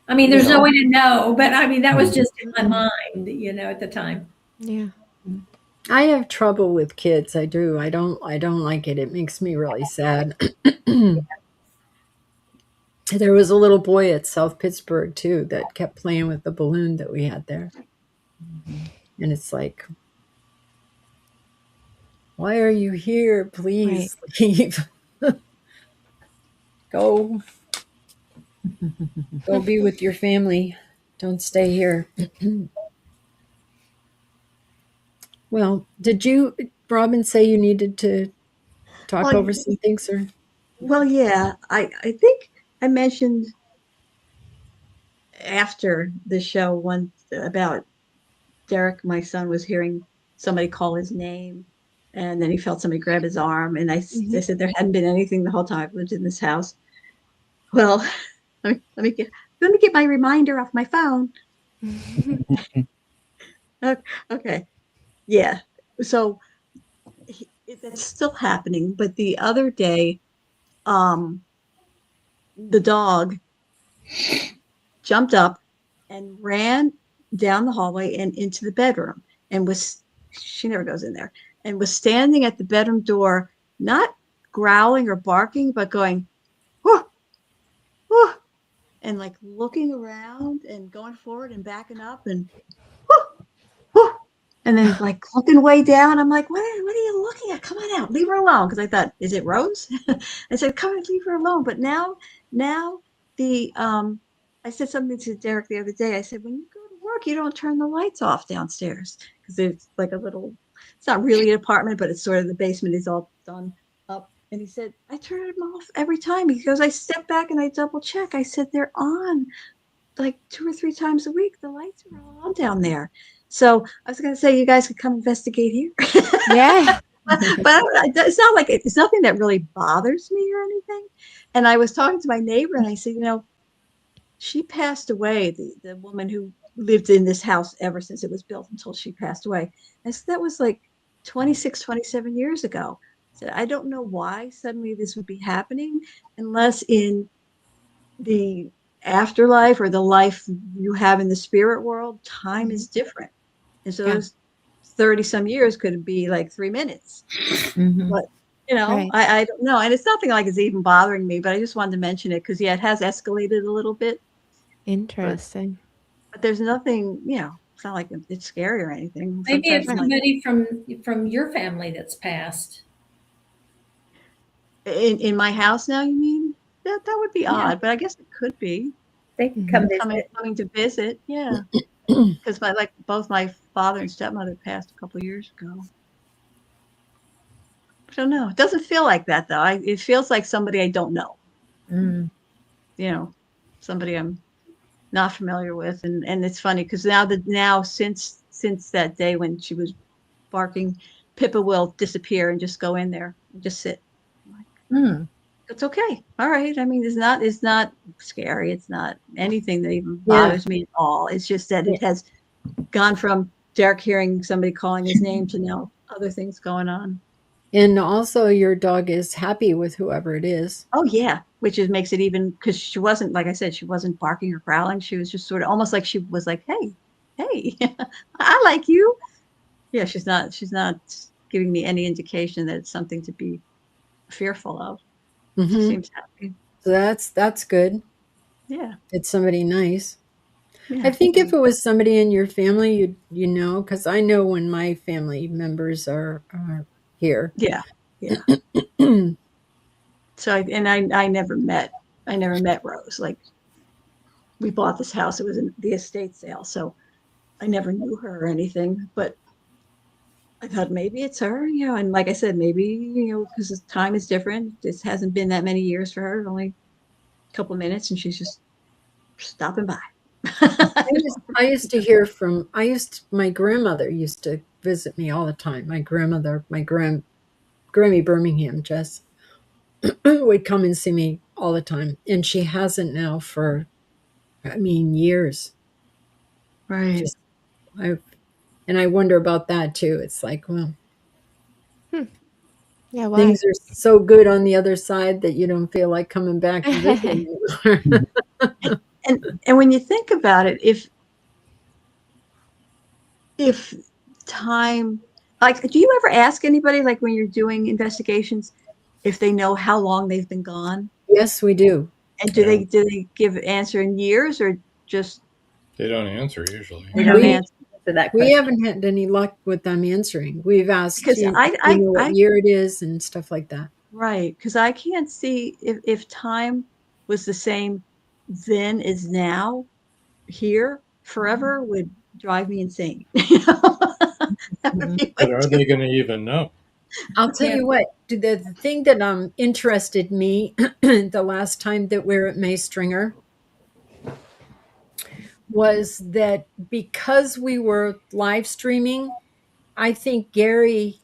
S8: I mean, there's no
S1: little.
S8: way to know, but I mean, that was just in my mind, at the time.
S5: yeah.
S1: I have trouble with kids. I do. I don't like it. It makes me really sad. There was a little boy at South Pittsburgh too that kept playing with the balloon that we had there. And it's like, why are you here? Please leave. Go be with your family. Don't stay here. Well, did you, Robin, say you needed to talk
S9: Well,
S1: over some things, or?
S9: Well, yeah, I think I mentioned after the show one about Derek, my son, was hearing somebody call his name, and then he felt somebody grab his arm, and I said there hadn't been anything the whole time I lived in this house. Well, let me get my reminder off my phone. Okay, yeah. So that's still happening, but the other day, the dog jumped up and ran down the hallway and into the bedroom, and she never goes in there, and was standing at the bedroom door, not growling or barking, but going, whoo, whoo, and like looking around and going forward and backing up and whoo, whoo, and then like looking way down. I'm like, what are you looking at? Come on out, leave her alone. Because I thought, is it Rose? I said, come and leave her alone. But now the I said something to Derek the other day. I said, when you go to work, you don't turn the lights off downstairs, because it's like it's not really an apartment, but it's sort of, the basement is all done up. And he said, I turn them off every time. He goes, I step back and I double check. I said, they're on like 2 or 3 times a week. The lights are all on down there. So I was going to say, you guys could come investigate here.
S5: Yeah.
S9: but it's not like it's nothing that really bothers me or anything. And I was talking to my neighbor, and I said, she passed away, the woman who lived in this house ever since it was built until she passed away. I said, that was like 26, 27 years ago. I said, I don't know why suddenly this would be happening unless in the afterlife or the life you have in the spirit world, time is different. And so
S5: Yeah.
S9: those 30 some years could be like 3 minutes.
S4: Mhm.
S9: But you know,
S5: Right.
S9: I don't know. And it's nothing like it's even bothering me, but I just wanted to mention it because yeah, it has escalated a little bit.
S5: Interesting.
S9: But there's nothing, you know, it's not like it's scary or anything.
S8: Maybe
S9: Sometimes
S8: it's
S9: I'm like,
S8: somebody from your family that's passed.
S9: in my house now, you mean? That would be odd, but I guess it could be
S4: They can come visit.
S9: coming to visit. Yeah. Because both my father and stepmother passed a couple of years ago. I don't know. It doesn't feel like that though. It feels like somebody I don't know.
S4: Mm.
S9: You know, somebody I'm not familiar with, and it's funny because now since that day when she was barking, Pippa will disappear and just go in there and just sit. I'm like,
S4: Mm.
S9: it's okay. All right. I mean, it's not scary. It's not anything that even
S1: Yeah.
S9: bothers me at all. It's just that
S1: Yeah.
S9: it has gone from Derek hearing somebody calling his name to now other things going on.
S1: And also, your dog is happy with whoever it is.
S9: Oh yeah, which makes it even because she wasn't, like I said, she wasn't barking or growling. She was just sort of almost like she was like, hey, I like you. Yeah, she's not giving me any indication that it's something to be fearful of. She
S1: Hmm.
S9: seems happy.
S1: So that's good.
S9: Yeah,
S1: It's somebody nice.
S9: yeah.
S1: I think if it was somebody in your family, you know, because I know when my family members are here.
S9: Yeah, yeah. So I never met Rose. Like we bought this house, it was the estate sale, so I never knew her or anything. But I thought maybe it's her, you know. And like I said, maybe because time is different. This hasn't been that many years for her, only a couple of minutes, and she's just stopping by.
S1: My grandmother used to visit me all the time. My grandmother, Grammy Birmingham, Jess, would come and see me all the time. And she hasn't now for, I mean, years.
S9: Right.
S1: Just, I wonder about that too. It's like, well,
S5: Yeah, why?
S1: things are so good on the other side that you don't feel like coming back to visit anymore.
S9: And when you think about it, if time, like, do you ever ask anybody, like when you're doing investigations, if they know how long they've been gone?
S1: Yes, we do.
S9: And
S2: Yeah.
S9: do they give answer in years or just
S2: They don't answer usually.
S9: they don't
S1: We
S9: answer?
S4: For that
S1: we
S4: question.
S1: haven't had any luck with them answering. We've asked,
S9: Because
S1: you know what year it is and stuff like that.
S9: right, because I can't see if time was the same then as now here forever would drive me insane. That would be
S2: But
S9: way
S2: are
S9: too.
S2: they going to even know?
S1: I'll tell
S8: Yeah.
S1: you what, the thing that interested me the last time that we were at May Stringer was that because we were live streaming, I think Gary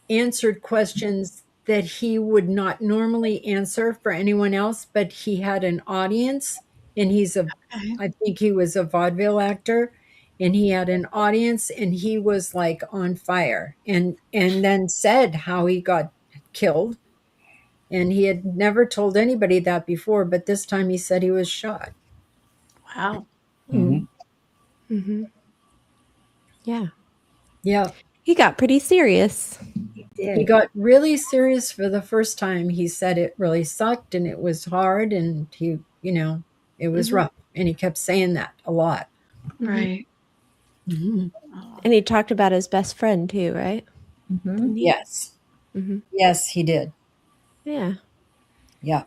S1: answered questions that he would not normally answer for anyone else, but he had an audience, and I think he was a vaudeville actor, and he had an audience, and he was like on fire, and then said how he got killed, and he had never told anybody that before, but this time he said he was shot.
S9: Wow.
S1: Mm.
S5: Mm-hmm. Yeah.
S1: Yeah.
S5: He got pretty serious.
S1: He got really serious for the first time. He said it really sucked and it was hard and it was rough. And he kept saying that a lot.
S9: Right.
S1: Mhm.
S5: And he talked about his best friend too, right?
S4: Mhm.
S5: Didn't he?
S1: Yes.
S5: Mm-hmm.
S1: Yes, he did.
S5: Yeah.
S1: Yeah.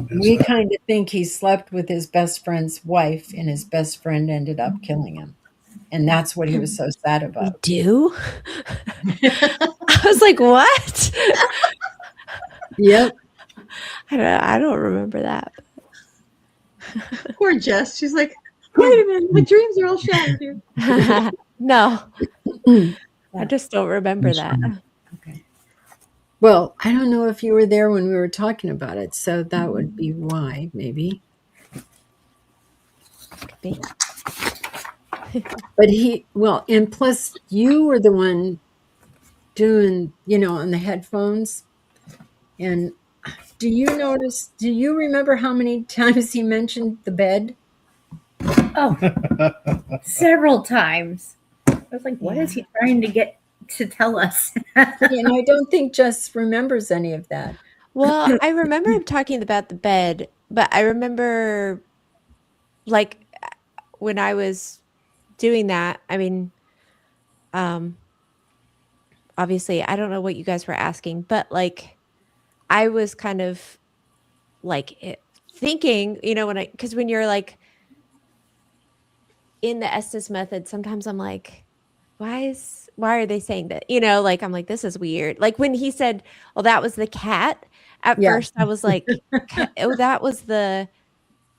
S1: We kind of think he slept with his best friend's wife and his best friend ended up killing him. And that's what he was so sad
S5: We
S1: about.
S5: do? I was like, what?
S1: Yep.
S5: I don't remember that.
S9: Poor Jess. She's like, wait a minute, my dreams are all shattered here.
S5: No,
S1: Yeah.
S5: I just don't remember that.
S1: Okay. Well, I don't know if you were there when we were talking about it, so that would be why, maybe.
S5: be.
S1: But and plus you were the one doing, on the headphones. And do you remember how many times he mentioned the bed?
S4: Oh, several times. I was like, what is he trying to get to tell us?
S1: And I don't think Jess remembers any of that.
S5: Well, I remember him talking about the bed, but I remember like when I was doing that, I mean, obviously I don't know what you guys were asking, but like I was kind of like thinking, because when you're like in the Estes method, sometimes I'm like, why are they saying that? Like I'm like, this is weird. Like when he said, well, that was the cat. At
S1: Yeah.
S5: first I was like, oh, that was the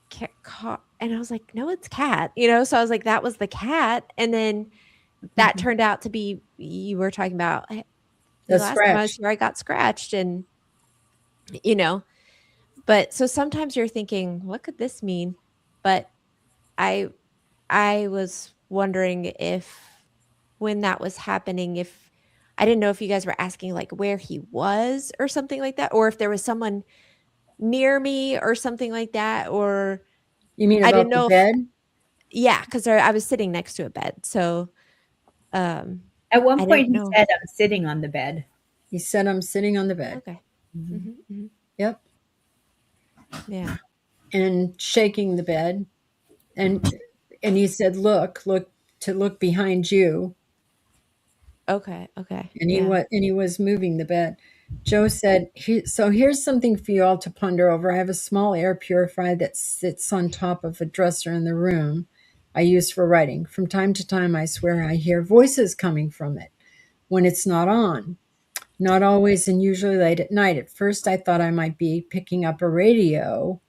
S5: cat. And I was like, no, it's cat, so I was like, that was the cat. And then that turned out to be, you were talking about the last time I was
S1: scratch.
S5: here, I got scratched and, but so sometimes you're thinking, what could this mean? But I was wondering if when that was happening, if I didn't know if you guys were asking like where he was or something like that, or if there was someone near me or something like that, or
S1: You mean
S5: I
S1: about
S5: didn't
S1: the
S5: know
S1: bed?
S5: yeah, because I was sitting next to a bed. So
S4: At one
S5: I
S4: point,
S5: didn't
S4: he
S5: know.
S4: said, I'm sitting on the bed.
S1: He said, I'm sitting on the bed.
S5: Okay.
S1: Yep.
S5: Yeah.
S1: And shaking the bed. And he said, look behind you.
S5: Okay.
S1: And he was moving the bed. Joe said, so here's something for you all to ponder over. I have a small air purifier that sits on top of a dresser in the room I use for writing. From time to time, I swear I hear voices coming from it when it's not on. Not always, and usually late at night. At first, I thought I might be picking up a radio,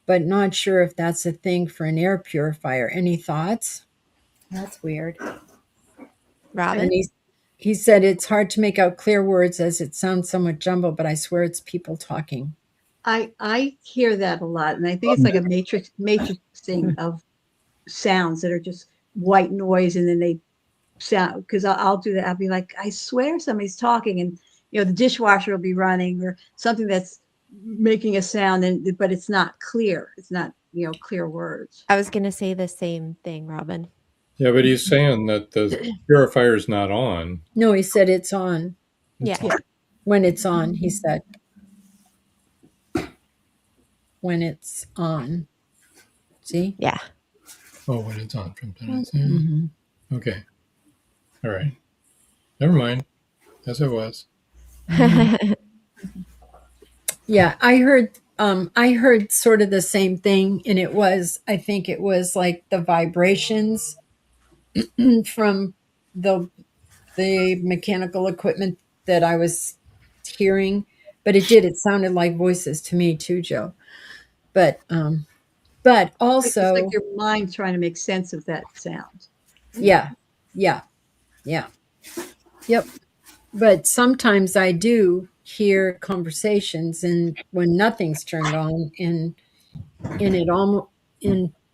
S1: but not sure if that's a thing for an air purifier. Any thoughts?
S4: That's weird.
S5: Robin?
S1: And he said it's hard to make out clear words as it sounds somewhat jumbled, but I swear it's people talking.
S9: I hear that a lot, and I think it's like a matrixing of sounds that are just white noise, and then they sound, because I'll do that. I'll be like, I swear somebody's talking, and the dishwasher will be running or something that's making a sound, but it's not clear. It's not clear words.
S5: I was going to say the same thing, Robin.
S2: Yeah, but he's saying that the purifier's not on.
S1: No, he said it's on.
S5: Yeah.
S1: When it's on, he said. When it's on. See?
S5: Yeah.
S2: Oh, when it's on from time to time. Okay. All right. Never mind. As it was.
S1: Yeah, I heard sort of the same thing, and I think it was like the vibrations from the mechanical equipment that I was hearing, but it sounded like voices to me too, Joe. But also,
S9: it's like your mind trying to make sense of that sound.
S1: Yeah. Yep. But sometimes I do hear conversations, and when nothing's turned on, and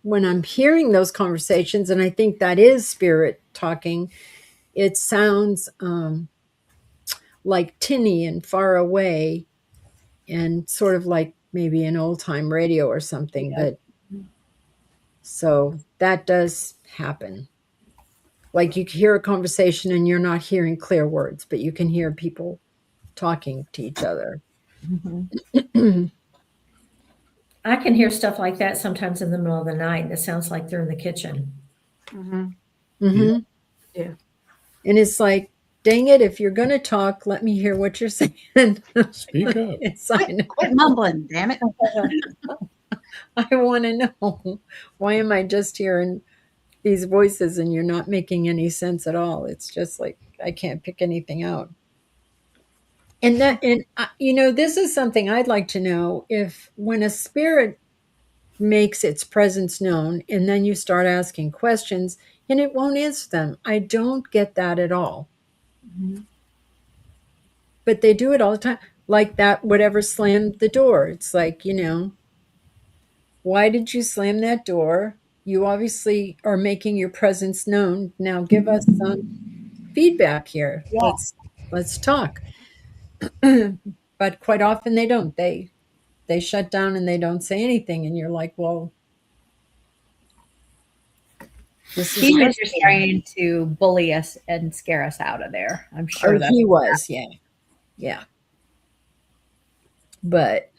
S1: when I'm hearing those conversations, and I think that is spirit talking, it sounds like tinny and far away, and sort of like maybe an old time radio or something.
S9: Yeah.
S1: But so that does happen. Like you hear a conversation and you're not hearing clear words, but you can hear people talking to each other.
S8: I can hear stuff like that sometimes in the middle of the night. It sounds like they're in the kitchen.
S1: Mm-hmm.
S9: Yeah.
S1: And it's like, dang it, if you're going to talk, let me hear what you're saying.
S2: Speak up.
S9: Quit mumbling, damn it.
S1: I want to know, why am I just hearing these voices and you're not making any sense at all? It's just like, I can't pick anything out. And this is something I'd like to know, if when a spirit makes its presence known and then you start asking questions and it won't answer them. I don't get that at all. But they do it all the time. Like that, whatever slammed the door. It's like, Why did you slam that door? You obviously are making your presence known. Now give us some feedback here.
S9: Yeah.
S1: Let's talk. But quite often they don't. They shut down and they don't say anything, and you're like, well, this is
S4: He was just
S1: frustrating.
S4: trying to bully us and scare us out of there. I'm sure
S1: Or
S4: that
S1: he was, yeah. But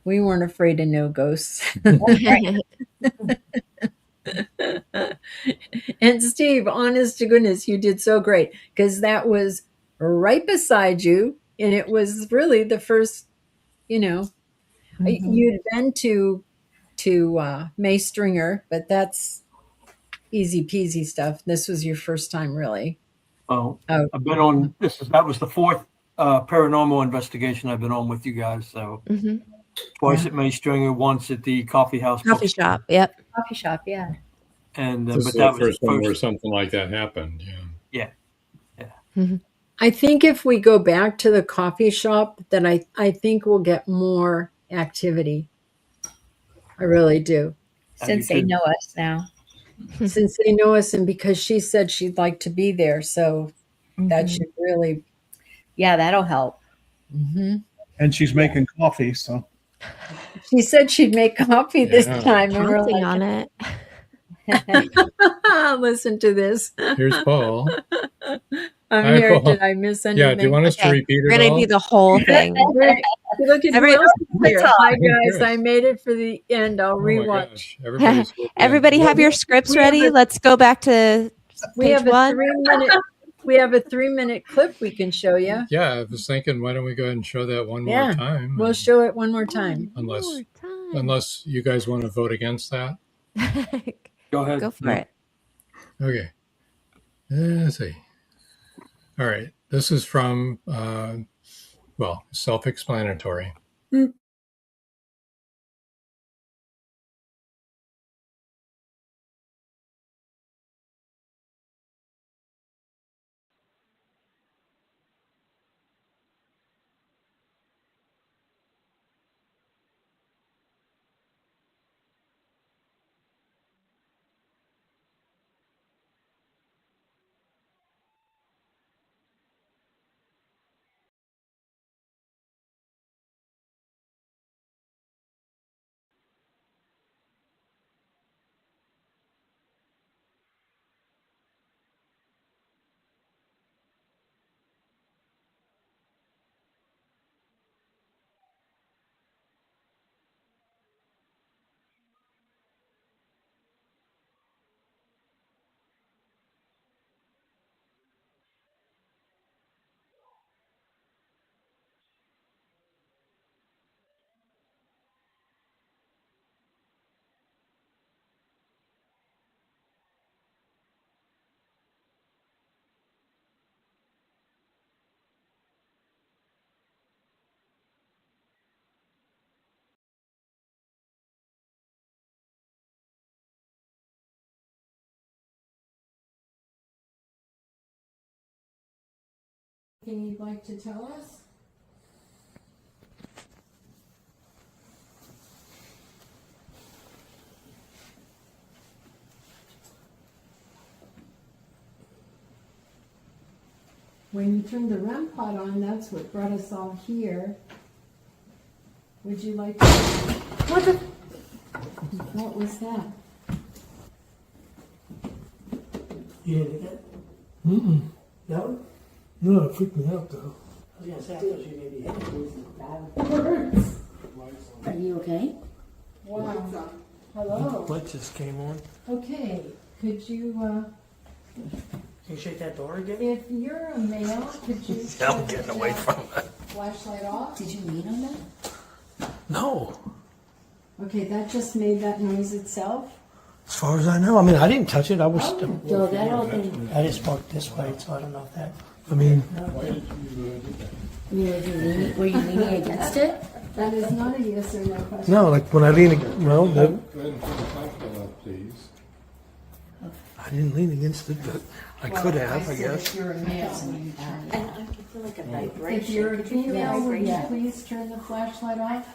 S1: we weren't afraid of no ghosts. And Steve, honest to goodness, you did so great because that was right beside you, and it was really the first. You'd been to May Stringer, but that's easy peasy stuff. This was your first time, really.
S3: Oh,
S1: Oh,
S3: I've been on that was the fourth paranormal investigation I've been on with you guys. So
S5: Mhm.
S3: twice at May Stringer, once at the coffee house,
S5: Coffee shop. Yep.
S4: coffee shop, yeah.
S3: and
S2: This
S3: but
S2: is
S3: that
S2: the
S3: was
S2: first one where something like that happened. Yeah.
S3: Yeah.
S1: I think if we go back to the coffee shop, then I think we'll get more activity. I really do.
S4: Since they know us now.
S1: Since they know us, and because she said she'd like to be there, so that should really.
S4: Yeah, that'll help.
S10: And she's making coffee, so
S1: She said she'd make coffee this
S2: Yeah.
S1: time, and we're
S5: Counting
S1: like,
S5: on it.
S1: listen to this.
S2: Here's Paul.
S1: I'm
S2: Hi,
S1: here.
S2: Paul.
S1: Did I miss anything?
S2: Yeah, do you want us to
S5: Okay,
S2: repeat
S5: we're
S2: it
S5: gonna
S2: all?
S5: do the whole thing.
S1: Look at
S5: Every-
S1: who else is here. Hi
S2: Chris.
S1: guys, I made it for the end. I'll
S2: Oh my
S1: rewatch.
S2: gosh, everybody's with you.
S5: Everybody have your scripts
S1: we have
S5: ready.
S1: a-
S5: Let's go back to
S1: We
S5: page
S1: have a
S5: one.
S1: 3-minute. We have a 3-minute clip we can show you.
S2: Yeah, I was thinking, why don't we go ahead and show that one
S1: Yeah.
S2: more time?
S1: We'll show it one more time.
S2: Unless you guys want to vote against that.
S3: Go ahead.
S5: Go for it.
S2: Okay. Let's see. All right. This is from, self-explanatory.
S1: Anything you'd like to tell us? When you turned the REM pod on, that's what brought us all here. Would you like to? What was that?
S6: You didn't get it? Mm-mm. That one? No, it freaked me out though. I was gonna say, I thought you maybe had it.
S7: Are you okay?
S1: Wow. Hello.
S6: Light just came on.
S1: Okay. Could you,
S6: Can you shake that door again?
S1: if you're a male, could you?
S6: I'm getting away from it.
S1: Flashlight off.
S7: Did you lean on that?
S6: No.
S1: Okay, that just made that noise itself.
S6: As far as I know, I mean, I didn't touch it. I was.
S7: No, that all thing.
S6: I just walked this way, so I don't know if that. I mean,
S7: Were you leaning against it?
S1: That is not a yes or no question.
S6: no, like when I lean, well, no,
S2: Go ahead and turn the flashlight off, please.
S6: I didn't lean against it, but I could have, I guess.
S1: If you're a male.
S7: And I can feel like a vibration.
S1: If you're a
S7: Could you feel
S1: female, would you
S7: vibration?
S1: please turn the flashlight off?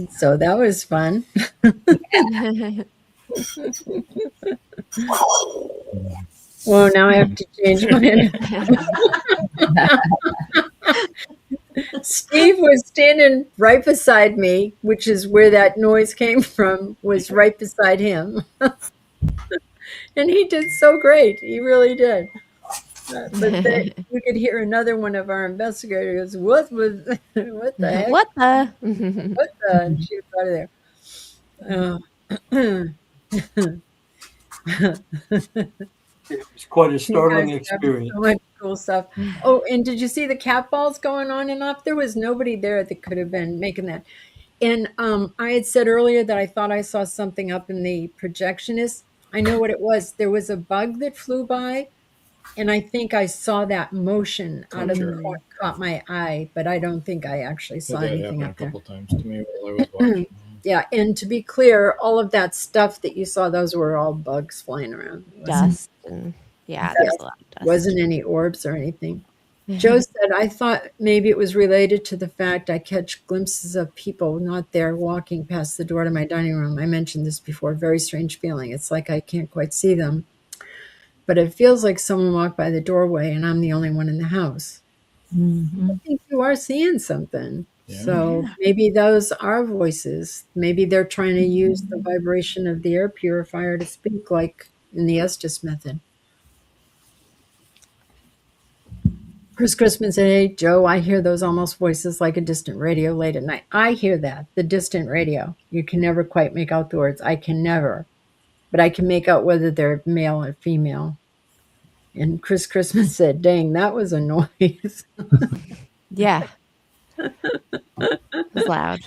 S1: So that was fun. Well, now I have to change my. Steve was standing right beside me, which is where that noise came from, was right beside him. And he did so great. He really did. But then you could hear another one of our investigators, what was, what the heck?
S5: What the?
S1: What the? And she was out of there.
S3: It was quite a
S1: You
S3: startling
S1: guys have
S3: experience.
S1: so much cool stuff. Oh, and did you see the cat balls going on and off? There was nobody there that could have been making that. And I had said earlier that I thought I saw something up in the projectionist. I know what it was. There was a bug that flew by, and I think I saw that motion out of the
S2: Sure.
S1: corner, caught my eye, but I don't think I actually saw
S2: That
S1: anything
S2: happened a
S1: up there.
S2: couple times to me while I was watching.
S1: Yeah, and to be clear, all of that stuff that you saw, those were all bugs flying around. It
S5: Dust. And, yeah, there's a lot of dust.
S1: wasn't any orbs or anything. Joe said, I thought maybe it was related to the fact I catch glimpses of people not there walking past the door to my dining room. I mentioned this before. Very strange feeling. It's like I can't quite see them, but it feels like someone walked by the doorway and I'm the only one in the house. I think you are seeing something.
S2: Yeah.
S1: So maybe those are voices. Maybe they're trying to use the vibration of the air purifier to speak, like in the Estes method. Chris Crispin said, hey, Joe, I hear those almost voices like a distant radio late at night. I hear that, the distant radio. You can never quite make out the words. I can never. But I can make out whether they're male or female. And Chris Crispin said, dang, that was a noise.
S5: Yeah. It was loud.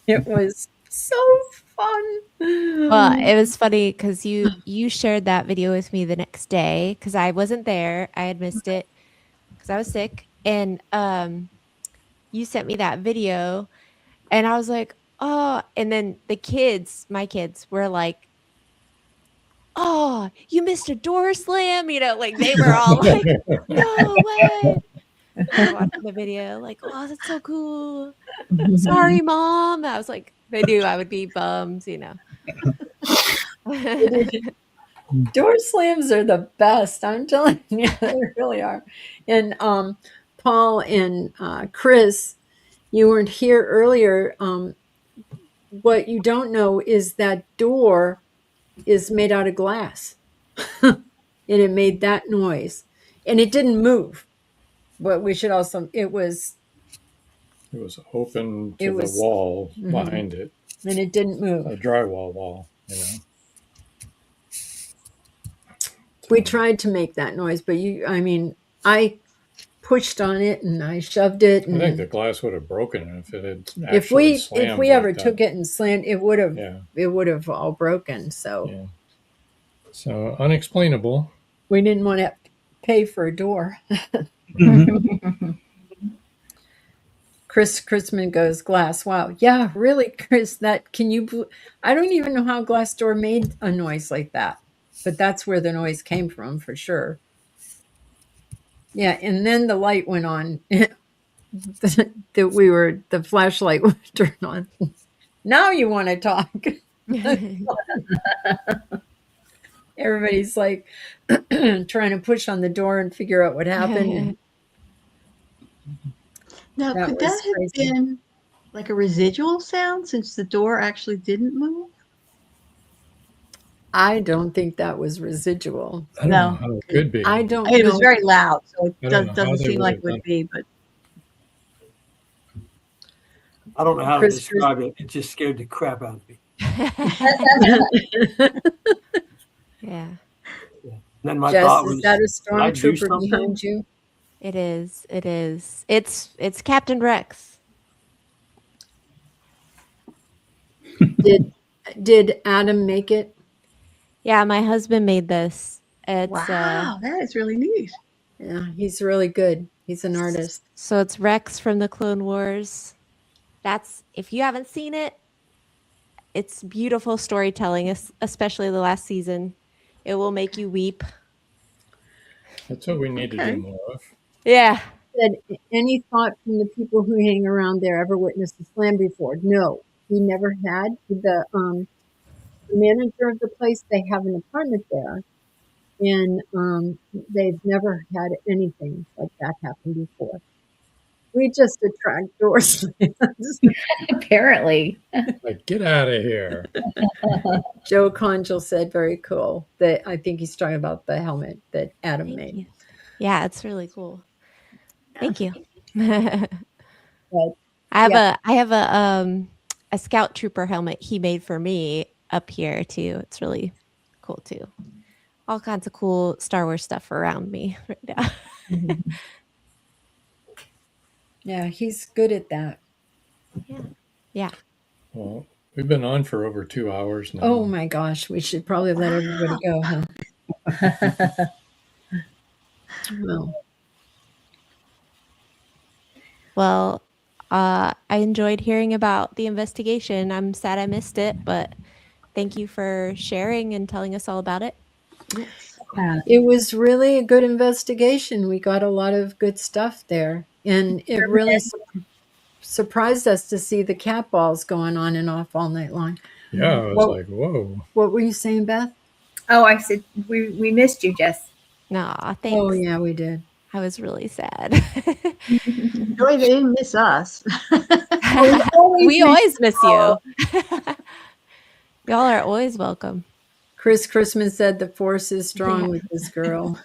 S1: It was so fun.
S5: Well, it was funny because you shared that video with me the next day because I wasn't there. I had missed it because I was sick. And you sent me that video and I was like, oh, and then my kids were like, oh, you missed a door slam, like they were all like, no way. Watching the video, like, oh, that's so cool. Sorry, Mom. I was like, they knew I would be bummed,
S1: Door slams are the best. I'm telling you, they really are. And Paul and Chris, you weren't here earlier. What you don't know is that door is made out of glass. And it made that noise. And it didn't move. But we should also, it was
S2: open to
S1: It
S2: the
S1: was-
S2: wall
S1: Mhm.
S2: behind it,
S1: and it didn't move.
S2: a drywall wall.
S1: We tried to make that noise, but I pushed on it and I shoved it.
S2: I
S1: And
S2: think the glass would have broken if it had
S1: if
S2: actually
S1: we
S2: slammed
S1: ever
S2: like that.
S1: took it and slammed, it would have
S2: Yeah.
S1: all broken. So
S2: Yeah. So unexplainable.
S1: we didn't want to pay for a door. Chris Chrisman goes, glass. Wow. Yeah, really, Chris, I don't even know how a glass door made a noise like that, but that's where the noise came from for sure. Yeah. And then the light went on the flashlight was turned on. Now you want to talk. Everybody's like trying to push on the door and figure out what happened.
S9: Now,
S1: That
S9: could
S1: was
S9: that have
S1: crazy.
S9: been like a residual sound since the door actually didn't move?
S1: I don't think that was residual.
S2: I don't
S9: No.
S2: know how it could be.
S1: I don't
S9: I mean, it
S1: know.
S9: was very loud, so it
S2: I don't know how
S9: doesn't
S2: they
S9: seem
S2: would
S9: like
S2: have
S9: it would
S2: done
S9: be, but
S3: I don't know how to
S1: Chris-
S3: describe it. It just scared the crap out of me.
S5: Yeah,
S3: And then my
S1: Jess,
S3: thought
S1: is
S3: was,
S1: that a
S3: "Can I do
S1: stormtrooper
S3: something?"
S1: behind you?
S5: it is. It is. It's Captain Rex.
S1: Did Adam make it?
S5: Yeah, my husband made this. It's
S9: wow, that is really neat.
S1: Yeah, he's really good. He's an artist.
S5: so it's Rex from the Clone Wars. That's if you haven't seen it, it's beautiful storytelling, especially the last season. It will make you weep.
S2: That's what we need to
S9: Okay.
S2: do more of.
S5: Yeah.
S1: Said, any thought from the people who hang around there ever witnessed a slam before? No. he never had. The manager of the place, they have an apartment there, and they've never had anything like that happen before. We just attract doors.
S4: Apparently.
S2: Like, get out of here.
S1: Joe Conjal said, very cool. That I think he's talking about the helmet that Adam
S5: Thank
S1: made.
S5: you. Yeah, it's really cool. Thank you. I
S1: But
S5: have a scout trooper helmet he made for me up here too. It's really cool too. All kinds of cool Star Wars stuff around me right now.
S1: yeah, he's good at that.
S5: Yeah.
S2: Well, we've been on for over 2 hours now.
S1: Oh my gosh, we should probably let everybody go, huh? Well,
S5: Well, I enjoyed hearing about the investigation. I'm sad I missed it, but thank you for sharing and telling us all about it.
S1: it was really a good investigation. We got a lot of good stuff there, and it really surprised us to see the cat balls going on and off all night long.
S2: Yeah, I was
S1: Well-
S2: like, whoa.
S1: What were you saying, Beth?
S4: Oh, I said we missed you, Jess.
S5: Aw, thanks.
S1: Oh yeah, we did.
S5: I was really sad.
S9: Joy, they didn't miss us.
S5: We always miss you. Y'all are always welcome.
S1: Chris Christmas said the force is strong with this girl.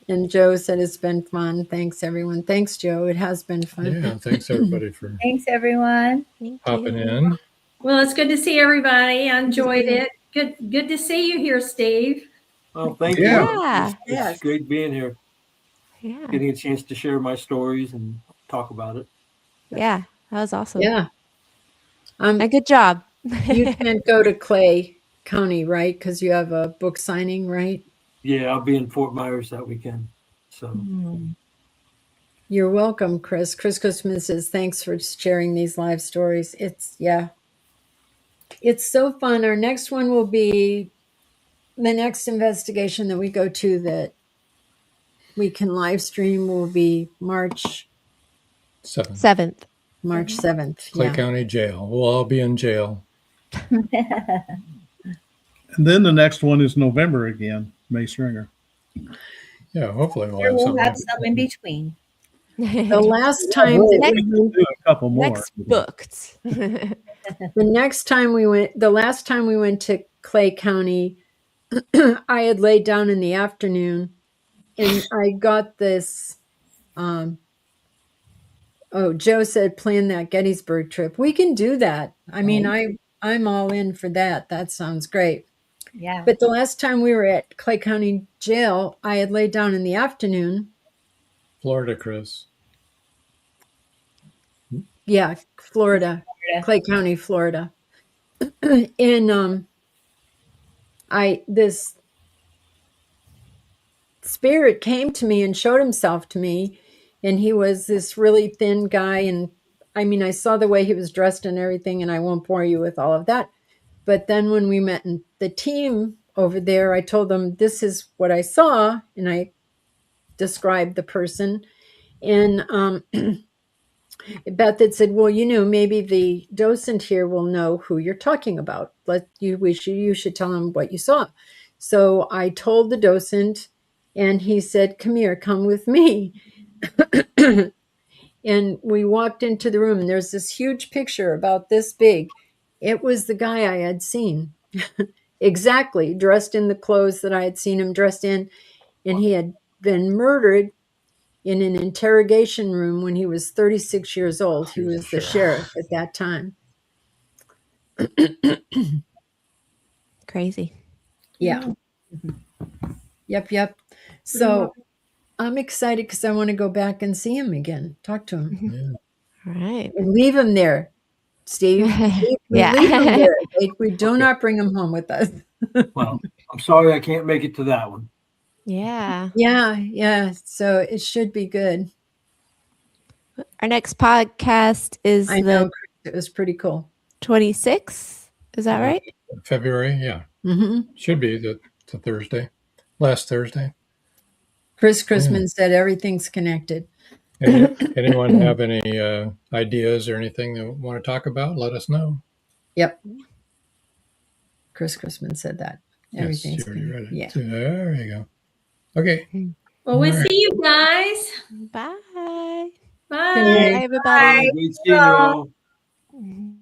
S1: And Joe said it's been fun. Thanks, everyone. Thanks, Joe. It has been fun.
S2: Yeah, thanks everybody for
S4: Thanks, everyone.
S5: Thank
S2: popping
S5: you.
S2: in.
S8: Well, it's good to see everybody. I enjoyed it. Good to see you here, Steve.
S3: Well, thank
S2: Yeah.
S3: you.
S5: Yeah.
S3: It's
S9: Yes.
S3: great being here,
S5: Yeah.
S3: getting a chance to share my stories and talk about it.
S5: Yeah. That was awesome.
S1: Yeah.
S5: A good job.
S1: You can't go to Clay County, right? Because you have a book signing, right?
S3: Yeah, I'll be in Fort Myers that weekend. So
S1: You're welcome, Chris. Chris Christmas says, thanks for sharing these live stories. It's so fun. Our next one will be the next investigation that we go to that we can live stream will be March
S2: 7th.
S1: 7th.
S2: Clay
S1: Yeah.
S2: County Jail. We'll all be in jail.
S10: And then the next one is November again, Mace Ringer.
S2: Yeah, hopefully we'll
S4: Sure,
S2: have
S4: we'll
S2: something.
S4: have some in between.
S1: The last time that
S5: Next-
S1: we went,
S10: Do a couple more.
S5: Next booked.
S1: the last time we went to Clay County, I had laid down in the afternoon and I got this Joe said plan that Gettysburg trip. We can do that. I mean, I'm all in for that. That sounds great.
S4: Yeah.
S1: But the last time we were at Clay County Jail, I had laid down in the afternoon.
S2: Florida, Chris.
S1: Yeah, Florida. Clay County, Florida. And this spirit came to me and showed himself to me, and he was this really thin guy, and I mean, I saw the way he was dressed and everything, and I won't bore you with all of that. But then when we met in the team over there, I told them this is what I saw, and I described the person. And Beth had said, well, maybe the docent here will know who you're talking about. You should tell him what you saw. So I told the docent, and he said, come with me. And we walked into the room, and there's this huge picture about this big. It was the guy I had seen. Exactly, dressed in the clothes that I had seen him dressed in. And he had been murdered in an interrogation room when he was 36 years old. He was the sheriff at that time.
S5: Crazy.
S1: Yeah. Yep. So I'm excited because I want to go back and see him again, talk to him.
S2: Yeah.
S5: All right.
S1: And leave him there, Steve.
S5: Yeah.
S1: Leave him there. We do not bring him home with us.
S3: well, I'm sorry I can't make it to that one.
S5: Yeah.
S1: Yeah. So it should be good.
S5: Our next podcast is
S1: I know,
S5: the
S1: Chris, it was pretty cool.
S5: 26th. Is that right?
S2: February, yeah.
S1: Mm-hmm.
S2: Should be the Thursday. Last Thursday.
S1: Chris Chrisman said everything's connected.
S2: Anyone have any ideas or anything they want to talk about? Let us know.
S1: Yep. Chris Chrisman said that.
S2: Yes,
S1: Everything's
S2: you already read it.
S1: yeah.
S2: So, there you go. Okay.
S8: Well, we'll
S2: All right.
S8: see you guys.
S5: Bye.
S8: Bye.
S1: Good night.
S5: Bye, everybody.
S3: Great seeing you all.
S5: Mhm.